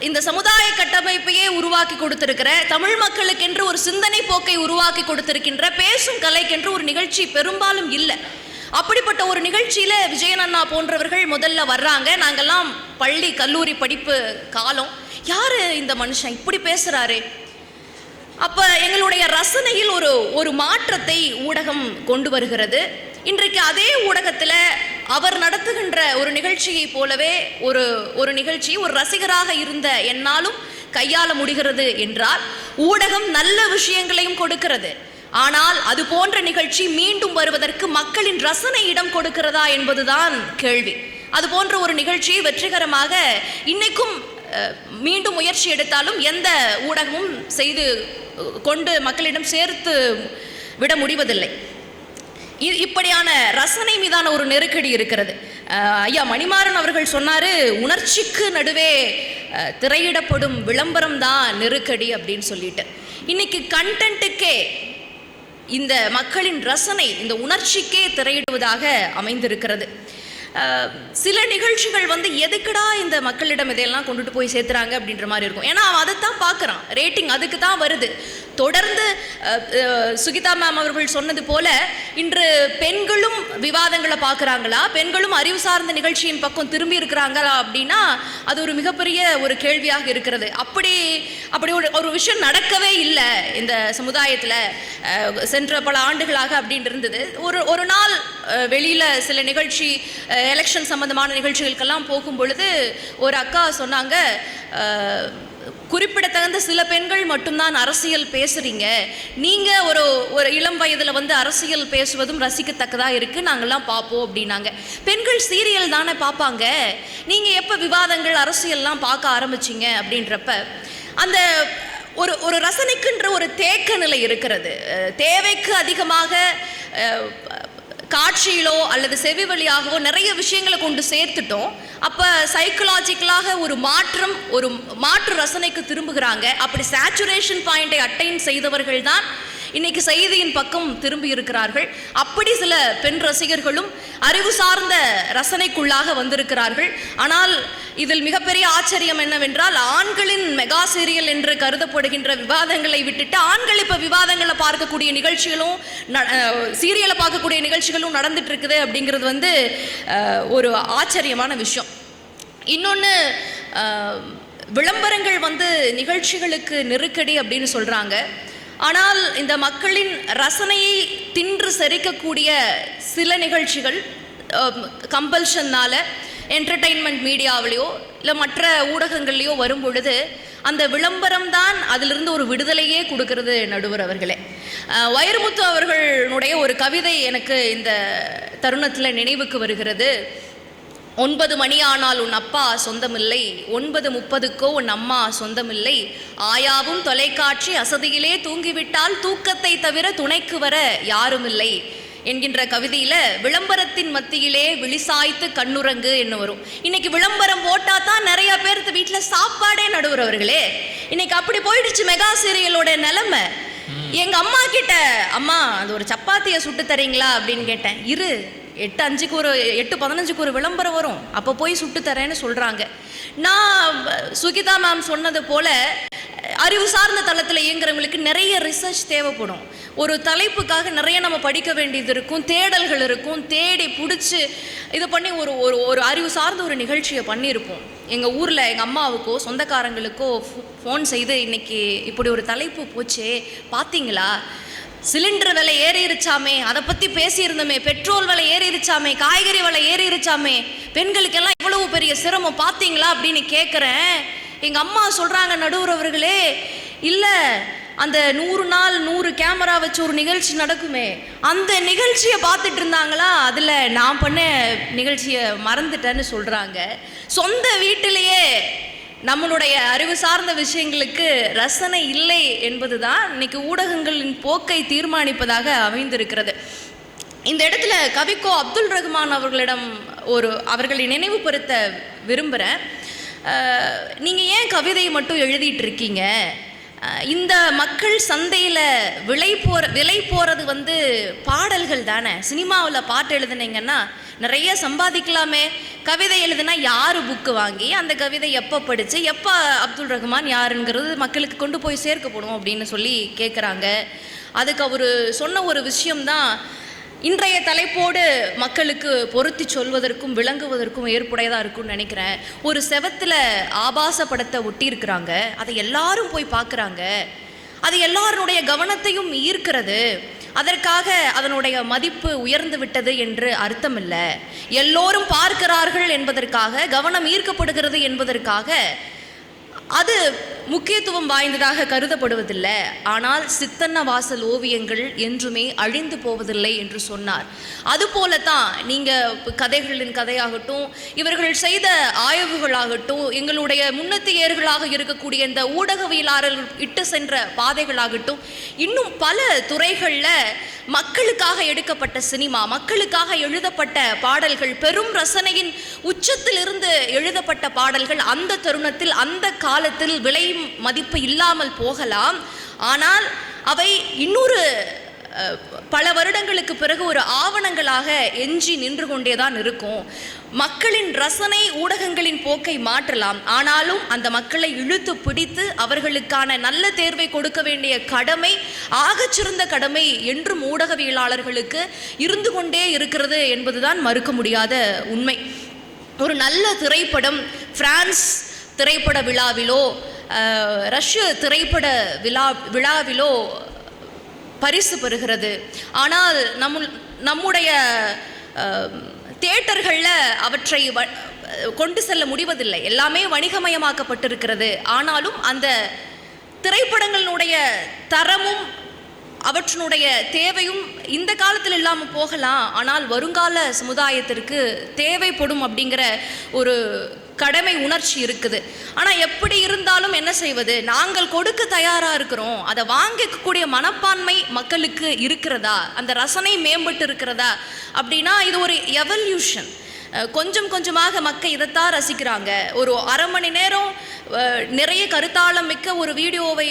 இந்த சமுதாய கட்டமைப்பையே உருவாக்கி கொடுத்திருக்கிற, தமிழ் மக்களுக்கென்று ஒரு சிந்தனை போக்கை உருவாக்கி கொடுத்திருக்கின்ற பேசும் கலைக்கென்று ஒரு நிகழ்ச்சி பெரும்பாலும் இல்லை. அப்படிப்பட்ட ஒரு நிகழ்ச்சியில் விஜயன் அண்ணா போன்றவர்கள் முதல்ல வர்றாங்க. நாங்கள்லாம் பள்ளி கல்லூரி படிப்பு காலம், யார் இந்த மனுஷன் இப்படி பேசுகிறாரு? அப்போ எங்களுடைய ரசனையில் ஒரு மாற்றத்தை ஊடகம் கொண்டு வருகிறது. இன்றைக்கு அதே ஊடகத்தில் அவர் நடத்துகின்ற ஒரு நிகழ்ச்சியை போலவே ஒரு நிகழ்ச்சி ஒரு ரசிகராக இருந்த என்னாலும் கையாள முடிகிறது என்றால் ஊடகம் நல்ல விஷயங்களையும் கொடுக்கிறது. ஆனால் அது போன்ற நிகழ்ச்சி மீண்டும் வருவதற்கு மக்களின் ரசனை இடம் கொடுக்கிறதா என்பதுதான் கேள்வி. அது போன்ற ஒரு நிகழ்ச்சியை வெற்றிகரமாக இன்னைக்கும் மீண்டும் முயற்சி எடுத்தாலும் எந்த ஊடகமும் செய்து கொண்டு மக்களிடம் சேர்த்து விட முடிவதில்லை. இப்படியான ரசனை மீதான ஒரு நெருக்கடி இருக்கிறது. ஐயா மணிமாறன் அவர்கள் சொன்னாரு, உணர்ச்சிக்கு நடுவே திரையிடப்படும் விளம்பரம் தான் நெருக்கடி அப்படின்னு சொல்லிட்டு. இன்னைக்கு கண்டென்ட்டுக்கே இந்த மக்களின் ரசனை இந்த உணர்ச்சிக்கே திரையிடுவதாக அமைந்திருக்கிறது. சில நிகழ்ச்சிகள் எதுக்குடா இந்த மக்களிடம் இதையெல்லாம் கொண்டுட்டு போய் சேர்த்துறாங்க அப்படின்ற மாதிரி இருக்கும். ஏன்னா அவன் அதைத்தான் பார்க்குறான், ரேட்டிங் அதுக்கு தான் வருது. தொடர்ந்து சுகிதா மேம் அவர்கள் சொன்னது போல இன்று பெண்களும் விவாதங்களை பார்க்குறாங்களா, பெண்களும் அறிவு சார்ந்த நிகழ்ச்சியின் பக்கம் திரும்பி இருக்கிறாங்களா அப்படின்னா அது ஒரு மிகப்பெரிய ஒரு கேள்வியாக இருக்கிறது. அப்படி ஒரு விஷயம் நடக்கவே இல்லை இந்த சமுதாயத்தில் சென்ற பல ஆண்டுகளாக அப்படின்னு இருந்தது. ஒரு நாள் வெளியில் சில நிகழ்ச்சி எலெக்ஷன் சம்பந்தமான நிகழ்ச்சிகளுக்கெல்லாம் போகும் பொழுது ஒரு அக்கா சொன்னாங்க, குறிப்பிடத்தகுந்த சில பெண்கள் மட்டும்தான் அரசியல் பேசுறீங்க, நீங்க ஒரு இளம் வயதுல அரசியல் பேசுவதும் ரசிக்கத்தக்கதா இருக்கு, நாங்கெல்லாம் பார்ப்போம் அப்படின்னாங்க. பெண்கள் சீரியல் தானே பார்ப்பாங்க, நீங்க எப்ப விவாதங்கள் அரசியல்லாம் பார்க்க ஆரம்பிச்சிங்க அப்படின்றப்ப அந்த ஒரு ரசனைக்குன்ற ஒரு தேக்க நிலை இருக்கிறது. தேவைக்கு அதிகமாக காட்சியிலோ அல்லது செவி வழியாகவோ நிறைய விஷயங்களை கொண்டு சேர்த்துட்டோம். அப்போ சைக்கலாஜிக்கலாக ஒரு மாற்று ரசனைக்கு திரும்புகிறாங்க. அப்படி சேச்சுரேஷன் பாயிண்டை அட்டைன் செய்தவர்கள் தான் இன்னைக்கு செய்தியின் பக்கம் திரும்பி இருக்கிறார்கள். அப்படி சில பெண் ரசிகர்களும் அறிவு சார்ந்த ரசனைக்குள்ளாக வந்திருக்கிறார்கள். ஆனால் இதில் மிகப்பெரிய ஆச்சரியம் என்னவென்றால், ஆண்களின் மெகா சீரியல் என்று கருதப்படுகின்ற விவாதங்களை விட்டுட்டு ஆண்கள் இப்போ விவாதங்களை பார்க்கக்கூடிய நிகழ்ச்சிகளும் சீரியலை பார்க்கக்கூடிய நிகழ்ச்சிகளும் நடந்துட்டு இருக்குது அப்படிங்கிறது ஒரு ஆச்சரியமான விஷயம். இன்னொன்று, விளம்பரங்கள் நிகழ்ச்சிகளுக்கு நெருக்கடி அப்படின்னு சொல்கிறாங்க. ஆனால் இந்த மக்களின் ரசனையை தின்று செரிக்கக்கூடிய சில நிகழ்ச்சிகள் கம்பல்ஷன்னால் என்டர்டெயின்மெண்ட் மீடியாவிலையோ இல்லை மற்ற ஊடகங்கள்லையோ வரும் பொழுது அந்த விளம்பரம் தான் அதிலிருந்து ஒரு விடுதலையே கொடுக்கறது. நடுவர் அவர்களே, வைரமுத்து அவர்களுடைய ஒரு கவிதை எனக்கு இந்த தருணத்தில் நினைவுக்கு வருகிறது. 9 மணி ஆனால் உன் அப்பா சொந்தமில்லை, 9:30 உன் அம்மா சொந்தமில்லை, ஆயாவும் தொலைக்காட்சி அசதியிலே தூங்கிவிட்டால் தூக்கத்தை தவிர துணைக்கு வர யாரும் இல்லை என்கின்ற கவிதையில விளம்பரத்தின் மத்தியிலே விழிசாய்த்து கண்ணுறங்கு என்ன வரும். இன்னைக்கு விளம்பரம் போட்டா தான் நிறைய பேருக்கு வீட்டில் சாப்பாடே. நடுவர் அவர்களே, இன்னைக்கு அப்படி போயிடுச்சு மெகா சீரியலோட நிலைமை. எங்க அம்மா கிட்ட, அம்மா அது ஒரு சப்பாத்தியை சுட்டு தரீங்களா அப்படின்னு கேட்டேன். 8:15 ஒரு விளம்பரம் வரும், அப்போ போய் சுட்டு தரேன்னு சொல்கிறாங்க. நான் சுகிதா மேம் சொன்னது போல அறிவு சார்ந்த தளத்தில் இயங்குறவங்களுக்கு நிறைய ரிசர்ச் தேவைப்படும். ஒரு தலைப்புக்காக நிறைய நம்ம படிக்க வேண்டியது இருக்கும், தேடல்கள் இருக்கும், தேடி பிடிச்சி இது பண்ணி ஒரு அறிவு சார்ந்த ஒரு நிகழ்ச்சியை பண்ணியிருப்போம். எங்கள் ஊரில் எங்கள் அம்மாவுக்கோ சொந்தக்காரங்களுக்கோ ஃபோன் செய்து, இன்னைக்கு இப்படி ஒரு தலைப்பு போச்சே பார்த்தீங்களா, சிலிண்டர் விலை ஏறிடுச்சாமே, அதை பற்றி பேசியிருந்தோமே, பெட்ரோல் விலை ஏறிடுச்சாமே, காய்கறி விலை ஏறிடுச்சாமே, பெண்களுக்கெல்லாம் இவ்வளவு பெரிய சிரமம் பார்த்தீங்களா அப்படின்னு கேட்குறேன். எங்கள் அம்மா சொல்கிறாங்க, நடுவர் அவர்களே, இல்லை அந்த 100 நாள் 100 கேமரா வச்சு ஒரு நிகழ்ச்சி நடக்குமே, அந்த நிகழ்ச்சியை பார்த்துட்டு இருந்தாங்களா, அதில் நான் பண்ண நிகழ்ச்சியை மறந்துட்டேன்னு சொல்கிறாங்க. சொந்த வீட்டிலேயே நம்மளுடைய அறிவு சார்ந்த விஷயங்களுக்கு ரசனை இல்லை என்பது தான் இன்னைக்கு ஊடகங்களின் போக்கை தீர்மானிப்பதாக அமைந்திருக்கிறது. இந்த இடத்துல கவிக்கோ அப்துல் ரஹ்மான் அவர்களிடம் அவர்களை நினைவுபடுத்த விரும்புகிறேன். நீங்கள் ஏன் கவிதையை மட்டும் எழுதிட்டு இருக்கீங்க? இந்த மக்கள் சந்தையில் விலை போகிறது பாடல்கள் தானே. சினிமாவில் பாட்டு எழுதுனீங்கன்னா நிறைய சம்பாதிக்கலாமே. கவிதை எழுதுனா யார் புக்கு வாங்கி அந்த கவிதை எப்போ படித்து எப்போ அப்துல் ரஹ்மான் யாருங்கிறது மக்களுக்கு கொண்டு போய் சேர்க்கப்படும் அப்படின்னு சொல்லி கேட்குறாங்க. அதுக்கு அவர் சொன்ன ஒரு விஷயம்தான் இன்றைய தலைப்போடு மக்களுக்கு பொருத்தி சொல்வதற்கும் விளங்குவதற்கும் ஏற்புடையதாக இருக்கும்னு நினைக்கிறேன். ஒரு செவத்தில் ஆபாச படத்தை ஒட்டியிருக்கிறாங்க, அதை எல்லாரும் போய் பார்க்குறாங்க. அது எல்லாருடைய கவனத்தையும் ஈர்க்கிறது. அதற்காக அதனுடைய மதிப்பு உயர்ந்து விட்டது என்று அர்த்தமில்ல. எல்லோரும் பார்க்கிறார்கள் என்பதற்காக, கவனம் ஈர்க்கப்படுகிறது என்பதற்காக அது முக்கியத்துவம் வாய்ந்ததாக கருதப்படுவதில்லை. ஆனால் சித்தன்ன வாசல் ஓவியங்கள் என்றுமே அழிந்து போவதில்லை என்று சொன்னார். அதுபோலத்தான் நீங்கள் கதைகளின் கதையாகட்டும், இவர்கள் செய்த ஆய்வுகளாகட்டும், எங்களுடைய முன்னத்தியர்களாக இருக்கக்கூடிய இந்த ஊடகவியலாளர்கள் இட்டு சென்ற பாதைகளாகட்டும், இன்னும் பல துறைகளில் மக்களுக்காக எடுக்கப்பட்ட சினிமா, மக்களுக்காக எழுதப்பட்ட பாடல்கள், பெரும் ரசனையின் உச்சத்திலிருந்து எழுதப்பட்ட பாடல்கள் அந்த தருணத்தில், அந்த காலத்தில் விலை மதிப்பு இல்லாமல் போகலாம். ஆனால் அவை இன்னொரு பல வருடங்களுக்கு பிறகு ஒரு ஆவணங்களாக எஞ்சி நின்று கொண்டேதான் இருக்கும். மக்களின் ரசனை ஊடகங்களின் போக்கை மாற்றலாம். ஆனாலும் அந்த மக்களை இழுத்து பிடித்து அவர்களுக்கான நல்ல தேர்வை கொடுக்க வேண்டிய கடமை, ஆகச்சிறந்த கடமை என்றும் ஊடகவியலாளர்களுக்கு இருந்து கொண்டே இருக்கிறது என்பதுதான் மறுக்க முடியாத உண்மை. ஒரு நல்ல திரைப்படம் பிரான்ஸ் திரைப்பட விழாவிலோ ரஷ்ய திரைப்பட விழாவிலோ பரிசு பெறுகிறது. ஆனால் நம்முடைய தியேட்டர்களில் அவற்றை கொண்டு செல்ல முடிவதில்லை. எல்லாமே வணிகமயமாக்கப்பட்டிருக்கிறது. ஆனாலும் அந்த திரைப்படங்களுடைய தரமும் அவற்றினுடைய தேவையும் இந்த காலத்தில் இல்லாமல் போகலாம். ஆனால் வருங்கால சமுதாயத்திற்கு தேவைப்படும் அப்படிங்கிற ஒரு கடமை உணர்ச்சி இருக்குது. ஆனால் எப்படி இருந்தாலும் என்ன செய்வது, நாங்கள் கொடுக்க தயாராக இருக்கிறோம். அதை வாங்கிக்கக்கூடிய மனப்பான்மை மக்களுக்கு இருக்கிறதா, அந்த ரசனை மேம்பட்டு இருக்கிறதா அப்படின்னா இது ஒரு எவல்யூஷன். கொஞ்சம் கொஞ்சமாக மக்கள் இதைத்தான் ரசிக்கிறாங்க. ஒரு அரை மணி நேரம் நிறைய கருத்தாளம் மிக்க ஒரு வீடியோவை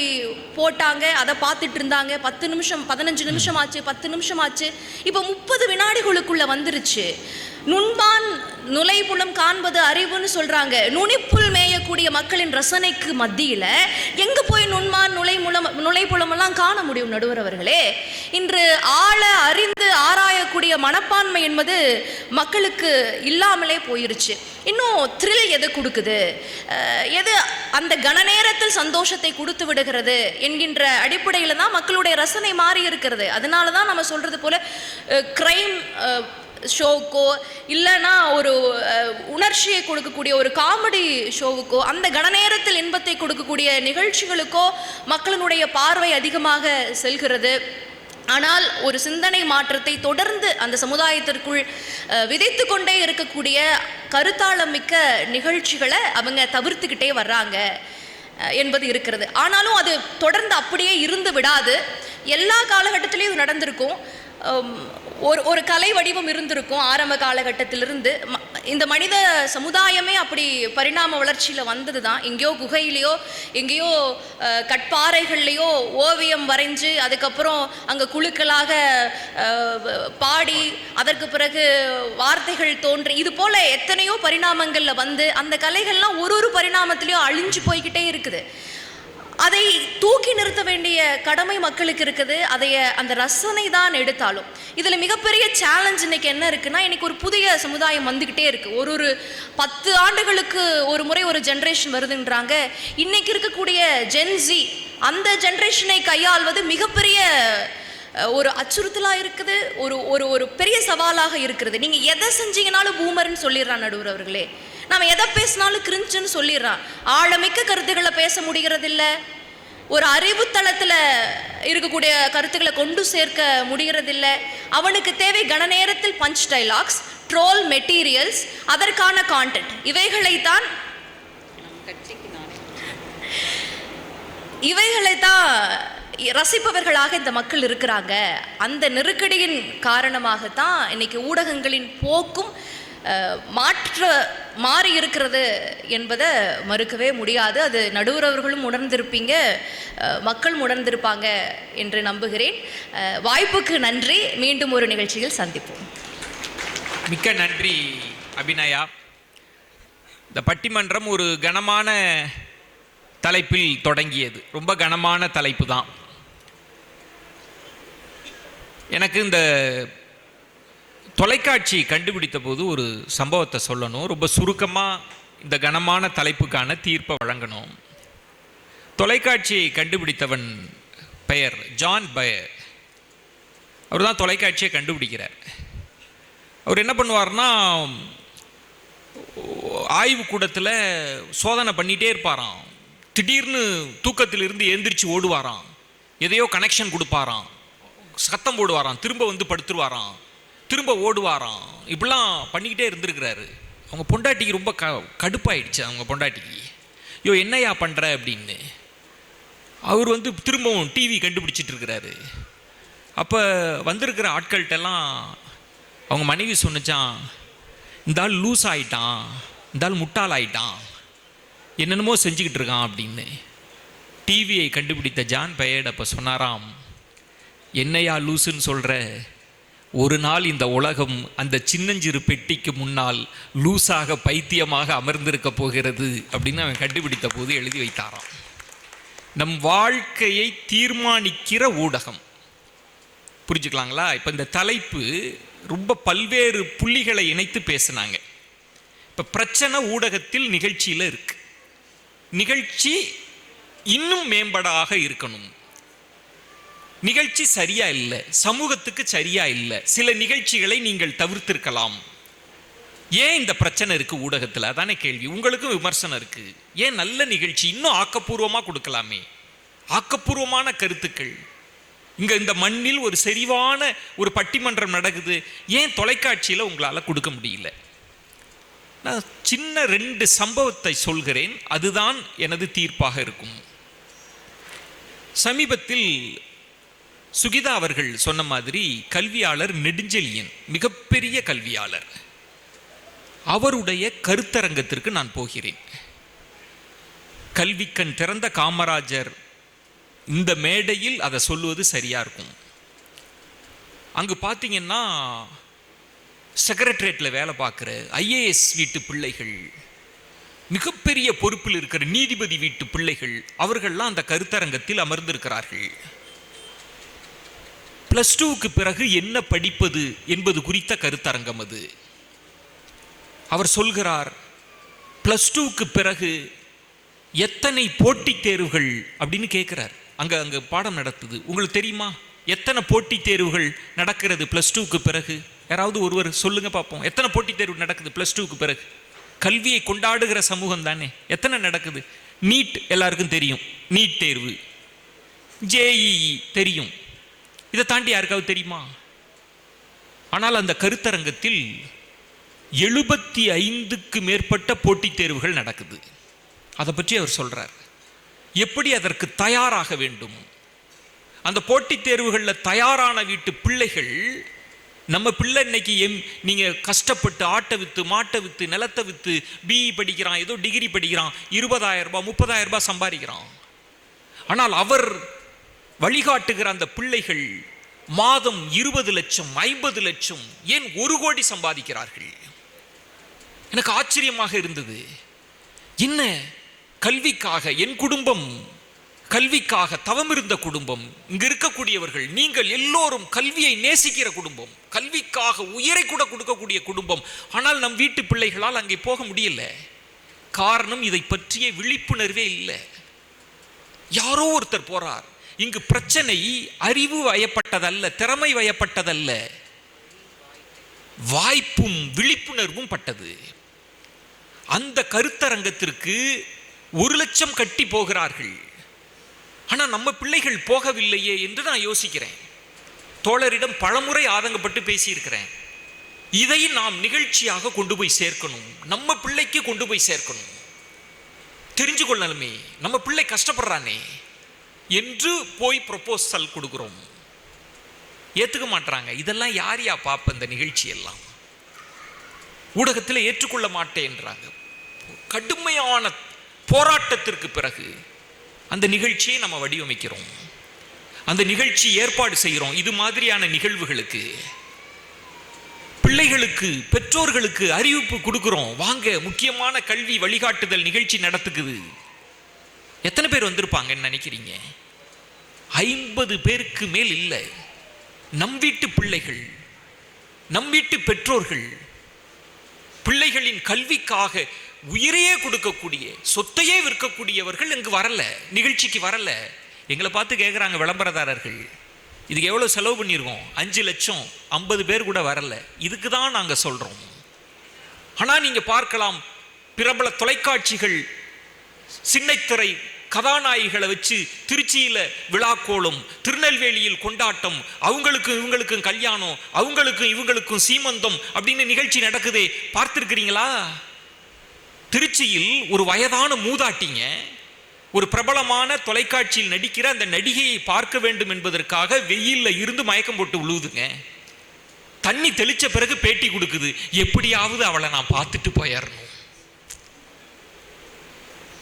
போட்டாங்க, அதை பார்த்துட்டு இருந்தாங்க. 10 நிமிஷம் 15 நிமிஷம் ஆச்சு, 10 நிமிஷம் ஆச்சு, இப்போ 30 வினாடிகளுக்குள்ள வந்துருச்சு. நுண்பான் நுழைப்புலம் காண்பது அறிவுன்னு சொல்றாங்க. நுனிப்புல் மேயக்கூடிய மக்களின் ரசனைக்கு மத்தியில எங்க போய் நுண்மான் நுழைப்புலம் எல்லாம் காண முடியும் நடுவர் அவர்களே? இன்று ஆழ அறிந்து ஆராயக்கூடிய மனப்பான்மை என்பது மக்களுக்கு இல்லாமலே போயிருச்சு. இன்னும் த்ரில் எது கொடுக்குது, எது அந்த கன நேரத்தில் சந்தோஷத்தை கொடுத்து விடுகிறது என்கின்ற அடிப்படையில் தான் மக்களுடைய ரசனை மாறி இருக்கிறது. அதனால தான் நம்ம சொல்றது போல கிரைம் ஷோவுக்கோ இல்லைன்னா ஒரு உணர்ச்சியை கொடுக்கக்கூடிய ஒரு காமெடி ஷோவுக்கோ, அந்த கன நேரத்தில் இன்பத்தை கொடுக்கக்கூடிய நிகழ்ச்சிகளுக்கோ மக்களினுடைய பார்வை அதிகமாக செல்கிறது. ஆனால் ஒரு சிந்தனை மாற்றத்தை தொடர்ந்து அந்த சமுதாயத்திற்குள் விதைத்து கொண்டே இருக்கக்கூடிய கருத்தாளம் மிக்க நிகழ்ச்சிகளை அவங்க தவிர்த்துக்கிட்டே வர்றாங்க என்பது இருக்கிறது. ஆனாலும் அது தொடர்ந்து அப்படியே இருந்து விடாது. எல்லா காலகட்டத்திலையும் இது நடந்திருக்கும். ஒரு கலை வடிவம் இருந்திருக்கும் ஆரம்ப காலகட்டத்திலிருந்து. இந்த மனித சமுதாயமே அப்படி பரிணாம வளர்ச்சியில் வந்தது தான். எங்கேயோ குகையிலையோ எங்கேயோ கட்பாறைகள்லையோ ஓவியம் வரைஞ்சு அதுக்கப்புறம் அங்கே குழுக்களாக பாடி அதற்கு பிறகு வார்த்தைகள் தோன்றி, இது போல் எத்தனையோ பரிணாமங்களில் வந்து அந்த கலைகள்லாம் ஒரு பரிணாமத்திலையும் அழிஞ்சு போய்கிட்டே இருக்குது. அதை தூக்கி நிறுத்த வேண்டிய கடமை மக்களுக்கு இருக்குது. அந்த ரசனை தான் எடுத்தாலும் இதில் மிகப்பெரிய சேலஞ்ச் இன்னைக்கு என்ன இருக்குன்னா, இன்னைக்கு ஒரு புதிய சமுதாயம் வந்துக்கிட்டே இருக்கு. ஒரு 10 ஆண்டுகளுக்கு ஒரு முறை ஒரு ஜென்ரேஷன் வருதுன்றாங்க. இன்னைக்கு இருக்கக்கூடிய ஜென்சி அந்த ஜென்ரேஷனை கையாள்வது மிகப்பெரிய ஒரு அச்சுறுத்தலாக இருக்குது, ஒரு பெரிய சவாலாக இருக்கிறது. நீங்கள் எதை செஞ்சீங்கனாலும் பூமர்ன்னு சொல்லிடுறான் நடுவர் அவர்களே. நம்ம எதை பேசினாலும் கிரிஞ்சுன்னு சொல்லிடுறான். ஆழமிக்க கருத்துக்களை பேச முடிகிறதில்ல, ஒரு அறிவுத்தளத்தில் இருக்கக்கூடிய கருத்துக்களை கொண்டு சேர்க்க முடிகிறதில்ல. அவனுக்கு தேவை கன நேரத்தில் பஞ்ச் டைலாக்ஸ், ட்ரோல் மெட்டீரியல்ஸ், அதற்கான கான்டென்ட். இவைகளைத்தான் ரசிப்பவர்களாக இந்த மக்கள் இருக்கிறாங்க. அந்த நெருக்கடியின் காரணமாகத்தான் இன்னைக்கு ஊடகங்களின் போக்கும் மாறி இருக்கிறது என்பதை மறுக்கவே முடியாது. அது நடுவர் அவர்களும் உணர்ந்திருப்பீங்க, மக்கள் உணர்ந்திருப்பாங்க என்று நம்புகிறேன். வாய்ப்புக்கு நன்றி. மீண்டும் ஒரு நிகழ்ச்சியில் சந்திப்போம். மிக்க நன்றி அபிநயா. இந்த பட்டிமன்றம் ஒரு கனமான தலைப்பில் தொடங்கியது. ரொம்ப கனமான தலைப்பு தான். எனக்கு இந்த தொலைக்காட்சி கண்டுபிடித்த போது ஒரு சம்பவத்தை சொல்லணும். ரொம்ப சுருக்கமாக இந்த கனமான தலைப்புக்கான தீர்ப்பை வழங்கணும். தொலைக்காட்சியை கண்டுபிடித்தவன் பெயர், ஜான் பயர். அவர் தான் தொலைக்காட்சியை கண்டுபிடிக்கிறார். அவர் என்ன பண்ணுவார்னா, ஆய்வு கூடத்தில் சோதனை பண்ணிகிட்டே இருப்பாராம். திடீர்னு தூக்கத்திலிருந்து எந்திரிச்சு ஓடுவாராம், எதையோ கனெக்ஷன் கொடுப்பாராம், சத்தம் போடுவாராம், திரும்ப வந்து படுத்துருவாராம், திரும்ப ஓடுவாராம். இப்படிலாம் பண்ணிக்கிட்டே இருந்திருக்கிறாரு. அவங்க பொண்டாட்டிக்கு ரொம்ப கடுப்பாயிடுச்சு. அவங்க பொண்டாட்டிக்கு, ஐயோ என்னையா பண்ணுற அப்படின்னு. அவர் வந்து திரும்பவும் டிவி கண்டுபிடிச்சிட்டு இருக்கிறாரு. அப்போ வந்திருக்கிற ஆட்கள்கிட்டலாம் அவங்க மனைவி சொன்னிச்சான், இந்த ஆள் லூஸ் ஆகிட்டான், இந்த ஆள் முட்டாள் ஆகிட்டான், என்னென்னமோ செஞ்சுக்கிட்டு இருக்கான் அப்படின்னு. டிவியை கண்டுபிடித்த ஜான் பயர்ட் அப்போ சொன்னாராம், என்னையா லூசுன்னு சொல்கிற, ஒரு நாள் இந்த உலகம் அந்த சின்னஞ்சிறு பெட்டிக்கு முன்னால் லூஸாக பைத்தியமாக அமர்ந்திருக்க போகிறது அப்படின்னு அவன் கண்டுபிடித்த போது எழுதி வைத்தாராம். நம் வாழ்க்கையை தீர்மானிக்கிற ஊடகம். புரிஞ்சுக்கலாங்களா? இப்போ இந்த தலைப்பு ரொம்ப பல்வேறு புள்ளிகளை இணைத்து பேசினாங்க. இப்போ பிரச்சனை ஊடகத்தில் நிகழ்ச்சியில் இருக்கு. நிகழ்ச்சி இன்னும் மேம்படாக இருக்கணும். நிகழ்ச்சி சரியா இல்லை, சமூகத்துக்கு சரியா இல்லை, சில நிகழ்ச்சிகளை நீங்கள் தவிர்த்திருக்கலாம். ஏன் இந்த பிரச்சனை இருக்கு ஊடகத்தில்? அதானே கேள்வி. உங்களுக்கும் விமர்சனம் இருக்கு. ஏன் நல்ல நிகழ்ச்சி இன்னும் ஆக்கப்பூர்வமாக கொடுக்கலாமே? ஆக்கப்பூர்வமான கருத்துக்கள். இங்க இந்த மண்ணில் ஒரு செறிவான ஒரு பட்டிமன்றம் நடக்குது, ஏன் தொலைக்காட்சியில் உங்களால் கொடுக்க முடியல? நான் சின்ன 2 சம்பவத்தை சொல்கிறேன், அதுதான் எனது தீர்ப்பாக இருக்கும். சமீபத்தில் சுகிதா அவர்கள் சொன்ன மாதிரி கல்வியாளர் நெடுஞ்செழியன், மிகப்பெரிய கல்வியாளர், அவருடைய கருத்தரங்கத்திற்கு நான் போகிறேன். கல்விக்கண் திறந்த காமராஜர் இந்த மேடையில் அதை சொல்லுவது சரியா இருக்கும். அங்கு பார்த்தீங்கன்னா செக்ரட்டரியேட்டில் வேலை பார்க்குற IAS வீட்டு பிள்ளைகள், மிகப்பெரிய பொறுப்பில் இருக்கிற நீதிபதி வீட்டு பிள்ளைகள், அவர்கள்லாம் அந்த கருத்தரங்கத்தில் அமர்ந்திருக்கிறார்கள். +2க்கு பிறகு என்ன படிப்பது என்பது குறித்த கருத்தரங்கம் அது. அவர் சொல்கிறார், +2க்கு பிறகு எத்தனை போட்டித் தேர்வுகள் அப்படின்னு கேட்கிறார். அங்க பாடம் நடத்துது. உங்களுக்கு தெரியுமா எத்தனை போட்டித் தேர்வுகள் நடக்கிறது +2க்கு பிறகு? யாராவது ஒருவர் சொல்லுங்க பார்ப்போம். எத்தனை போட்டித் தேர்வு நடக்குது +2க்கு பிறகு? கல்வியை கொண்டாடுகிற சமூகம் தானே. எத்தனை நடக்குது? நீட் எல்லாருக்கும் தெரியும், நீட் தேர்வு. JEE தெரியும். இதை தாண்டி யாருக்காவது தெரியுமா? ஆனால் அந்த கருத்தரங்கத்தில் 75க்கு மேற்பட்ட போட்டித் தேர்வுகள் நடக்குது. அதை பற்றி அவர் சொல்றார். எப்படி அதற்கு தயாராக வேண்டும்? அந்த போட்டித் தேர்வுகளில் தயாரான வீட்டு பிள்ளைகள், நம்ம பிள்ளை இன்னைக்கு நீங்க கஷ்டப்பட்டு ஆட்டை வித்து மாட்டை வித்து நிலத்தை வித்து BE படிக்கிறான், ஏதோ டிகிரி படிக்கிறான், 20,000 ரூபாய் 30,000 ரூபாய் சம்பாதிக்கிறான். ஆனால் அவர் வழிகாட்டுகிற அந்த பிள்ளைகள் மாதம் 20 லட்சம் 50 லட்சம் ஏன் 1 கோடி சம்பாதிக்கிறார்கள். எனக்கு ஆச்சரியமாக இருந்தது. என்ன கல்விக்காக என் குடும்பம், கல்விக்காக தவமிருந்த குடும்பம், இங்கு இருக்கக்கூடியவர்கள் நீங்கள் எல்லோரும் கல்வியை நேசிக்கிற குடும்பம், கல்விக்காக உயிரை கூட கொடுக்கக்கூடிய குடும்பம். ஆனால் நம் வீட்டு பிள்ளைகளால் அங்கே போக முடியல. காரணம், இதை பற்றிய விழிப்புணர்வே இல்லை. யாரோ ஒருத்தர் போறார். இங்கு பிரச்சனை அறிவு வயப்பட்டதல்ல, திறமை வயப்பட்டதல்ல, வாய்ப்பும் விழிப்புணர்வும் பட்டது. அந்த கருத்தரங்கத்திற்கு 1 லட்சம் கட்டி போகிறார்கள். ஆனா நம்ம பிள்ளைகள் போகவில்லையே என்று நான் யோசிக்கிறேன். தோழரிடம் பலமுறை ஆதங்கப்பட்டு பேசியிருக்கிறேன். இதை நாம் நிகழ்ச்சியாக கொண்டு போய் சேர்க்கணும், நம்ம பிள்ளைக்கு கொண்டு போய் சேர்க்கணும். தெரிஞ்சு கொள்ளணுமே, நம்ம பிள்ளை கஷ்டப்படுறானே என்று போய் ப்ரொபோசல் கொடுக்குறோம். ஏற்றுக்க மாட்டாங்க. இதெல்லாம் யார் யா பாப்ப? இந்த நிகழ்ச்சி எல்லாம் ஊடகத்தில் ஏற்றுக்கொள்ள மாட்டேன்றாங்க. கடுமையான போராட்டத்திற்கு பிறகு அந்த நிகழ்ச்சியை நம்ம வடிவமைக்கிறோம், அந்த நிகழ்ச்சி ஏற்பாடு செய்கிறோம். இது மாதிரியான நிகழ்வுகளுக்கு பிள்ளைகளுக்கு பெற்றோர்களுக்கு அறிவிப்பு கொடுக்கிறோம். வாங்க, முக்கியமான கல்வி வழிகாட்டுதல் நிகழ்ச்சி நடத்துக்குது. எத்தனை பேர் வந்திருப்பாங்கன்னு நினைக்கிறீங்க? 50 பேருக்கு மேல் இல்லை. நம் வீட்டு பிள்ளைகள், நம் வீட்டு பெற்றோர்கள், பிள்ளைகளின் கல்விக்காக உயிரையே கொடுக்கக்கூடிய, சொத்தையே விற்கக்கூடியவர்கள் இங்கு வரல, நிகழ்ச்சிக்கு வரல. எங்களை பார்த்து கேட்குறாங்க விளம்பரதாரர்கள், இதுக்கு எவ்வளோ செலவு பண்ணியிருக்கோம்? 5 லட்சம். 50 பேர் கூட வரல. இதுக்கு தான் நாங்கள் சொல்கிறோம். ஆனால் நீங்கள் பார்க்கலாம், பிரபல தொலைக்காட்சிகள் சின்னத்திரை கதாநாயகிகளை வச்சு திருச்சியில் விழாக்கோளும், திருநெல்வேலியில் கொண்டாட்டம், அவங்களுக்கும் இவங்களுக்கும் கல்யாணம், அவங்களுக்கும் இவங்களுக்கும் சீமந்தம் அப்படின்னு நிகழ்ச்சி நடக்குதே, பார்த்துருக்கிறீங்களா? திருச்சியில் ஒரு வயதான மூதாட்டிங்க ஒரு பிரபலமான தொலைக்காட்சியில் நடிக்கிற அந்த நடிகையை பார்க்க வேண்டும் என்பதற்காக வெயிலில் இருந்து மயக்கம் போட்டு விழுவுதுங்க. தண்ணி தெளிச்ச பிறகு பேட்டி கொடுக்குது, எப்படியாவது அவளை நான் பார்த்துட்டு போயிடணும்.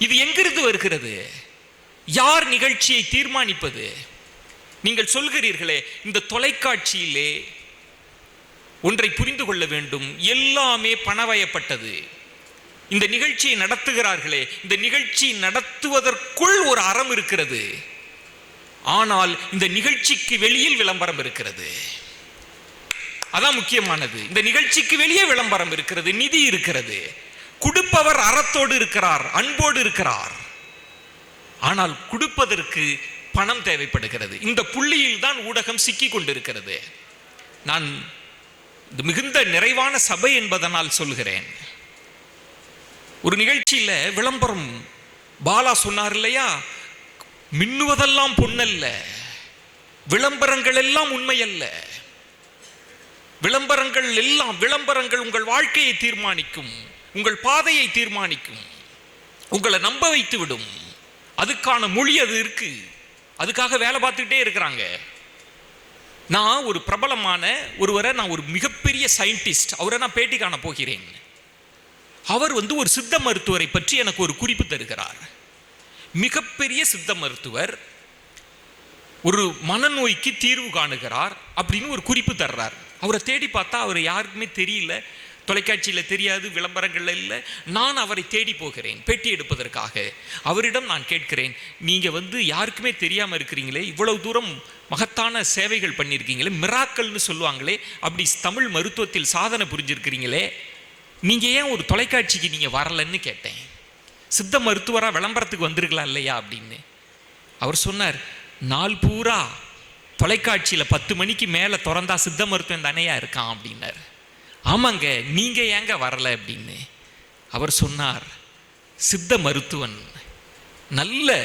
இது எங்கிருந்து வருகிறது? யார் நிகழ்ச்சியை தீர்மானிப்பது? நீங்கள் சொல்கிறீர்களே, இந்த தொலைக்காட்சியிலே ஒன்றை புரிந்து கொள்ள வேண்டும், எல்லாமே பணவயப்பட்டது. இந்த நிகழ்ச்சியை நடத்துகிறார்களே, இந்த நிகழ்ச்சி நடத்துவதற்குள் ஒரு அறம் இருக்கிறது. ஆனால் இந்த நிகழ்ச்சிக்கு வெளியில் விளம்பரம் இருக்கிறது. அதான் முக்கியமானது. இந்த நிகழ்ச்சிக்கு வெளியே விளம்பரம் இருக்கிறது, நிதி இருக்கிறது. கொடுப்பவர் அறத்தோடு இருக்கிறார், அன்போடு இருக்கிறார். ஆனால் கொடுப்பதற்கு பணம் தேவைப்படுகிறது. இந்த புள்ளியில் தான் ஊடகம் சிக்கி கொண்டிருக்கிறது. நான் மிகுந்த நிறைவான சபை என்பதனால் சொல்கிறேன். ஒரு நிகழ்ச்சியில் விளம்பரம் பாலா சொன்னார் இல்லையா, மின்னுவதெல்லாம் பொன்னல்ல, விளம்பரங்கள் எல்லாம் உண்மையல்ல. விளம்பரங்கள் உங்கள் வாழ்க்கையை தீர்மானிக்கும், உங்கள் பாதையை தீர்மானிக்கும், உங்களை நம்ப வைத்து விடும். அதுக்கான மொழி அது இருக்கு, அதுக்காக வேலை பார்த்துக்கிட்டே இருக்கிறாங்க. நான் ஒரு பிரபலமான ஒருவரை, நான் ஒரு மிகப்பெரிய சயின்டிஸ்ட், அவரை நான் பேட்டி காண போகிறேன். அவர் ஒரு சித்த மருத்துவரை பற்றி எனக்கு ஒரு குறிப்பு தருகிறார். மிகப்பெரிய சித்த மருத்துவர், ஒரு மனநோய்க்கு தீர்வு காணுகிறார் அப்படின்னு ஒரு குறிப்பு தர்றார். அவரை தேடி பார்த்தா அவர் யாருக்குமே தெரியல, தொலைக்காட்சியில் தெரியாது, விளம்பரங்கள் இல்லை. நான் அவரை தேடி போகிறேன் பேட்டி எடுப்பதற்காக. அவரிடம் நான் கேட்கிறேன், நீங்கள் யாருக்குமே தெரியாமல் இருக்கிறீங்களே, இவ்வளவு தூரம் மகத்தான சேவைகள் பண்ணியிருக்கீங்களே, மிராக்கல்னு சொல்லுவாங்களே, அப்படி தமிழ் மருத்துவத்தில் சாதனை புரிஞ்சிருக்கிறீங்களே, நீங்கள் ஏன் ஒரு தொலைக்காட்சிக்கு நீங்கள் வரலன்னு கேட்டேன். சித்த மருத்துவராக விளம்பரத்துக்கு வந்திருக்கலாம் இல்லையா அப்படின்னு. அவர் சொன்னார், நாள் பூரா தொலைக்காட்சியில் 10 மணிக்கு மேலே திறந்தா சித்த மருத்துவம் தானேயா இருக்கான் அப்படின்னார். ஆமாங்க, நீங்கள் ஏங்க வரலை அப்படின்னு. அவர் சொன்னார், சித்த மருத்துவன், நல்ல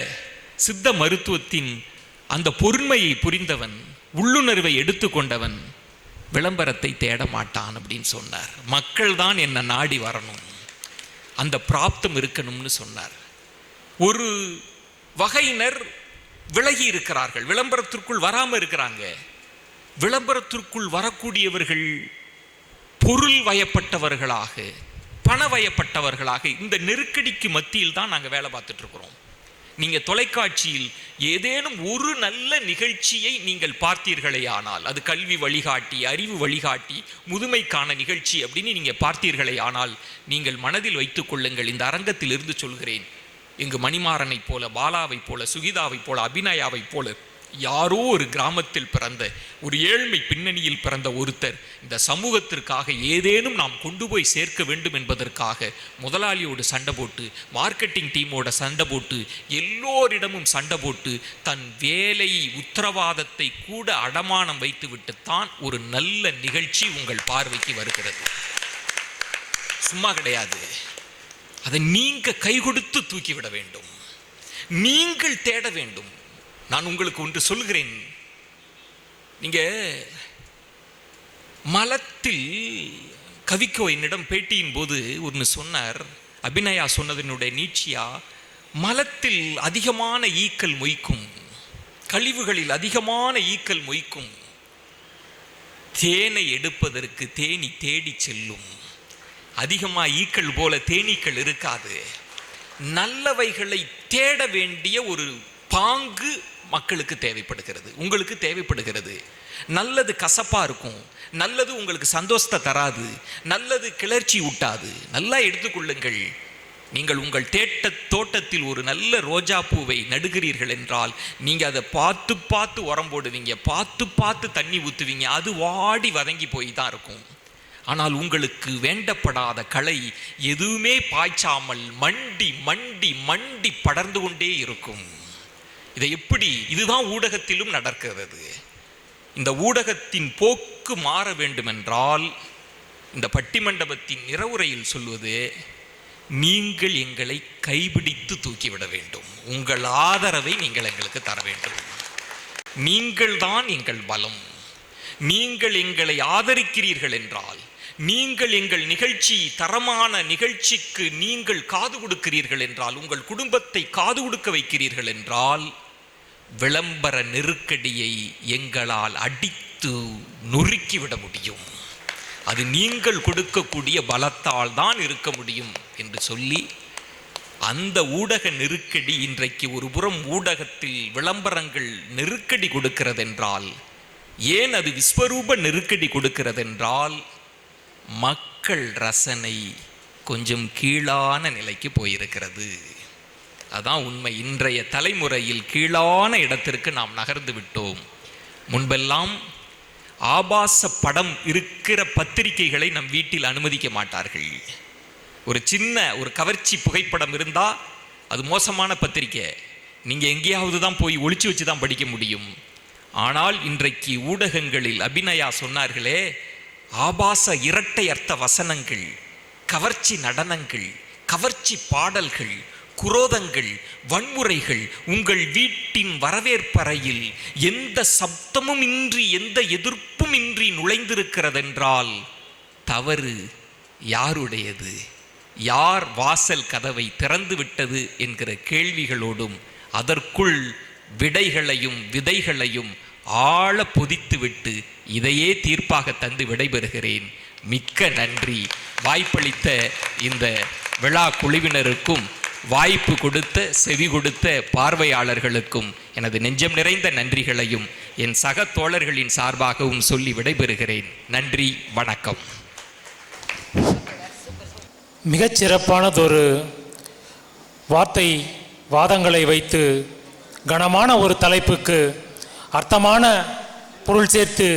சித்த மருத்துவத்தின் அந்த பொறுமையை புரிந்தவன், உள்ளுணர்வை எடுத்துக்கொண்டவன் விளம்பரத்தை தேட மாட்டான் அப்படின்னு சொன்னார். மக்கள் தான் என்னை நாடி வரணும், அந்த பிராப்தம் இருக்கணும்னு சொன்னார். ஒரு வகையினர் விலகி இருக்கிறார்கள், விளம்பரத்திற்குள் வராமல் இருக்கிறாங்க. விளம்பரத்திற்குள் வரக்கூடியவர்கள் பொருள் வயப்பட்டவர்களாக, பண வயப்பட்டவர்களாக, இந்த நெருக்கடிக்கு மத்தியில் தான் நாங்கள் வேலை பார்த்துட்டு இருக்கிறோம். நீங்கள் தொலைக்காட்சியில் ஏதேனும் ஒரு நல்ல நிகழ்ச்சியை நீங்கள் பார்த்தீர்களே ஆனால், அது கல்வி வழிகாட்டி, அறிவு வழிகாட்டி, முதுமைக்கான நிகழ்ச்சி அப்படின்னு நீங்கள் பார்த்தீர்களே ஆனால், நீங்கள் மனதில் வைத்துக் கொள்ளுங்கள், இந்த அரங்கத்தில் இருந்து சொல்கிறேன், இங்கு மணிமாறனை போல, பாலாவை போல, சுகிதாவை போல, அபிநயாவை போல யாரோ ஒரு கிராமத்தில் பிறந்த, ஒரு ஏழ்மை பின்னணியில் பிறந்த ஒருத்தர் இந்த சமூகத்திற்காக ஏதேனும் நாம் கொண்டு போய் சேர்க்க வேண்டும் என்பதற்காக முதலாளியோடு சண்டை போட்டு, மார்க்கெட்டிங் டீமோட சண்டை போட்டு, எல்லோரிடமும் சண்டை போட்டு, தன் வேலை உத்தரவாதத்தை கூட அடமானம் வைத்துவிட்டுத்தான் ஒரு நல்ல நிகழ்ச்சி உங்கள் பார்வைக்கு வருகிறது. சும்மா கிடையாது. அதை நீங்க கை கொடுத்து தூக்கிவிட வேண்டும், நீங்கள் தேட வேண்டும். நான் உங்களுக்கு ஒன்று சொல்கிறேன். நீங்க மலத்தில் கவிக்கோ என்னிடம் பேட்டியின் போது ஒன்று சொன்னார். அபிநயா சொன்னதனுடைய நீட்சியா, மலத்தில் அதிகமான ஈக்கள் மொய்க்கும், கழிவுகளில் அதிகமான ஈக்கள் மொய்க்கும், தேனை எடுப்பதற்கு தேனி தேடி செல்லும். அதிகமாக ஈக்கள் போல தேனீக்கள் இருக்காது. நல்லவைகளை தேட வேண்டிய ஒரு பாங்கு மக்களுக்கு தேவைப்படுகிறது, உங்களுக்கு தேவைப்படுகிறது. நல்லது கசப்பா இருக்கும், நல்லது உங்களுக்கு சந்தோஷத்தை தராது, நல்லது கிளர்ச்சி ஊட்டாது. நல்லா எடுத்துக்கொள்ளுங்கள். நீங்கள் உங்கள் தோட்டத்தில் ஒரு நல்ல ரோஜா பூவை நடுகிறீர்கள் என்றால், நீங்கள் அதை பார்த்து பார்த்து உரம் போடுவீங்க, பார்த்து பார்த்து தண்ணி ஊற்றுவீங்க, அது வாடி வதங்கி போய் தான் இருக்கும். ஆனால் உங்களுக்கு வேண்டப்படாத களை எதுவுமே பாய்ச்சாமல் மண்டி மண்டி மண்டி படர்ந்து கொண்டே இருக்கும். இதை எப்படி, இதுதான் ஊடகத்திலும் நடக்கிறது. இந்த ஊடகத்தின் போக்கு மாற வேண்டுமென்றால் இந்த பட்டிமண்டபத்தின் நிறைவுரையில் சொல்வது, நீங்கள் எங்களை கைபிடித்து தூக்கிவிட வேண்டும், உங்கள் ஆதரவை நீங்கள் எங்களுக்கு தர வேண்டும், நீங்கள் தான் எங்கள் பலம், நீங்கள் எங்களை ஆதரிக்கிறீர்கள் என்றால், நீங்கள் எங்கள் நிகழ்ச்சி, தரமான நிகழ்ச்சிக்கு நீங்கள் காது கொடுக்கிறீர்கள் என்றால், உங்கள் குடும்பத்தை காது கொடுக்க வைக்கிறீர்கள் என்றால், விளம்பர நெருக்கடியை எங்களால் அடித்து நொறுக்கிவிட முடியும். அது நீங்கள் கொடுக்கக்கூடிய பலத்தால் தான் இருக்க முடியும் என்று சொல்லி, அந்த ஊடக நெருக்கடி இன்றைக்கு ஒரு புறம் ஊடகத்தில் விளம்பரங்கள் நெருக்கடி கொடுக்கிறதென்றால், ஏன் அது விஸ்வரூப நெருக்கடி கொடுக்கிறதென்றால், மக்கள் ரசனை கொஞ்சம் கீழான நிலைக்கு போயிருக்கிறது. அதான் உண்மை. இன்றைய தலைமுறையில் கீழான இடத்திற்கு நாம் நகர்ந்து விட்டோம். முன்பெல்லாம் ஆபாச படம் இருக்கிற பத்திரிகைகளை நம் வீட்டில் அனுமதிக்க மாட்டார்கள். ஒரு சின்ன ஒரு கவர்ச்சி புகைப்படம் இருந்தால் அது மோசமான பத்திரிக்கை, நீங்கள் எங்கேயாவது தான் போய் ஒளிச்சு வச்சு தான் படிக்க முடியும். ஆனால் இன்றைக்கு ஊடகங்களில் அபிநயா சொன்னார்களே, ஆபாச இரட்டை அர்த்த வசனங்கள், கவர்ச்சி நடனங்கள், கவர்ச்சி பாடல்கள், குரோதங்கள், வன்முறைகள் உங்கள் வீட்டின் வரவேற்பறையில் எந்த சப்தமும் இன்றி, எந்த எதிர்ப்பும் இன்றி நுழைந்திருக்கிறதென்றால் தவறு யாருடையது? யார் வாசல் கதவை திறந்து விட்டது என்கிற கேள்விகளோடும் அதற்குள் விடைகளையும் விதைகளையும் ஆழ பொதித்துவிட்டு இதையே தீர்ப்பாக தந்து விடைபெறுகிறேன். மிக்க நன்றி. வாய்ப்பளித்த இந்த விழா குழுவினருக்கும் வாய்ப்பு கொடுத்த செவி கொடுத்த பார்வையாளர்களுக்கும் எனது நெஞ்சம் நிறைந்த நன்றிகளையும் என் சக தோழர்களின் சார்பாகவும் சொல்லி விடைபெறுகிறேன். நன்றி, வணக்கம். மிகச்சிறப்பானதொரு வாதங்களை வைத்து கனமான ஒரு தலைப்புக்கு அர்த்தமான பொருள் சேர்த்து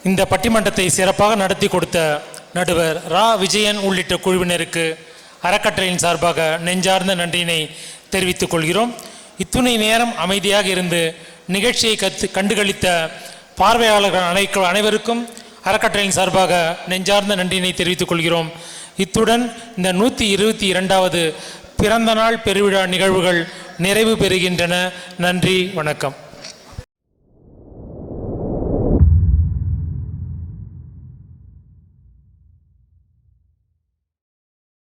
இந்த பட்டிமன்றத்தை சிறப்பாக நடத்தி கொடுத்த நடுவர் ரா விஜயன் உள்ளிட்ட குழுவினருக்கு அறக்கட்டளையின் சார்பாக நெஞ்சார்ந்த நன்றியினை தெரிவித்துக் கொள்கிறோம். இத்துணை நேரம் அமைதியாக இருந்து நிகழ்ச்சியை கண்டுகளித்த பார்வையாளர்கள் அனைவருக்கும் அறக்கட்டளையின் சார்பாக நெஞ்சார்ந்த நன்றியினை தெரிவித்துக் கொள்கிறோம். இத்துடன் இந்த 122வது பிறந்தநாள் பெருவிழா நிகழ்வுகள் நிறைவு பெறுகின்றன. நன்றி, வணக்கம்.